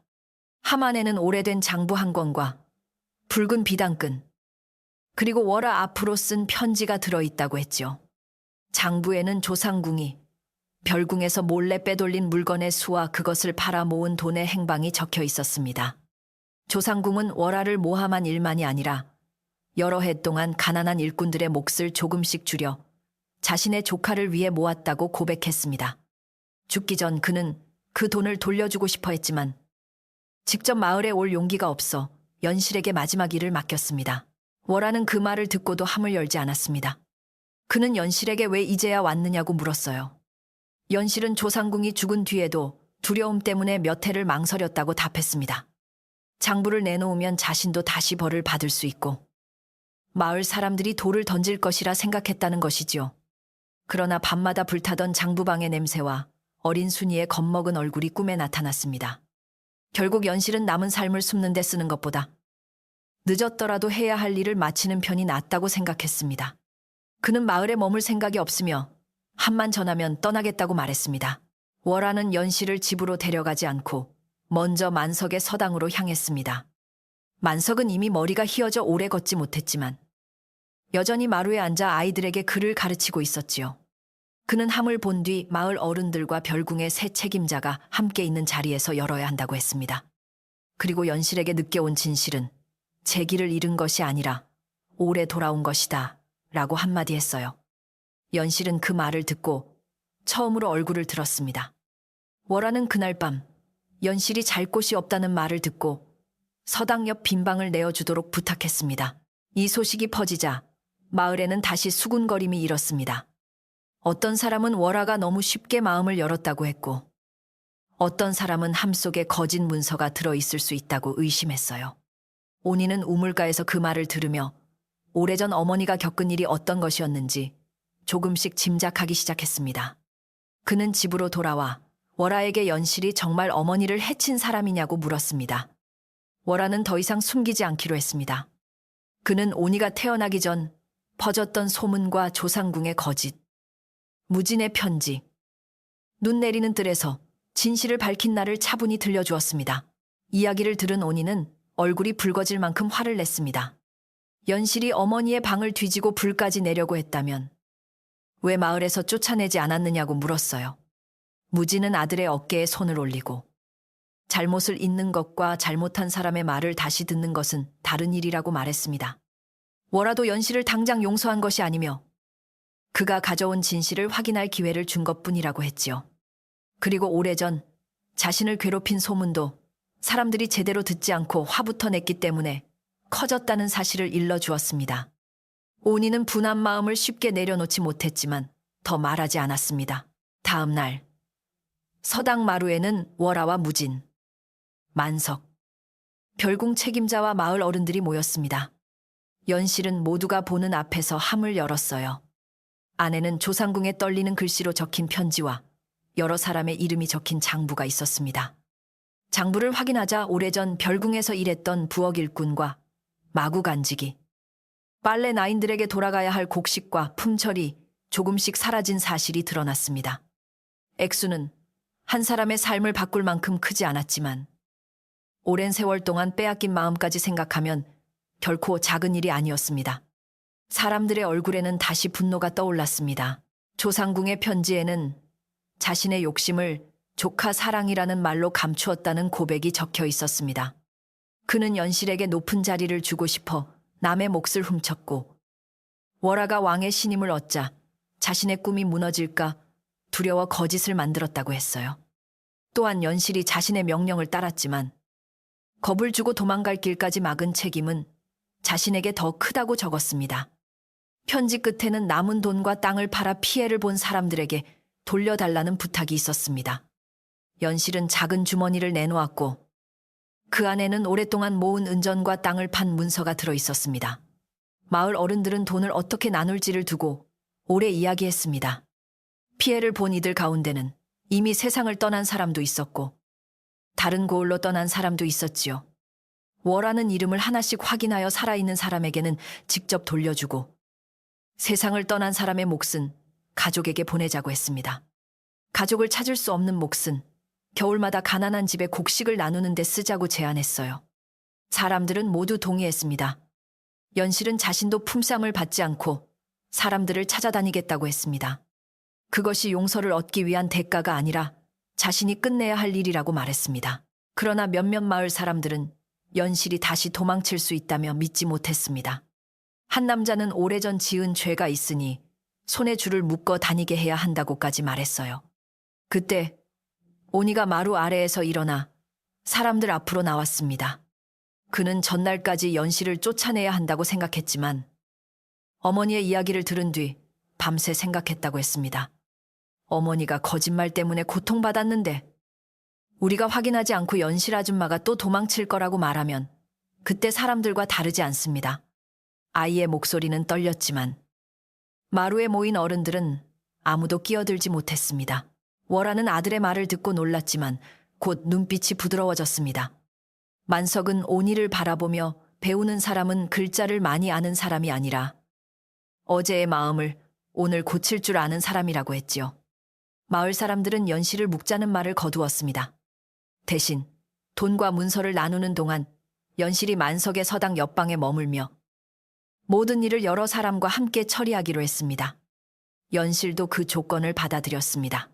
함 안에는 오래된 장부 한 권과 붉은 비단끈, 그리고 월아 앞으로 쓴 편지가 들어있다고 했죠. 장부에는 조상궁이 별궁에서 몰래 빼돌린 물건의 수와 그것을 팔아 모은 돈의 행방이 적혀 있었습니다. 조상궁은 월아를 모함한 일만이 아니라 여러 해 동안 가난한 일꾼들의 몫을 조금씩 줄여 자신의 조카를 위해 모았다고 고백했습니다. 죽기 전 그는 그 돈을 돌려주고 싶어 했지만 직접 마을에 올 용기가 없어 연실에게 마지막 일을 맡겼습니다. 월아는 그 말을 듣고도 함을 열지 않았습니다. 그는 연실에게 왜 이제야 왔느냐고 물었어요. 연실은 조상궁이 죽은 뒤에도 두려움 때문에 몇 해를 망설였다고 답했습니다. 장부를 내놓으면 자신도 다시 벌을 받을 수 있고 마을 사람들이 돌을 던질 것이라 생각했다는 것이지요. 그러나 밤마다 불타던 장부방의 냄새와 어린 순이의 겁먹은 얼굴이 꿈에 나타났습니다. 결국 연실은 남은 삶을 숨는 데 쓰는 것보다 늦었더라도 해야 할 일을 마치는 편이 낫다고 생각했습니다. 그는 마을에 머물 생각이 없으며 함만 전하면 떠나겠다고 말했습니다. 월아는 연실을 집으로 데려가지 않고 먼저 만석의 서당으로 향했습니다. 만석은 이미 머리가 휘어져 오래 걷지 못했지만 여전히 마루에 앉아 아이들에게 글을 가르치고 있었지요. 그는 함을 본 뒤 마을 어른들과 별궁의 새 책임자가 함께 있는 자리에서 열어야 한다고 했습니다. 그리고 연실에게 늦게 온 진실은 제 길을 잃은 것이 아니라 오래 돌아온 것이다 라고 한마디 했어요. 연실은 그 말을 듣고 처음으로 얼굴을 들었습니다. 월아는 그날 밤 연실이 잘 곳이 없다는 말을 듣고 서당 옆 빈방을 내어주도록 부탁했습니다. 이 소식이 퍼지자 마을에는 다시 수군거림이 일었습니다. 어떤 사람은 월아가 너무 쉽게 마음을 열었다고 했고 어떤 사람은 함 속에 거짓 문서가 들어있을 수 있다고 의심했어요. 온이는 우물가에서 그 말을 들으며 오래전 어머니가 겪은 일이 어떤 것이었는지 조금씩 짐작하기 시작했습니다. 그는 집으로 돌아와 월아에게 연실이 정말 어머니를 해친 사람이냐고 물었습니다. 월아는 더 이상 숨기지 않기로 했습니다. 그는 온이가 태어나기 전 퍼졌던 소문과 조상궁의 거짓, 무진의 편지, 눈 내리는 뜰에서 진실을 밝힌 날을 차분히 들려주었습니다. 이야기를 들은 온이는 얼굴이 붉어질 만큼 화를 냈습니다. 연실이 어머니의 방을 뒤지고 불까지 내려고 했다면 왜 마을에서 쫓아내지 않았느냐고 물었어요. 무진은 아들의 어깨에 손을 올리고 잘못을 잊는 것과 잘못한 사람의 말을 다시 듣는 것은 다른 일이라고 말했습니다. 월아도 연실을 당장 용서한 것이 아니며 그가 가져온 진실을 확인할 기회를 준 것뿐이라고 했지요. 그리고 오래전 자신을 괴롭힌 소문도 사람들이 제대로 듣지 않고 화부터 냈기 때문에 커졌다는 사실을 일러주었습니다. 온이는 분한 마음을 쉽게 내려놓지 못했지만 더 말하지 않았습니다. 다음 날 서당 마루에는 월아와 무진, 만석, 별궁 책임자와 마을 어른들이 모였습니다. 연실은 모두가 보는 앞에서 함을 열었어요. 안에는 조상궁에 떨리는 글씨로 적힌 편지와 여러 사람의 이름이 적힌 장부가 있었습니다. 장부를 확인하자 오래전 별궁에서 일했던 부엌 일꾼과 마구 간직이, 빨래 나인들에게 돌아가야 할 곡식과 품철이 조금씩 사라진 사실이 드러났습니다. 액수는 한 사람의 삶을 바꿀 만큼 크지 않았지만 오랜 세월 동안 빼앗긴 마음까지 생각하면 결코 작은 일이 아니었습니다. 사람들의 얼굴에는 다시 분노가 떠올랐습니다. 조상궁의 편지에는 자신의 욕심을 조카 사랑이라는 말로 감추었다는 고백이 적혀 있었습니다. 그는 연실에게 높은 자리를 주고 싶어 남의 몫을 훔쳤고, 월하가 왕의 신임을 얻자 자신의 꿈이 무너질까 두려워 거짓을 만들었다고 했어요. 또한 연실이 자신의 명령을 따랐지만 겁을 주고 도망갈 길까지 막은 책임은 자신에게 더 크다고 적었습니다. 편지 끝에는 남은 돈과 땅을 팔아 피해를 본 사람들에게 돌려달라는 부탁이 있었습니다. 연실은 작은 주머니를 내놓았고 그 안에는 오랫동안 모은 은전과 땅을 판 문서가 들어 있었습니다. 마을 어른들은 돈을 어떻게 나눌지를 두고 오래 이야기했습니다. 피해를 본 이들 가운데는 이미 세상을 떠난 사람도 있었고 다른 고을로 떠난 사람도 있었지요. 월하는 이름을 하나씩 확인하여 살아있는 사람에게는 직접 돌려주고 세상을 떠난 사람의 몫은 가족에게 보내자고 했습니다. 가족을 찾을 수 없는 몫은 겨울마다 가난한 집에 곡식을 나누는 데 쓰자고 제안했어요. 사람들은 모두 동의했습니다. 연실은 자신도 품삯을 받지 않고 사람들을 찾아다니겠다고 했습니다. 그것이 용서를 얻기 위한 대가가 아니라 자신이 끝내야 할 일이라고 말했습니다. 그러나 몇몇 마을 사람들은 연실이 다시 도망칠 수 있다며 믿지 못했습니다. 한 남자는 오래전 지은 죄가 있으니 손에 줄을 묶어 다니게 해야 한다고까지 말했어요. 그때 오니가 마루 아래에서 일어나 사람들 앞으로 나왔습니다. 그는 전날까지 연실을 쫓아내야 한다고 생각했지만 어머니의 이야기를 들은 뒤 밤새 생각했다고 했습니다. 어머니가 거짓말 때문에 고통받았는데 우리가 확인하지 않고 연실 아줌마가 또 도망칠 거라고 말하면 그때 사람들과 다르지 않습니다. 아이의 목소리는 떨렸지만 마루에 모인 어른들은 아무도 끼어들지 못했습니다. 월하는 아들의 말을 듣고 놀랐지만 곧 눈빛이 부드러워졌습니다. 만석은 오니를 바라보며 배우는 사람은 글자를 많이 아는 사람이 아니라 어제의 마음을 오늘 고칠 줄 아는 사람이라고 했지요. 마을 사람들은 연실을 묵자는 말을 거두었습니다. 대신 돈과 문서를 나누는 동안 연실이 만석의 서당 옆방에 머물며 모든 일을 여러 사람과 함께 처리하기로 했습니다. 연실도 그 조건을 받아들였습니다.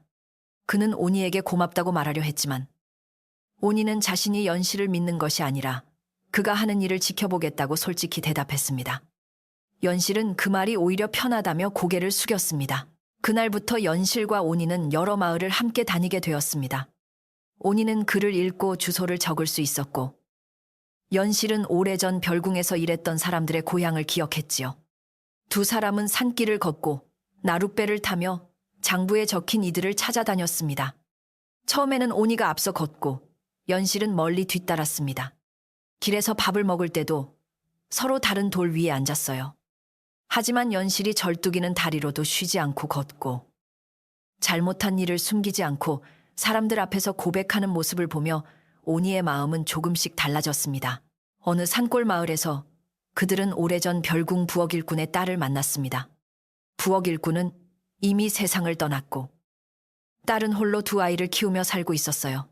그는 오니에게 고맙다고 말하려 했지만 오니는 자신이 연실을 믿는 것이 아니라 그가 하는 일을 지켜보겠다고 솔직히 대답했습니다. 연실은 그 말이 오히려 편하다며 고개를 숙였습니다. 그날부터 연실과 오니는 여러 마을을 함께 다니게 되었습니다. 오니는 글을 읽고 주소를 적을 수 있었고 연실은 오래전 별궁에서 일했던 사람들의 고향을 기억했지요. 두 사람은 산길을 걷고 나룻배를 타며 장부에 적힌 이들을 찾아다녔습니다. 처음에는 오니가 앞서 걷고 연실은 멀리 뒤따랐습니다. 길에서 밥을 먹을 때도 서로 다른 돌 위에 앉았어요. 하지만 연실이 절뚝이는 다리로도 쉬지 않고 걷고 잘못한 일을 숨기지 않고 사람들 앞에서 고백하는 모습을 보며 오니의 마음은 조금씩 달라졌습니다. 어느 산골 마을에서 그들은 오래전 별궁 부엌 일꾼의 딸을 만났습니다. 부엌 일꾼은 이미 세상을 떠났고 딸은 홀로 두 아이를 키우며 살고 있었어요.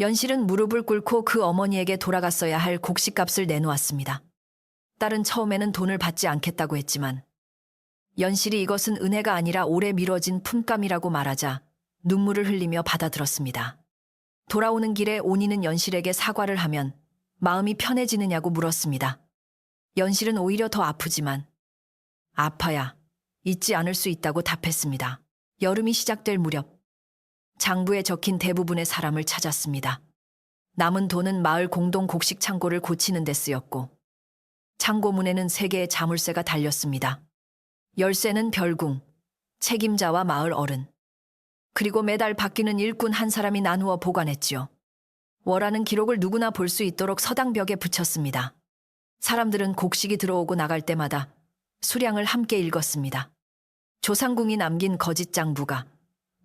연실은 무릎을 꿇고 그 어머니에게 돌아갔어야 할 곡식값을 내놓았습니다. 딸은 처음에는 돈을 받지 않겠다고 했지만 연실이 이것은 은혜가 아니라 오래 미뤄진 품감이라고 말하자 눈물을 흘리며 받아들었습니다. 돌아오는 길에 오니는 연실에게 사과를 하면 마음이 편해지느냐고 물었습니다. 연실은 오히려 더 아프지만 아파야 잊지 않을 수 있다고 답했습니다. 여름이 시작될 무렵 장부에 적힌 대부분의 사람을 찾았습니다. 남은 돈은 마을 공동 곡식 창고를 고치는 데 쓰였고 창고 문에는 3개의 자물쇠가 달렸습니다. 열쇠는 별궁, 책임자와 마을 어른, 그리고 매달 바뀌는 일꾼 한 사람이 나누어 보관했지요. 월하는 기록을 누구나 볼 수 있도록 서당벽에 붙였습니다. 사람들은 곡식이 들어오고 나갈 때마다 수량을 함께 읽었습니다. 조상궁이 남긴 거짓 장부가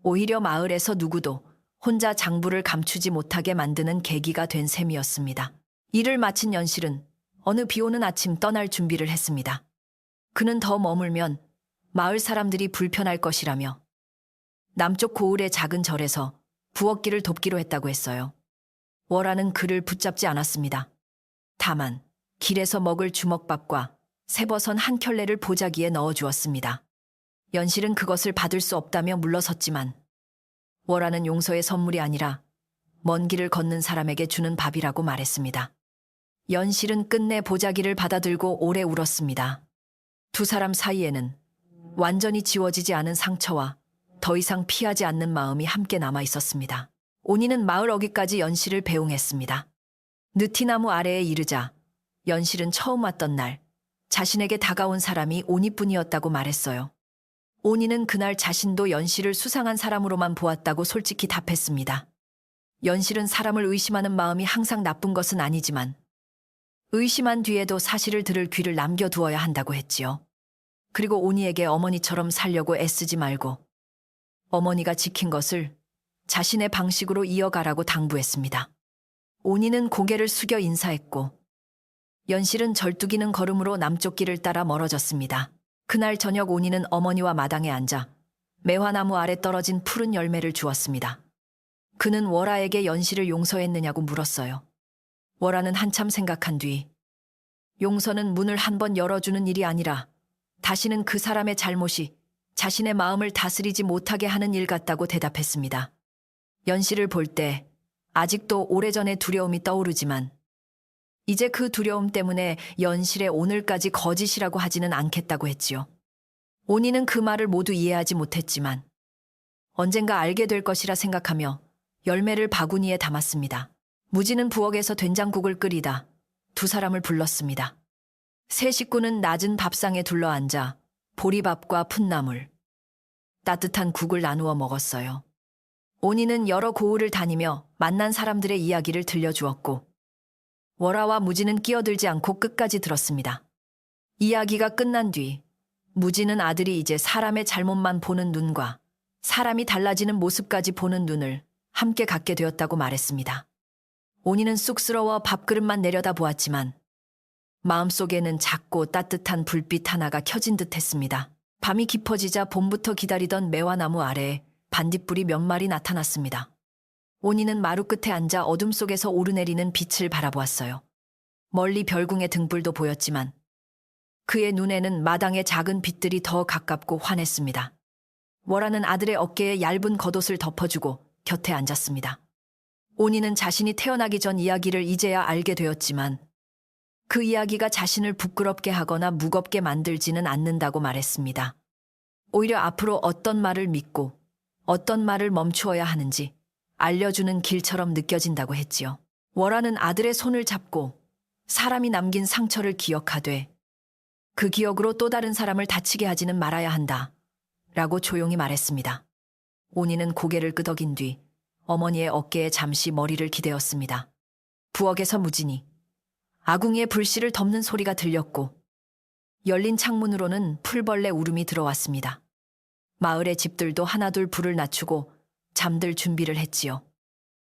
오히려 마을에서 누구도 혼자 장부를 감추지 못하게 만드는 계기가 된 셈이었습니다. 일을 마친 연실은 어느 비오는 아침 떠날 준비를 했습니다. 그는 더 머물면 마을 사람들이 불편할 것이라며 남쪽 고을의 작은 절에서 부엌길을 돕기로 했다고 했어요. 월하는 그를 붙잡지 않았습니다. 다만 길에서 먹을 주먹밥과 새버선 한 켤레를 보자기에 넣어주었습니다. 연실은 그것을 받을 수 없다며 물러섰지만 월하는 용서의 선물이 아니라 먼 길을 걷는 사람에게 주는 밥이라고 말했습니다. 연실은 끝내 보자기를 받아들고 오래 울었습니다. 두 사람 사이에는 완전히 지워지지 않은 상처와 더 이상 피하지 않는 마음이 함께 남아 있었습니다. 온이는 마을 어귀까지 연실을 배웅했습니다. 느티나무 아래에 이르자 연실은 처음 왔던 날 자신에게 다가온 사람이 온이뿐이었다고 말했어요. 온이는 그날 자신도 연실을 수상한 사람으로만 보았다고 솔직히 답했습니다. 연실은 사람을 의심하는 마음이 항상 나쁜 것은 아니지만 의심한 뒤에도 사실을 들을 귀를 남겨두어야 한다고 했지요. 그리고 온이에게 어머니처럼 살려고 애쓰지 말고 어머니가 지킨 것을 자신의 방식으로 이어가라고 당부했습니다. 온이는 고개를 숙여 인사했고 연실은 절뚝이는 걸음으로 남쪽 길을 따라 멀어졌습니다. 그날 저녁 온이는 어머니와 마당에 앉아 매화나무 아래 떨어진 푸른 열매를 주었습니다. 그는 월하에게 연실을 용서했느냐고 물었어요. 월하는 한참 생각한 뒤 용서는 문을 한번 열어주는 일이 아니라 다시는 그 사람의 잘못이 자신의 마음을 다스리지 못하게 하는 일 같다고 대답했습니다. 연실을 볼 때 아직도 오래전의 두려움이 떠오르지만 이제 그 두려움 때문에 연실의 오늘까지 거짓이라고 하지는 않겠다고 했지요. 온이는 그 말을 모두 이해하지 못했지만 언젠가 알게 될 것이라 생각하며 열매를 바구니에 담았습니다. 무지는 부엌에서 된장국을 끓이다 두 사람을 불렀습니다. 세 식구는 낮은 밥상에 둘러앉아 보리밥과 풋나물, 따뜻한 국을 나누어 먹었어요. 온이는 여러 고을을 다니며 만난 사람들의 이야기를 들려주었고 월하와 무지는 끼어들지 않고 끝까지 들었습니다. 이야기가 끝난 뒤 무지는 아들이 이제 사람의 잘못만 보는 눈과 사람이 달라지는 모습까지 보는 눈을 함께 갖게 되었다고 말했습니다. 온이는 쑥스러워 밥그릇만 내려다 보았지만 마음속에는 작고 따뜻한 불빛 하나가 켜진 듯 했습니다. 밤이 깊어지자 봄부터 기다리던 매화나무 아래에 반딧불이 몇 마리 나타났습니다. 온이는 마루 끝에 앉아 어둠 속에서 오르내리는 빛을 바라보았어요. 멀리 별궁의 등불도 보였지만 그의 눈에는 마당의 작은 빛들이 더 가깝고 환했습니다. 월하는 아들의 어깨에 얇은 겉옷을 덮어주고 곁에 앉았습니다. 온이는 자신이 태어나기 전 이야기를 이제야 알게 되었지만 그 이야기가 자신을 부끄럽게 하거나 무겁게 만들지는 않는다고 말했습니다. 오히려 앞으로 어떤 말을 믿고 어떤 말을 멈추어야 하는지 알려주는 길처럼 느껴진다고 했지요. 월하는 아들의 손을 잡고 사람이 남긴 상처를 기억하되 그 기억으로 또 다른 사람을 다치게 하지는 말아야 한다 라고 조용히 말했습니다. 온이는 고개를 끄덕인 뒤 어머니의 어깨에 잠시 머리를 기대었습니다. 부엌에서 무진이 아궁이의 불씨를 덮는 소리가 들렸고 열린 창문으로는 풀벌레 울음이 들어왔습니다. 마을의 집들도 하나둘 불을 낮추고 잠들 준비를 했지요.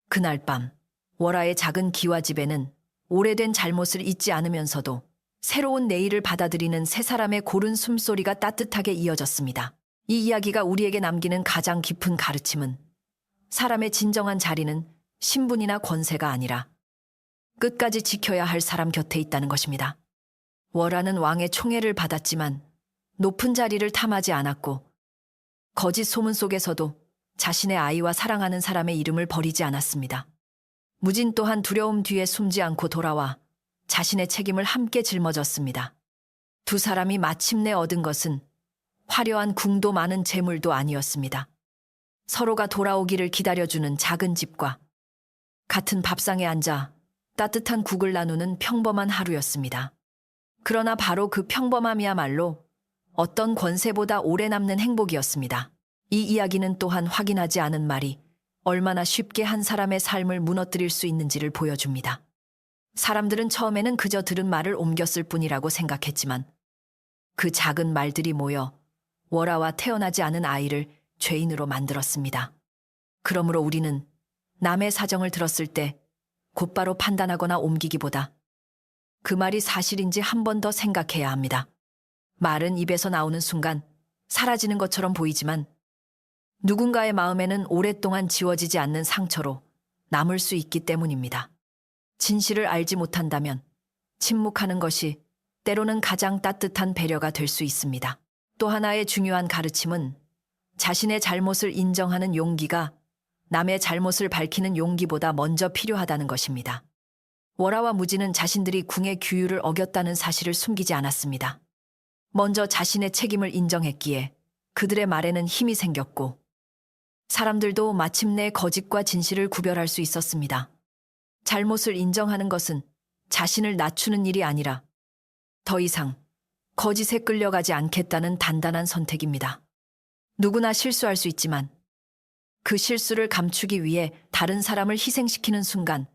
그날 밤 월하의 작은 기와집에는 오래된 잘못을 잊지 않으면서도 새로운 내일을 받아들이는 세 사람의 고른 숨소리가 따뜻하게 이어졌습니다. 이 이야기가 우리에게 남기는 가장 깊은 가르침은 사람의 진정한 자리는 신분이나 권세가 아니라 끝까지 지켜야 할 사람 곁에 있다는 것입니다. 월하는 왕의 총애를 받았지만 높은 자리를 탐하지 않았고 거짓 소문 속에서도 자신의 아이와 사랑하는 사람의 이름을 버리지 않았습니다. 무진 또한 두려움 뒤에 숨지 않고 돌아와 자신의 책임을 함께 짊어졌습니다. 두 사람이 마침내 얻은 것은 화려한 궁도 많은 재물도 아니었습니다. 서로가 돌아오기를 기다려주는 작은 집과 같은 밥상에 앉아 따뜻한 국을 나누는 평범한 하루였습니다. 그러나 바로 그 평범함이야말로 어떤 권세보다 오래 남는 행복이었습니다. 이 이야기는 또한 확인하지 않은 말이 얼마나 쉽게 한 사람의 삶을 무너뜨릴 수 있는지를 보여줍니다. 사람들은 처음에는 그저 들은 말을 옮겼을 뿐이라고 생각했지만 그 작은 말들이 모여 월아와 태어나지 않은 아이를 죄인으로 만들었습니다. 그러므로 우리는 남의 사정을 들었을 때 곧바로 판단하거나 옮기기보다 그 말이 사실인지 한 번 더 생각해야 합니다. 말은 입에서 나오는 순간 사라지는 것처럼 보이지만 누군가의 마음에는 오랫동안 지워지지 않는 상처로 남을 수 있기 때문입니다. 진실을 알지 못한다면 침묵하는 것이 때로는 가장 따뜻한 배려가 될 수 있습니다. 또 하나의 중요한 가르침은 자신의 잘못을 인정하는 용기가 남의 잘못을 밝히는 용기보다 먼저 필요하다는 것입니다. 월아와 무지는 자신들이 궁의 규율을 어겼다는 사실을 숨기지 않았습니다. 먼저 자신의 책임을 인정했기에 그들의 말에는 힘이 생겼고 사람들도 마침내 거짓과 진실을 구별할 수 있었습니다. 잘못을 인정하는 것은 자신을 낮추는 일이 아니라 더 이상 거짓에 끌려가지 않겠다는 단단한 선택입니다. 누구나 실수할 수 있지만 그 실수를 감추기 위해 다른 사람을 희생시키는 순간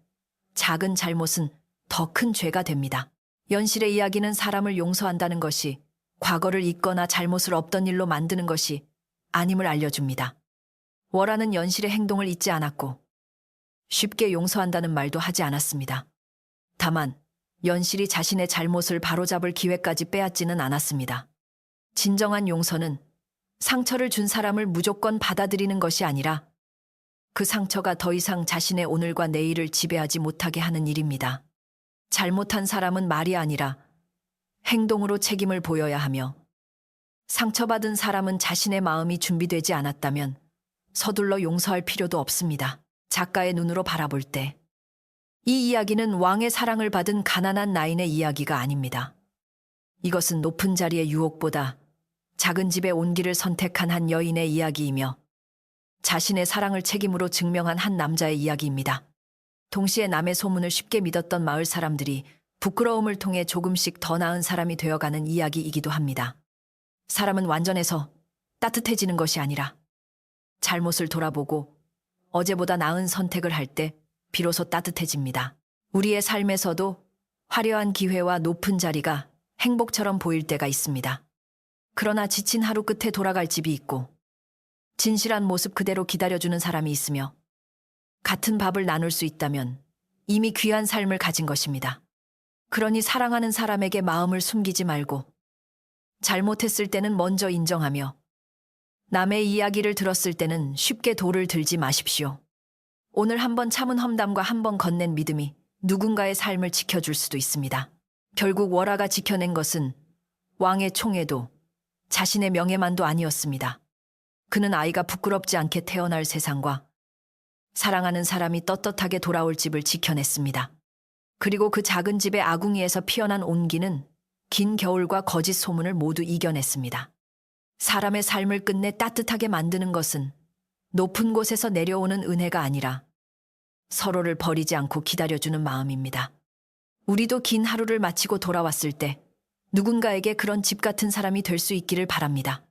작은 잘못은 더 큰 죄가 됩니다. 연실의 이야기는 사람을 용서한다는 것이 과거를 잊거나 잘못을 없던 일로 만드는 것이 아님을 알려줍니다. 월아는 연실의 행동을 잊지 않았고 쉽게 용서한다는 말도 하지 않았습니다. 다만 연실이 자신의 잘못을 바로잡을 기회까지 빼앗지는 않았습니다. 진정한 용서는 상처를 준 사람을 무조건 받아들이는 것이 아니라 그 상처가 더 이상 자신의 오늘과 내일을 지배하지 못하게 하는 일입니다. 잘못한 사람은 말이 아니라 행동으로 책임을 보여야 하며 상처받은 사람은 자신의 마음이 준비되지 않았다면 서둘러 용서할 필요도 없습니다. 작가의 눈으로 바라볼 때 이 이야기는 왕의 사랑을 받은 가난한 나인의 이야기가 아닙니다. 이것은 높은 자리의 유혹보다 작은 집의 온기를 선택한 한 여인의 이야기이며 자신의 사랑을 책임으로 증명한 한 남자의 이야기입니다. 동시에 남의 소문을 쉽게 믿었던 마을 사람들이 부끄러움을 통해 조금씩 더 나은 사람이 되어가는 이야기이기도 합니다. 사람은 완전해서 따뜻해지는 것이 아니라 잘못을 돌아보고 어제보다 나은 선택을 할 때 비로소 따뜻해집니다. 우리의 삶에서도 화려한 기회와 높은 자리가 행복처럼 보일 때가 있습니다. 그러나 지친 하루 끝에 돌아갈 집이 있고 진실한 모습 그대로 기다려주는 사람이 있으며 같은 밥을 나눌 수 있다면 이미 귀한 삶을 가진 것입니다. 그러니 사랑하는 사람에게 마음을 숨기지 말고 잘못했을 때는 먼저 인정하며 남의 이야기를 들었을 때는 쉽게 돌을 들지 마십시오. 오늘 한번 참은 험담과 한번 건넨 믿음이 누군가의 삶을 지켜줄 수도 있습니다. 결국 월아가 지켜낸 것은 왕의 총애도 자신의 명예만도 아니었습니다. 그는 아이가 부끄럽지 않게 태어날 세상과 사랑하는 사람이 떳떳하게 돌아올 집을 지켜냈습니다. 그리고 그 작은 집의 아궁이에서 피어난 온기는 긴 겨울과 거짓 소문을 모두 이겨냈습니다. 사람의 삶을 끝내 따뜻하게 만드는 것은 높은 곳에서 내려오는 은혜가 아니라 서로를 버리지 않고 기다려주는 마음입니다. 우리도 긴 하루를 마치고 돌아왔을 때 누군가에게 그런 집 같은 사람이 될 수 있기를 바랍니다.